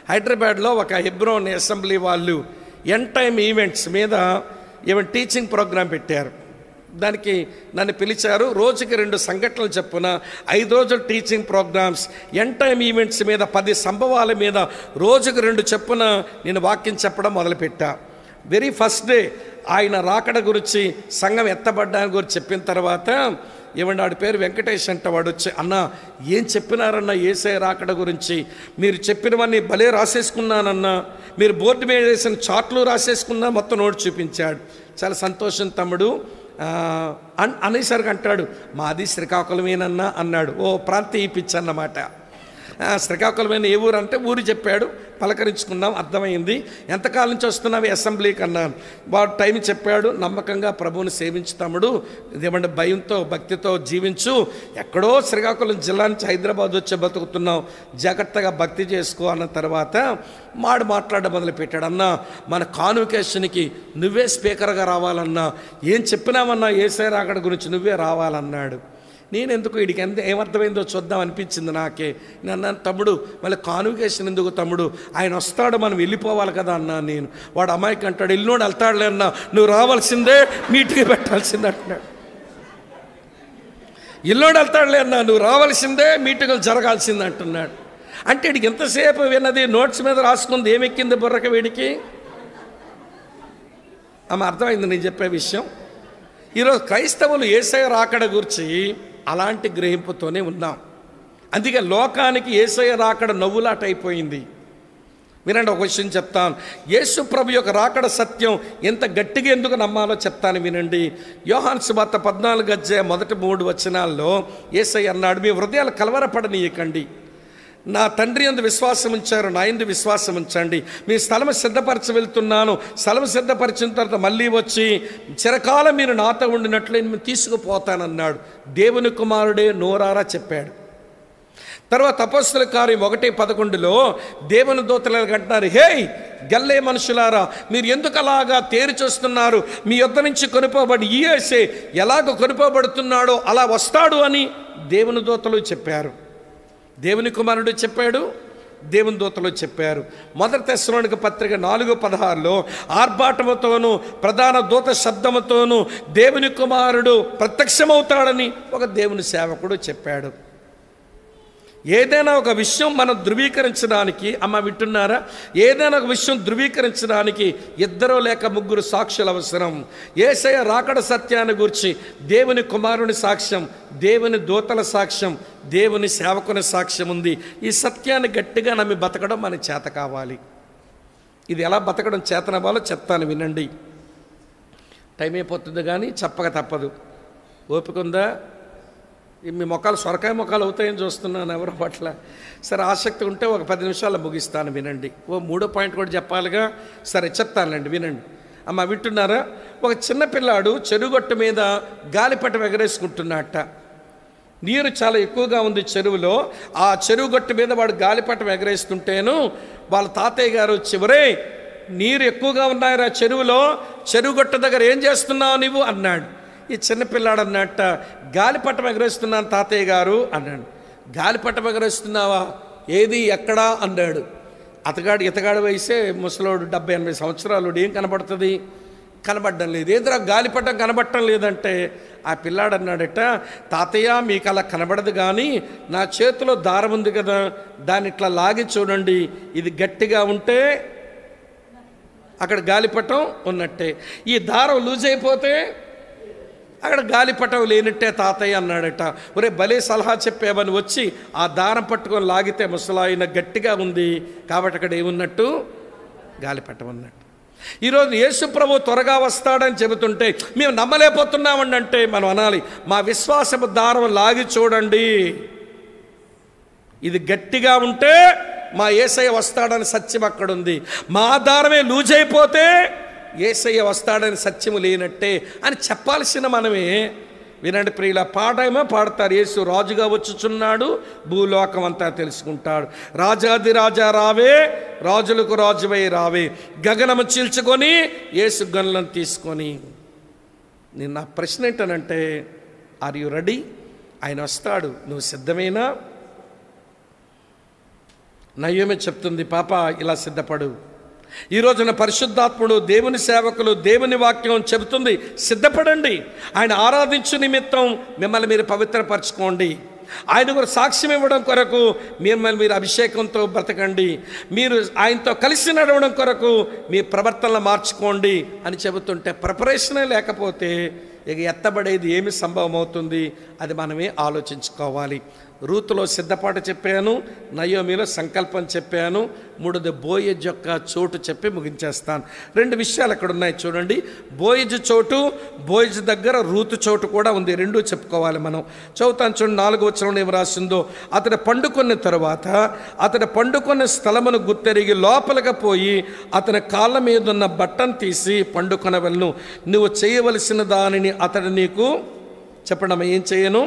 హైదరాబాద్లో ఒక హెబ్రోన్ అసెంబ్లీ వాళ్ళు ఎండ్ టైమ్ ఈవెంట్స్ మీద టీచింగ్ ప్రోగ్రాం పెట్టారు. దానికి నన్ను పిలిచారు. రోజుకి 2 సంఘటనలు చెప్పున 5 రోజులు teaching programmes, end time events మీద 10 సంభవాల మీద రోజుకు 2 చెప్పున నేను వాక్యం చెప్పడం మొదలుపెట్టా. వెరీ ఫస్ట్ డే ఆయన రాకడ గురించి, సంఘం ఎత్తబడ్డానికి గురించి చెప్పిన తర్వాత ఏమంటే వాడి పేరు వెంకటేష్ అంట. వాడు వచ్చి, అన్న ఏం చెప్పినారన్న యేసయ్య రాకడ గురించి, మీరు చెప్పినవన్నీ భలే రాసేసుకున్నానన్నా, మీరు బోర్డు మీద వేసిన చార్ట్లు రాసేసుకున్నా, మొత్తం నోటి చూపించాడు. చాలా సంతోషం తమ్ముడు అనేసరికి అంటాడు, మాది శ్రీకాకుళమేనన్నా అన్నాడు. ఓ ప్రాంతీయ పిచ్చి అన్నమాట. శ్రీకాకుళమైన ఏ ఊరు అంటే ఊరు చెప్పాడు, పలకరించుకున్నాం, అర్థమైంది. ఎంతకాలం నుంచి వస్తున్నావు అసెంబ్లీకి అన్నాను. వాడు టైం చెప్పాడు. నమ్మకంగా ప్రభువుని సేవించు తమ్ముడు, ఇదేమంటే భయంతో భక్తితో జీవించు, ఎక్కడో శ్రీకాకుళం జిల్లా నుంచి హైదరాబాద్ వచ్చే బతుకుతున్నావు, జాగ్రత్తగా భక్తి చేసుకో అన్న తర్వాత మాట్లాడడం మొదలుపెట్టాడు. అన్నా మన కాన్వకేషన్కి నువ్వే స్పీకర్గా రావాలన్నా, ఏం చెప్పినామన్నా యేసయ్య రాకడ గురించి నువ్వే రావాలన్నాడు. నేను ఎందుకు వీడికి ఏమర్థమైందో చూద్దాం అనిపించింది నాకే. నేను అన్నాను, తమ్ముడు మళ్ళీ కాన్వకేషన్ ఎందుకు తమ్ముడు, ఆయన వస్తాడు, మనం వెళ్ళిపోవాలి కదా అన్నా. నేను వాడు అమ్మాయికి అంటాడు, వెళ్ళినోడు వెళ్తాడులే అన్నా, నువ్వు రావాల్సిందే, మీటింగ్ పెట్టాల్సిందే అంటున్నాడు. ఇల్లోడు వెళ్తాడులే అన్నా, నువ్వు రావాల్సిందే, మీటింగులు జరగాల్సిందే అంటున్నాడు. అంటే వీడికి ఎంతసేపు విన్నది నోట్స్ మీద రాసుకుంది, ఏమెక్కింది బుర్రక వీడికి? ఆమె అర్థమైంది నేను చెప్పే విషయం. ఈరోజు క్రైస్తవులు యేసయ్య రాకడ గురించి అలాంటి గ్రహింపుతోనే ఉన్నాం. అందుకే లోకానికి యేసయ్య రాకడ నవ్వులాట అయిపోయింది. వినండి, ఒక విషయం చెప్తాను. యేసు ప్రభు యొక్క రాకడ సత్యం ఎంత గట్టిగా ఎందుకు నమ్మాలో చెప్తాను వినండి. యోహాను సువార్త 14:3 యేసయ్య అన్నాడు, మీ హృదయాలు కలవరపడనీయకండి, నా తండ్రి యందు విశ్వాసం ఉంచారు, నా యందు విశ్వాసం ఉంచండి. మీ స్థలము సిద్ధపరచ వెళ్తున్నాను, స్థలము సిద్ధపరిచిన తర్వాత మళ్ళీ వచ్చి చిరకాలం మీరు నాతో ఉండినట్లు నేను తీసుకుపోతానన్నాడు. దేవుని కుమారుడే నోరారా చెప్పాడు. తర్వాత అపోస్తలుల కార్యం 1:11 దేవుని దూతలు అంటున్నారు, హే గల్లే మనుషులారా, మీరు ఎందుకు అలాగా తేరి చూస్తున్నారు? మీ యొద్ద నుంచి కొనుపోబడి ఈ యేసే ఎలాగ కొనుపోబడుతున్నాడో అలా వస్తాడు అని దేవుని దూతలు చెప్పారు, దేవుని కుమారుడు చెప్పాడు, దేవుని దూతలు చెప్పారు. 1 తెస్సలోనిక పత్రిక 4:16 ఆర్భాటముతోనూ ప్రధాన దూత శబ్దముతోనూ దేవుని కుమారుడు ప్రత్యక్షమవుతాడని ఒక దేవుని సేవకుడు చెప్పాడు. ఏదైనా ఒక విషయం మనం ధృవీకరించడానికి, అమ్మ వింటున్నారా, ఏదైనా ఒక విషయం ధృవీకరించడానికి 2 లేక 3 సాక్షులు అవసరం. యేసయ్య రాకడ సత్యాన్ని గురించి దేవుని కుమారుని సాక్ష్యం, దేవుని దూతల సాక్ష్యం, దేవుని సేవకుని సాక్ష్యం ఉంది. ఈ సత్యాన్ని గట్టిగా నమ్మి బతకడం మనకి చేత కావాలి. ఇది ఎలా బతకడం చేతనవ్వాలో చెప్తాను వినండి. టైం అయిపోతుంది కానీ చెప్పక తప్పదు. ఓపిక ఉందా? మీ మొక్కలు సొరకాయ మొక్కలు అవుతాయని చూస్తున్నాను ఎవరి పట్ల. సరే, ఆసక్తి ఉంటే ఒక 10 నిమిషాల్లో ముగిస్తాను వినండి. 3వ పాయింట్ కూడా చెప్పాలిగా, సరే చెప్తానులేండి వినండి. అమ్మ వింటున్నారా? ఒక చిన్న పిల్లాడు చెరుగొట్టు మీద గాలిపటం ఎగరేసుకుంటున్నట్ట. నీరు చాలా ఎక్కువగా ఉంది చెరువులో. ఆ చెరువుగొట్టు మీద వాడు గాలిపటం ఎగరేస్తుంటేను వాళ్ళ తాతయ్య గారు చివరే, నీరు ఎక్కువగా ఉన్నాయరా చెరువులో, చెరువుగొట్టు దగ్గర ఏం చేస్తున్నావు నువ్వు అన్నాడు. ఈ చిన్నపిల్లాడు అన్నట్ట, గాలిపటం ఎగరేస్తున్నాను తాతయ్య గారు అన్నాడు. గాలిపటం ఎగరేస్తున్నావా? ఏది ఎక్కడా అన్నాడు. ఇతగాడు వయసే ముసలోడు, 70-80 సంవత్సరాలు, ఏం కనబడుతుంది? కనబడడం లేదు. ఏదిరా గాలిపటం కనబడటం లేదంటే ఆ పిల్లాడు అన్నాడట, తాతయ్య మీకు అలా కనబడదు కానీ నా చేతిలో దారం ఉంది కదా, దాన్ని ఇట్లా లాగి చూడండి, ఇది గట్టిగా ఉంటే అక్కడ గాలిపటం ఉన్నట్టే, ఈ దారం లూజ్ అయిపోతే అక్కడ గాలిపటం లేనట్టే తాతయ్య అన్నాడట. ఒరే భలే సలహా చెప్పేవని వచ్చి ఆ దారం పట్టుకొని లాగితే ముసలాయన గట్టిగా ఉంది కాబట్టి అక్కడ ఏమున్నట్టు? గాలిపటం ఉన్నట్టు. ఈరోజు యేసు ప్రభు త్వరగా వస్తాడని చెబుతుంటే మేము నమ్మలేకపోతున్నామండి అంటే మనం అనాలి, మా విశ్వాసపు దారం లాగి చూడండి, ఇది గట్టిగా ఉంటే మా యేసయ్య వస్తాడని సత్యం అక్కడుంది. మా దారమే లూజ్ అయిపోతే యేసయ్య వస్తాడని సత్యము లేనట్టే అని చెప్పాల్సిన మనమే. వినండి ప్రియుల, పాడేమో పాడతారు, యేసు రాజుగా వచ్చుచున్నాడు, భూలోకం అంతా తెలుసుకుంటాడు. రాజాది రాజా రావే, రాజులకు రాజువై రావే, గగనము చీల్చుకొని యేసు గనులను తీసుకొని. నేను నా ప్రశ్న ఏంటనంటే, ఆర్ యు రెడీ? ఆయన వస్తాడు, నువ్వు సిద్ధమేనా? నయ్యమే చెప్తుంది, పాప ఇలా సిద్ధపడు. ఈ రోజున పరిశుద్ధాత్ముడు, దేవుని సేవకులు, దేవుని వాక్యం చెబుతుంది, సిద్ధపడండి. ఆయన ఆరాధించు నిమిత్తం మిమ్మల్ని మీరు పవిత్రపరచుకోండి. ఆయన కొరకు సాక్ష్యం ఇవ్వడం కొరకు మిమ్మల్ని మీరు అభిషేకంతో బ్రతకండి. మీరు ఆయనతో కలిసి నడవడం కొరకు మీ ప్రవర్తనలు మార్చుకోండి అని చెబుతుంటే ప్రిపరేషనే లేకపోతే ఇక ఎత్తబడేది ఏమి సంభవం అవుతుంది? అది మనమే ఆలోచించుకోవాలి. రూతులో సిద్ధపాటు చెప్పాను, నయోమిలో సంకల్పం చెప్పాను, మూడోది బోయజ్ యొక్క చోటు చెప్పి ముగించేస్తాను. 2 విషయాలు అక్కడ ఉన్నాయి చూడండి. బోయజ్ చోటు, బోయజ్ దగ్గర రూతు చోటు కూడా ఉంది. 2 చెప్పుకోవాలి మనం. చదువుతాను చూడండి. 4వ వచనంలో ఏం రాసిందో, అతడు పండుకున్న తరువాత అతడు పండుకున్న స్థలమును గుర్తెరిగి లోపలికి పోయి అతని కాళ్ళ మీద ఉన్న బట్టను తీసి పండుకొనవలను. నువ్వు చేయవలసిన దానిని అతడు నీకు చెప్పడం. ఏం చేయను?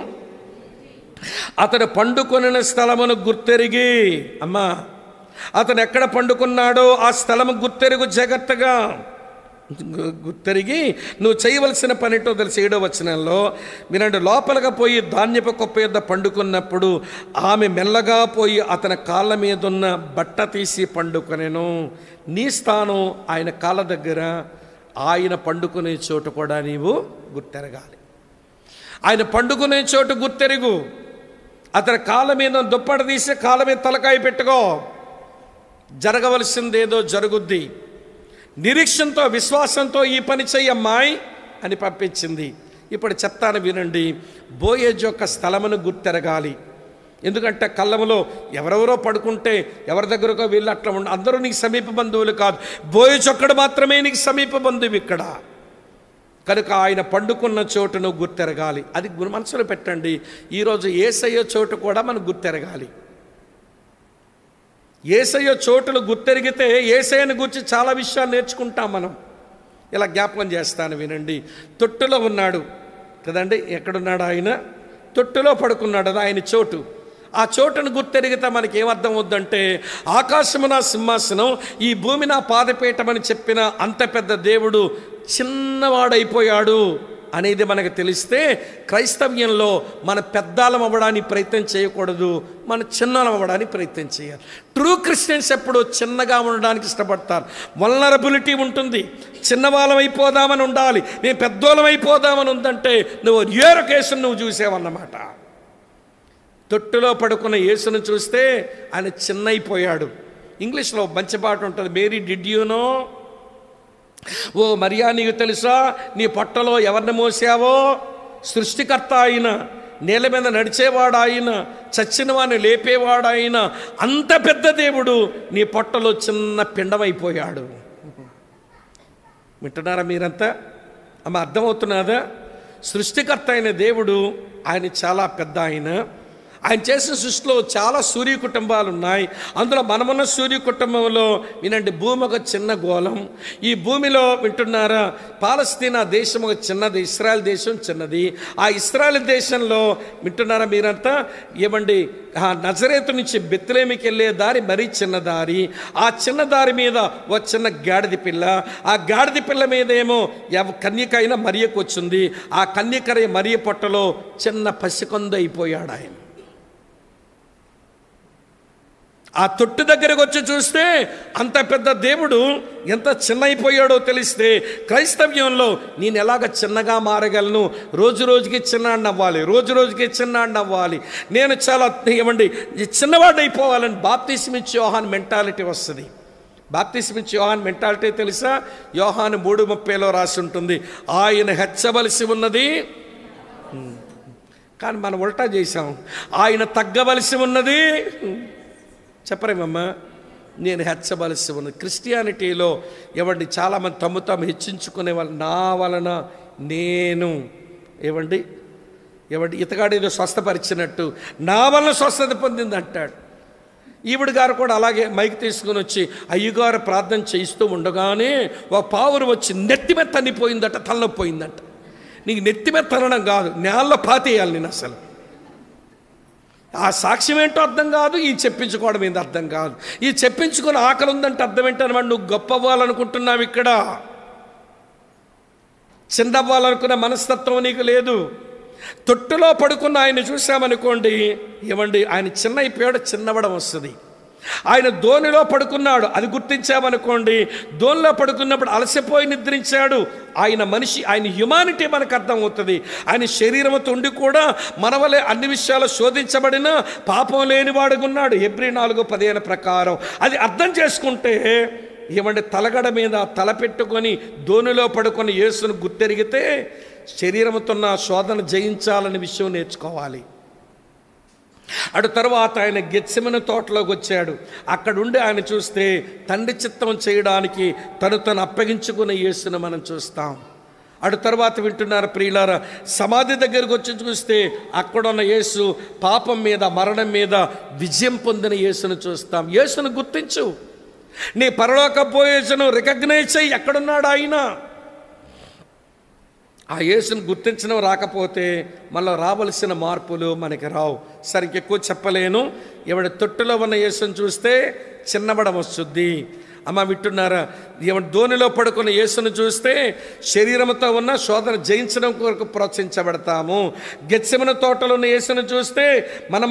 అతడు పండుకొనిన స్థలమును గుర్తెరిగి, అమ్మా అతను ఎక్కడ పండుకున్నాడో ఆ స్థలము గుర్తెరుగు, జాగ్రత్తగా గుర్తెరిగి నువ్వు చేయవలసిన పనిటో తెలిసి. 7వ వచనంలో వినండి, లోపలికి పోయి ధాన్యపు కుప్ప యొద్ద పండుకున్నప్పుడు ఆమె మెల్లగా పోయి అతని కాళ్ళ మీద ఉన్న బట్ట తీసి పండుకొనెను. నీ స్థానం ఆయన కాళ్ళ దగ్గర, ఆయన పండుకునే చోటు కూడా నీవు గుర్తెరగాలి. ఆయన పండుకునే చోటు గుర్తెరుగు. అతని కాళ్ళ మీద దుప్పటి తీసి కాళ్ళ మీద తలకాయ పెట్టుకో. జరగవలసిందేదో జరుగుద్ది. నిరీక్షణతో, విశ్వాసంతో ఈ పని చెయ్యమ్మాయి అని పంపించింది. ఇప్పుడు చెప్తాను వినండి. బోయేజ్ యొక్క స్థలమును గుర్తెరగాలి. ఎందుకంటే కళ్ళములో ఎవరెవరో పడుకుంటే ఎవరి దగ్గరకో వీళ్ళు అట్లా అందరూ నీకు సమీప బంధువులు కాదు. బోయేజ్ ఒక్కడు మాత్రమే నీకు సమీప బంధువు ఇక్కడ. కనుక ఆయన పండుకున్న చోటును గుర్తెరగాలి. అది మనసులో పెట్టండి. ఈరోజు యేసయ్య చోటు కూడా మనం గుర్తెరగాలి. యేసయ్య చోటును గుర్తెరిగితే యేసయ్యను గురించి చాలా విషయాలు నేర్చుకుంటాం మనం. ఇలా జ్ఞాపకం చేస్తాను వినండి. తొట్టులో ఉన్నాడు కదండి. ఎక్కడున్నాడు ఆయన? తొట్టులో పడుకున్నాడు. అది ఆయన చోటు. ఆ చోటును గుర్తెరిగితే మనకి ఏమర్థం అవుద్దంటే, ఆకాశము నా సింహాసనం, ఈ భూమి నా పాదపీఠమని చెప్పిన అంత పెద్ద దేవుడు చిన్నవాడైపోయాడు అనేది మనకు తెలిస్తే, క్రైస్తవ్యంలో మన పెద్దాలం అవ్వడానికి ప్రయత్నం చేయకూడదు, మన చిన్నలం అవ్వడానికి ప్రయత్నం చేయాలి. ట్రూ క్రిస్టియన్స్ ఎప్పుడు చిన్నగా ఉండడానికి ఇష్టపడతారు. వల్నరబిలిటీ ఉంటుంది. చిన్నవాళ్ళం అయిపోదామని ఉండాలి. నేను పెద్దోళం అయిపోదామని ఉందంటే నువ్వు ఏరో కేసును నువ్వు చూసావన్నమాట. తొట్టులో పడుకున్న యేసును చూస్తే ఆయన చిన్నైపోయాడు. ఇంగ్లీష్లో మంచి పాట ఉంటుంది, మేరీ డిడ్ యూ నో, ఓ మరియా నీకు తెలుసా నీ పొట్టలో ఎవరిని మోసావో? సృష్టికర్త ఆయన, నేల మీద నడిచేవాడు ఆయన, చచ్చిన వాడిని లేపేవాడు ఆయన, అంత పెద్ద దేవుడు నీ పొట్టలో చిన్న పిండమైపోయాడు. వింటున్నారా మీరంతా? అమ్మ అర్థమవుతున్నదా? సృష్టికర్త అయిన దేవుడు ఆయన చాలా పెద్ద ఆయన. ఆయన చేసిన సృష్టిలో చాలా సూర్య కుటుంబాలు ఉన్నాయి. అందులో మనమున్న సూర్య కుటుంబంలో వినండి, భూమి ఒక చిన్న గోళం. ఈ భూమిలో వింటున్నారా, పాలస్తీనా దేశం ఒక చిన్నది, ఇస్రాయల్ దేశం చిన్నది. ఆ ఇస్రాయల్ దేశంలో వింటున్నారా మీరంతా, ఏమండి, ఆ నజరేతు నుంచి బెత్లెహేముకి వెళ్ళే దారి మరీ చిన్న దారి. ఆ చిన్న దారి మీద ఒక చిన్న గాడిద పిల్ల, ఆ గాడిద పిల్ల మీద ఏమో కన్యక అయిన మరియకు వచ్చింది. ఆ కన్యకర మరియ పొట్టలో చిన్న పసికొంద అయిపోయాడు ఆయన. ఆ తొట్టు దగ్గరకు వచ్చి చూస్తే అంత పెద్ద దేవుడు ఎంత చిన్న అయిపోయాడో తెలిస్తే, క్రైస్తవ్యంలో నేను ఎలాగ చిన్నగా మారగలను? రోజు రోజుకి చిన్నాడిని అవ్వాలి, రోజు రోజుకి చిన్నాడిని అవ్వాలి, నేను చాలా ఏమండి చిన్నవాడు అయిపోవాలని బాప్తిస్మం ఇచ్చే యోహాను మెంటాలిటీ వస్తుంది. బాప్తిస్మం ఇచ్చే యోహాను మెంటాలిటీ తెలుసా? యోహాను 3:30 రాసి ఉంటుంది, ఆయన హెచ్చవలసి ఉన్నది, కానీ మనం ఉల్టా చేశాం, ఆయన తగ్గవలసి ఉన్నది. చెప్పరేమమ్మా, నేను హెచ్చవలసి ఉన్నది. క్రిస్టియానిటీలో ఏమండి చాలామంది తమ్ము తాము హెచ్చించుకునే వాళ్ళు, నా వలన నేను ఏమండి ఇతగాడు ఏదో స్వస్థపరిచినట్టు నా వలన స్వస్థత పొందింది అంటాడు. ఈవిడ గారు కూడా అలాగే మైక్ తీసుకుని వచ్చి అయ్యగారు ప్రార్థన చేయిస్తూ ఉండగానే ఒక పావురు వచ్చి నెత్తి మీద తన్నిపోయిందట, తలనొప్పిపోయిందంట. నీకు నెత్తి మీద తనడం కాదు, నేలలో పాతేయాలి నేను. అసలు ఆ సాక్ష్యం ఏంటో అర్థం కాదు, ఈ చెప్పించుకోవడం ఏంటో అర్థం కాదు. ఈ చెప్పించుకుని ఆకలి ఉందంటే అర్థం ఏంటన్నమాట, నువ్వు గొప్ప అవ్వాలనుకుంటున్నావు, ఇక్కడ చిన్నవ్వాలనుకున్న మనస్తత్వం నీకు లేదు. తొట్టులో పడుకున్న ఆయన చూసామనుకోండి, ఏమండి ఆయన చిన్న అయిపోయాడు, చిన్నవడం వస్తుంది. ఆయన ధోనిలో పడుకున్నాడు, అది గుర్తించామనుకోండి, ధోనిలో పడుకున్నప్పుడు అలసిపోయి నిద్రించాడు. ఆయన మనిషి, ఆయన హ్యుమానిటీ మనకు అర్థం అవుతుంది. ఆయన శరీరంతో ఉండి కూడా మన వలె అన్ని విషయాలు శోధించబడిన పాపం లేనివాడుగా ఉన్నాడు, హెబ్రీ 4:15 ప్రకారం. అది అర్థం చేసుకుంటే ఏమంటే తలగడ మీద తల పెట్టుకొని ధోనిలో పడుకొని యేసును గుర్తెరిగితే శరీరంతో ఉన్న శోధన జయించాలనే విషయం నేర్చుకోవాలి. అటు తర్వాత ఆయన గెత్సెమనే తోటలోకి వచ్చాడు. అక్కడుండి ఆయన చూస్తే తండ్రి చిత్తం చేయడానికి తను అప్పగించుకున్న యేసును మనం చూస్తాం. అటు తర్వాత వింటున్నారు ప్రియులారా, సమాధి దగ్గరకు వచ్చి చూస్తే అక్కడున్న యేసు పాపం మీద మరణం మీద విజయం పొందిన యేసును చూస్తాం. యేసును గుర్తించు, నీ పరలోకపు యేసును రికగ్నైజ్ చేయి. ఎక్కడున్నాడు ఆయన? ఆ యేసును గుర్తించడం రాకపోతే మళ్ళీ రావలసిన మార్పులు మనకి రావు. సరిగ్గా ఎక్కువ చెప్పలేను. ఎవడి తొట్టులో ఉన్న యేసును చూస్తే చిన్నబడం వస్తుంది. అమ్మ వింటున్నారా? ఎవరి ధోనిలో పడుకున్న యేసును చూస్తే శరీరంతో ఉన్న శోధన జయించడం కొరకు ప్రోత్సహించబడతాము. గెత్సెమనే తోటలో ఉన్న యేసును చూస్తే మనం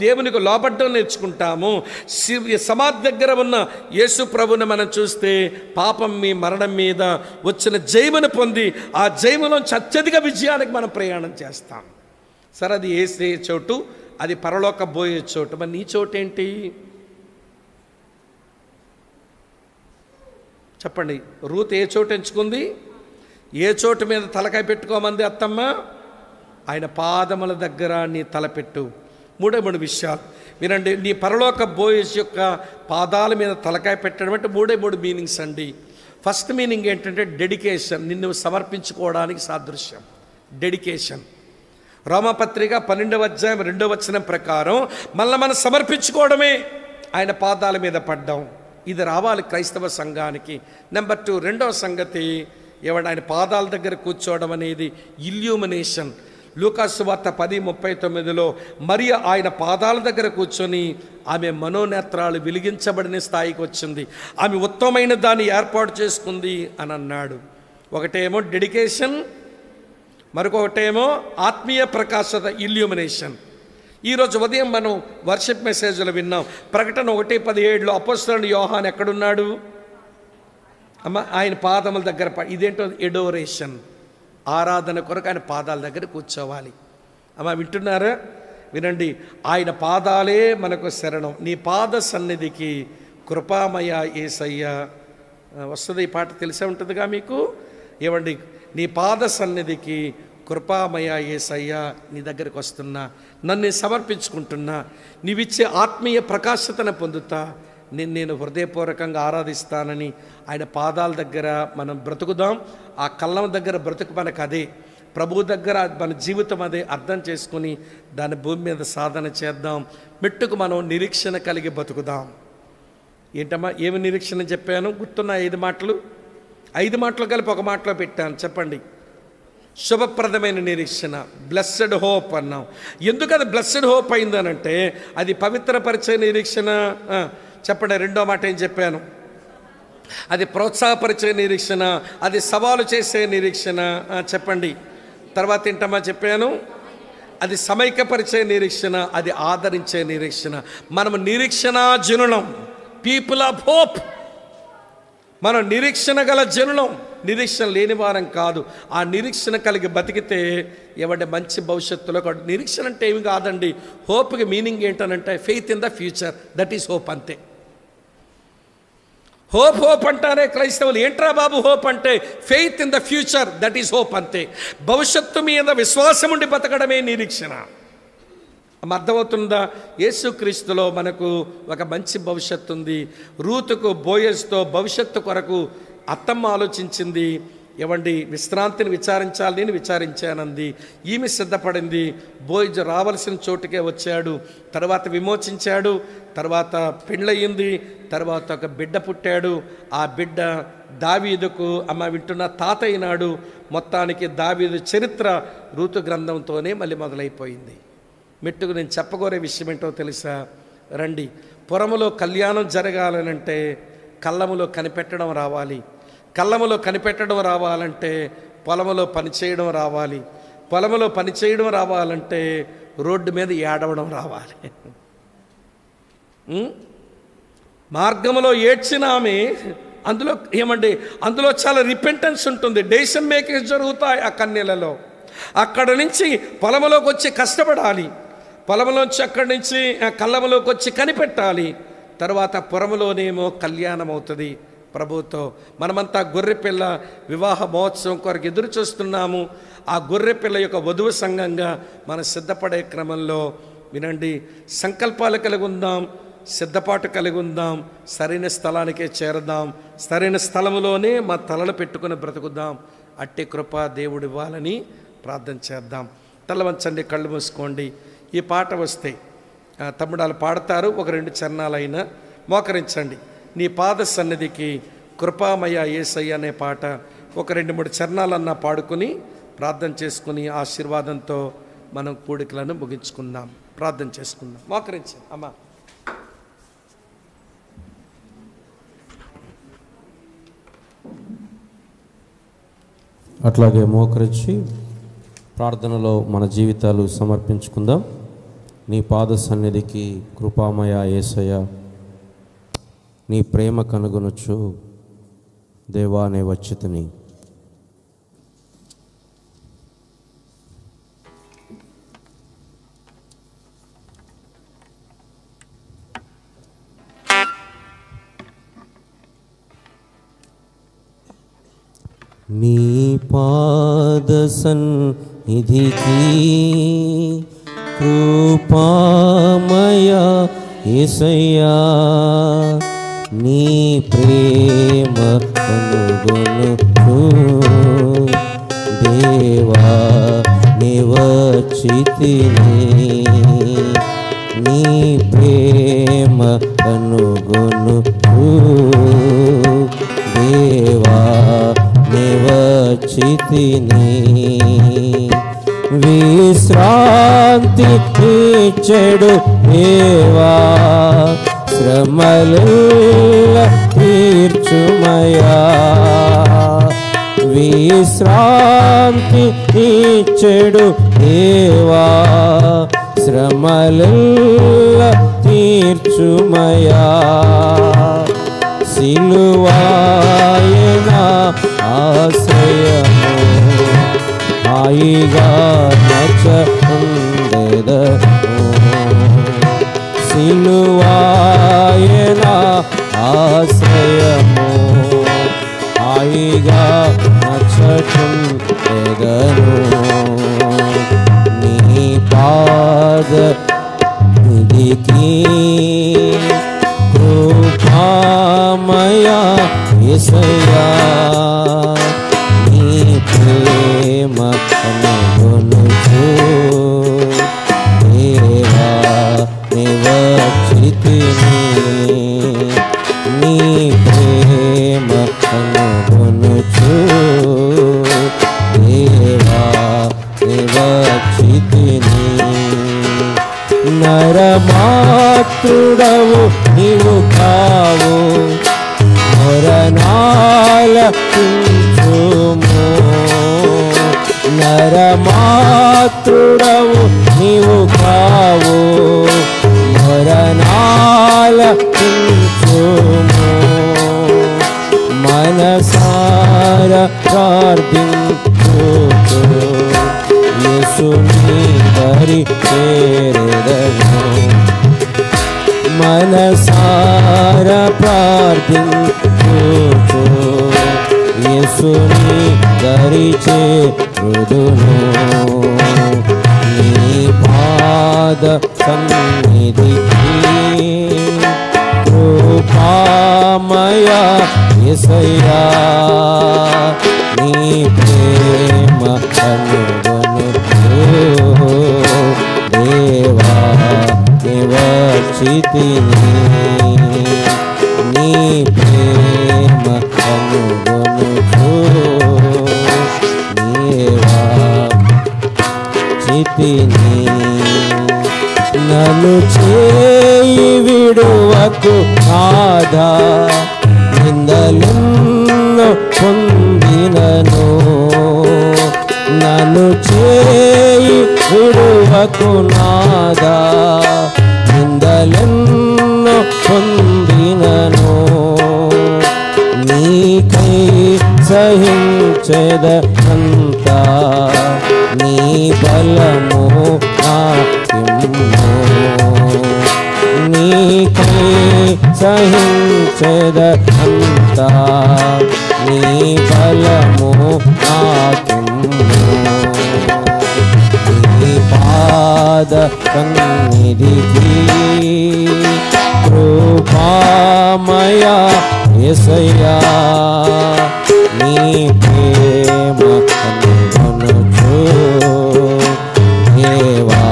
దేవునికి లోబడ్డం నేర్చుకుంటాము. సమాధి దగ్గర ఉన్న యేసు ప్రభుని మనం చూస్తే పాపం మీ మరణం మీద వచ్చిన జయమును పొంది ఆ జయములోంచి అత్యధిక విజయానికి మనం ప్రయాణం చేస్తాం. సరే, అది ఏ చోటు? అది పరలోక పోయే చోటు. మరి నీ చోటేంటి చెప్పండి? రూత్ ఏ చోటు ఎంచుకుంది? ఏ చోటు మీద తలకాయ పెట్టుకోమంది అత్తమ్మ? ఆయన పాదముల దగ్గర నీ తలపెట్టు. మూడు విషయాలు వినండి. నీ పరలోక బోయస్ యొక్క పాదాల మీద తలకాయ పెట్టడం అంటే మూడు మీనింగ్స్ అండి. ఫస్ట్ మీనింగ్ ఏంటంటే డెడికేషన్, నిన్ను సమర్పించుకోవడానికి సాదృశ్యం. డెడికేషన్. రోమపత్రిక 12వ అధ్యాయం 2వ వచనం ప్రకారం మళ్ళీ మనం సమర్పించుకోవడమే, ఆయన పాదాల మీద పడ్డాం. ఇది రావాలి క్రైస్తవ సంఘానికి. నెంబర్ 2, రెండవ సంగతి ఆయన పాదాల దగ్గర కూర్చోవడం అనేది ఇల్యూమినేషన్. లూకాసు సువార్త 10:39లో మరియ ఆయన పాదాల దగ్గర కూర్చొని ఆమె మనోనేత్రాలు వెలిగించబడిన స్థాయికి వచ్చింది. ఆమె ఉత్తమమైన దాన్ని ఏర్పాటు చేసుకుంది అని అన్నాడు. ఒకటేమో డెడికేషన్, మరొకటేమో ఆత్మీయ ప్రకాశత, ఇల్యూమినేషన్. ఈరోజు ఉదయం మనం వర్షిప్ మెసేజ్లో విన్నాం. ప్రకటన 1:17లో అపోస్తలుడు యోహాను ఎక్కడున్నాడు? అమ్మ ఆయన పాదముల దగ్గర. ఇదేంటో ఎడోరేషన్, ఆరాధన కొరకు ఆయన పాదాల దగ్గర కూర్చోవాలి. అమ్మ వింటున్నారా? వినండి, ఆయన పాదాలే మనకు శరణం. నీ పాద సన్నిధికి కృపామయ యేసయ్య వస్తుంది. ఈ పాట తెలిసే ఉంటుందిగా మీకు. ఏమండి, నీ పాద సన్నిధికి కృపామయ యేసయ్యా నీ దగ్గరికి వస్తున్నా, నన్ను సమర్పించుకుంటున్నా, నీవిచ్చే ఆత్మీయ ప్రకాశతను పొందుతా, నేను హృదయపూర్వకంగా ఆరాధిస్తానని ఆయన పాదాల దగ్గర మనం బ్రతుకుదాం. ఆ కళ్ళం దగ్గర బ్రతుకు మనకు అదే, ప్రభు దగ్గర మన జీవితం అదే అర్థం చేసుకుని దాని భూమి మీద సాధన చేద్దాం. మెట్టుకు మనం నిరీక్షణ కలిగి బతుకుదాం. ఏంటమ్మా ఏమి నిరీక్షణ చెప్పాను? గుర్తున్న 5 మాటలు, 5 మాటలు కలిపి ఒక మాటలో పెట్టాను. చెప్పండి. శుభప్రదమైన నిరీక్షణ, బ్లెస్సెడ్ హోప్ అన్నాం. ఎందుకు అది బ్లెస్సెడ్ హోప్ అయిందనంటే అది పవిత్రపరిచే నిరీక్షణ. చెప్పండి. రెండో మాట ఏం చెప్పాను? అది ప్రోత్సాహపరిచే నిరీక్షణ, అది సవాలు చేసే నిరీక్షణ. చెప్పండి. తర్వాత ఏంటమ్మా చెప్పాను? అది సమైక్యపరిచే నిరీక్షణ, అది ఆదరించే నిరీక్షణ. మనం నిరీక్షణ జనులం, పీపుల్ ఆఫ్ హోప్. మనం నిరీక్షణ గల జనులం, నిరీక్షణ లేని వారం కాదు. ఆ నిరీక్షణ కలిగి బతికితే మంచి భవిష్యత్తులో. నిరీక్షణ అంటే ఏమి కాదండి. హోప్కి మీనింగ్ ఏంటనంటే faith in the future, that is hope. అంతే. హోప్ అంటారే క్రైస్తవులు. ఏంట్రా బాబు హోప్ అంటే? Faith in the future, that is hope. అంతే. భవిష్యత్తు మీద విశ్వాసం ఉండి బతకడమే నిరీక్షణ. అర్థమవుతుందా? యేసుక్రీస్తులో మనకు ఒక మంచి భవిష్యత్తు ఉంది. రూతుకు బోయజ్తో భవిష్యత్తు కొరకు అత్తమ్మ ఆలోచించింది. విశ్రాంతిని విచారించాలని విచారించానంది. ఈమె సిద్ధపడింది. బోయజ్ రావలసిన చోటుకే వచ్చాడు. తర్వాత విమోచించాడు. తర్వాత పెళ్ళయింది. తర్వాత ఒక బిడ్డ పుట్టాడు. ఆ బిడ్డ దావీదుకు వింటున్న తాత అయినాడు. మొత్తానికి దావీదు చరిత్ర రూతు గ్రంథంతోనే మళ్ళీ మొదలైపోయింది. మెట్టుకు నేను చెప్పగోరే విషయం ఏంటో తెలుసా? రండి. పురములో కళ్యాణం జరగాలనంటే కళ్ళములో కనిపెట్టడం రావాలి. కళ్ళములో కనిపెట్టడం రావాలంటే పొలములో పనిచేయడం రావాలి. పొలములో పనిచేయడం రావాలంటే రోడ్డు మీద ఏడవడం రావాలి. మార్గములో ఏడ్చిన ఆమె అందులో అందులో చాలా రిపెంటెన్స్ ఉంటుంది. డెసిషన్ మేకింగ్ జరుగుతాయి ఆ కన్యలలో. అక్కడ నుంచి పొలములోకి వచ్చి కష్టపడాలి. పొలంలోంచి అక్కడి నుంచి కళ్ళములోకి వచ్చి కనిపెట్టాలి. తర్వాత పురములోనేమో కళ్యాణం అవుతుంది ప్రభుతో. మనమంతా గొర్రెపిల్ల వివాహ మహోత్సవం కొరకు ఎదురు చూస్తున్నాము. ఆ గొర్రెపిల్ల యొక్క వధువు సంఘంగా మనం సిద్ధపడే క్రమంలో వినండి, సంకల్పాలు కలిగి ఉందాం, సిద్ధపాటు కలిగి ఉందాం, సరైన స్థలానికే చేరదాం, సరైన స్థలంలోనే మా తలలు పెట్టుకుని బ్రతుకుదాం. అట్టి కృప దేవుడు ఇవ్వాలని ప్రార్థన చేద్దాం. తల వంచండి, కళ్ళు మూసుకోండి. ఈ పాట వస్తే తమ్ముడాలు పాడతారు, ఒక 2 చరణాలైనా మోకరించండి. నీ పాద సన్నిధికి కృపామయ యేసయ్య అనే పాట ఒక 2-3 చరణాలన్నా పాడుకుని ప్రార్థన చేసుకుని ఆశీర్వాదంతో మనం కూడికలను ముగించుకుందాం. ప్రార్థన చేసుకుందాం. మోకరించండి అమ్మా. అట్లాగే మోకరించి ప్రార్థనలో మన జీవితాలు సమర్పించుకుందాం. నీ పాద సన్నిధికి కృపామయ యేసయ్య, నీ ప్రేమ కనుగొనొచ్చు దేవా నే వచ్చితిని. నీ పాద సన్నిధికి కృపామయ యేసయ్యా, నీ ప్రేమ కనుగొనుచు దేవా నే వచ్చితిని. నీ ప్రేమ కనుగొనుచు దేవా నే వచ్చితిని. విశ్రాంతి ఇచ్చెడు దేవా, శ్రమలెల్ల తీర్చుమయా. విశ్రాంతి ఇచ్చెడు దేవా, శ్రమలెల్ల తీర్చుమయా. సిలువాయన ఆశ్రయము హాయిగా నచ్చందెదను. సిలువాయన ఆశ్రయము హాయిగా నచ్చందెదను. నీ పాద నిధికి కృపామయ యేసయ్యా, నీ ప్రేమ కనుగొనుచు దేవా నే వచ్చితిని. నీ ప్రేమ కనుగొనుచు దేవా నే వచ్చితిని. నరమాతృడవు నీవు కావు, మొరనాలకించుము. నరమాతృడవు నీవు కావు, మొరనాలకించుము. మనసార ప్రార్థించు యేసుని దరి చేరెదను. మనసార ప్రార్థించు యేసుని దరి చేరుదును. నీ పాద సన్నిధికి కృపామయ యేసయ్యా, నీ ప్రేమ కనుగొనుచు దేవా నే వచ్చితిని. నీ ప్రేమ కనుగొనుచు దేవా చితిని. నన్ను చేయి విడువకు నాథా, నిందలెన్నో పొందినను. నన్ను చేయి విడువకు నాథా, నిందలెన్నో పొందినను. నీకై సహించెదనంతా, నీ బలము నాకిమ్ము. నీకై సహించెదనంతా, నీ బలము నాకిమ్ము. నీ పాద పాద సన్నిధికి కృపామయ యేసయ్యా నీ ప్రేమ కనుగొనుచు దేవా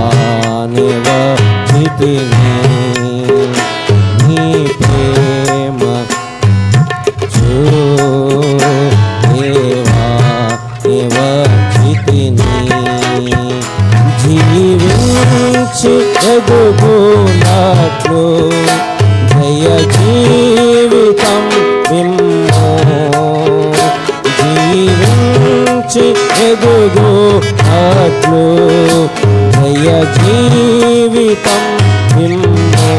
నివచితిని నీ ప్రేమ దేవా నివచితిని జీవించి ఎదుగునట్లు జయ జీవితం విమ్మో జీవించి ఎదుగునట్లు జయ జీవితం విమ్మో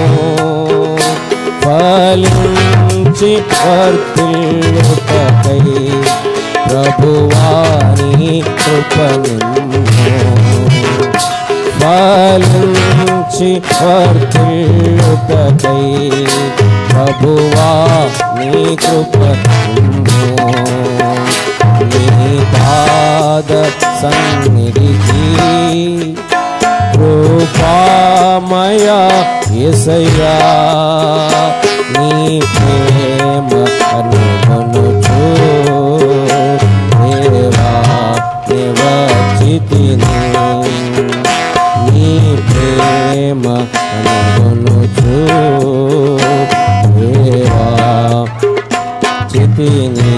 ఫలించి వర్ధిల్లుటకై ప్రభువాని కృపనిమ్మో ఫలించి వర్ధిల్లుటకై ప్రభువా నీ కృపనిమ్మో నీ పాద సన్నిధికి కృపామయ యేసయ్యా నీ ప్రేమ కనుగొనుచు దేవా నివచితిని నీ ప్రేమ కనుగొనుచు దేవా చితిని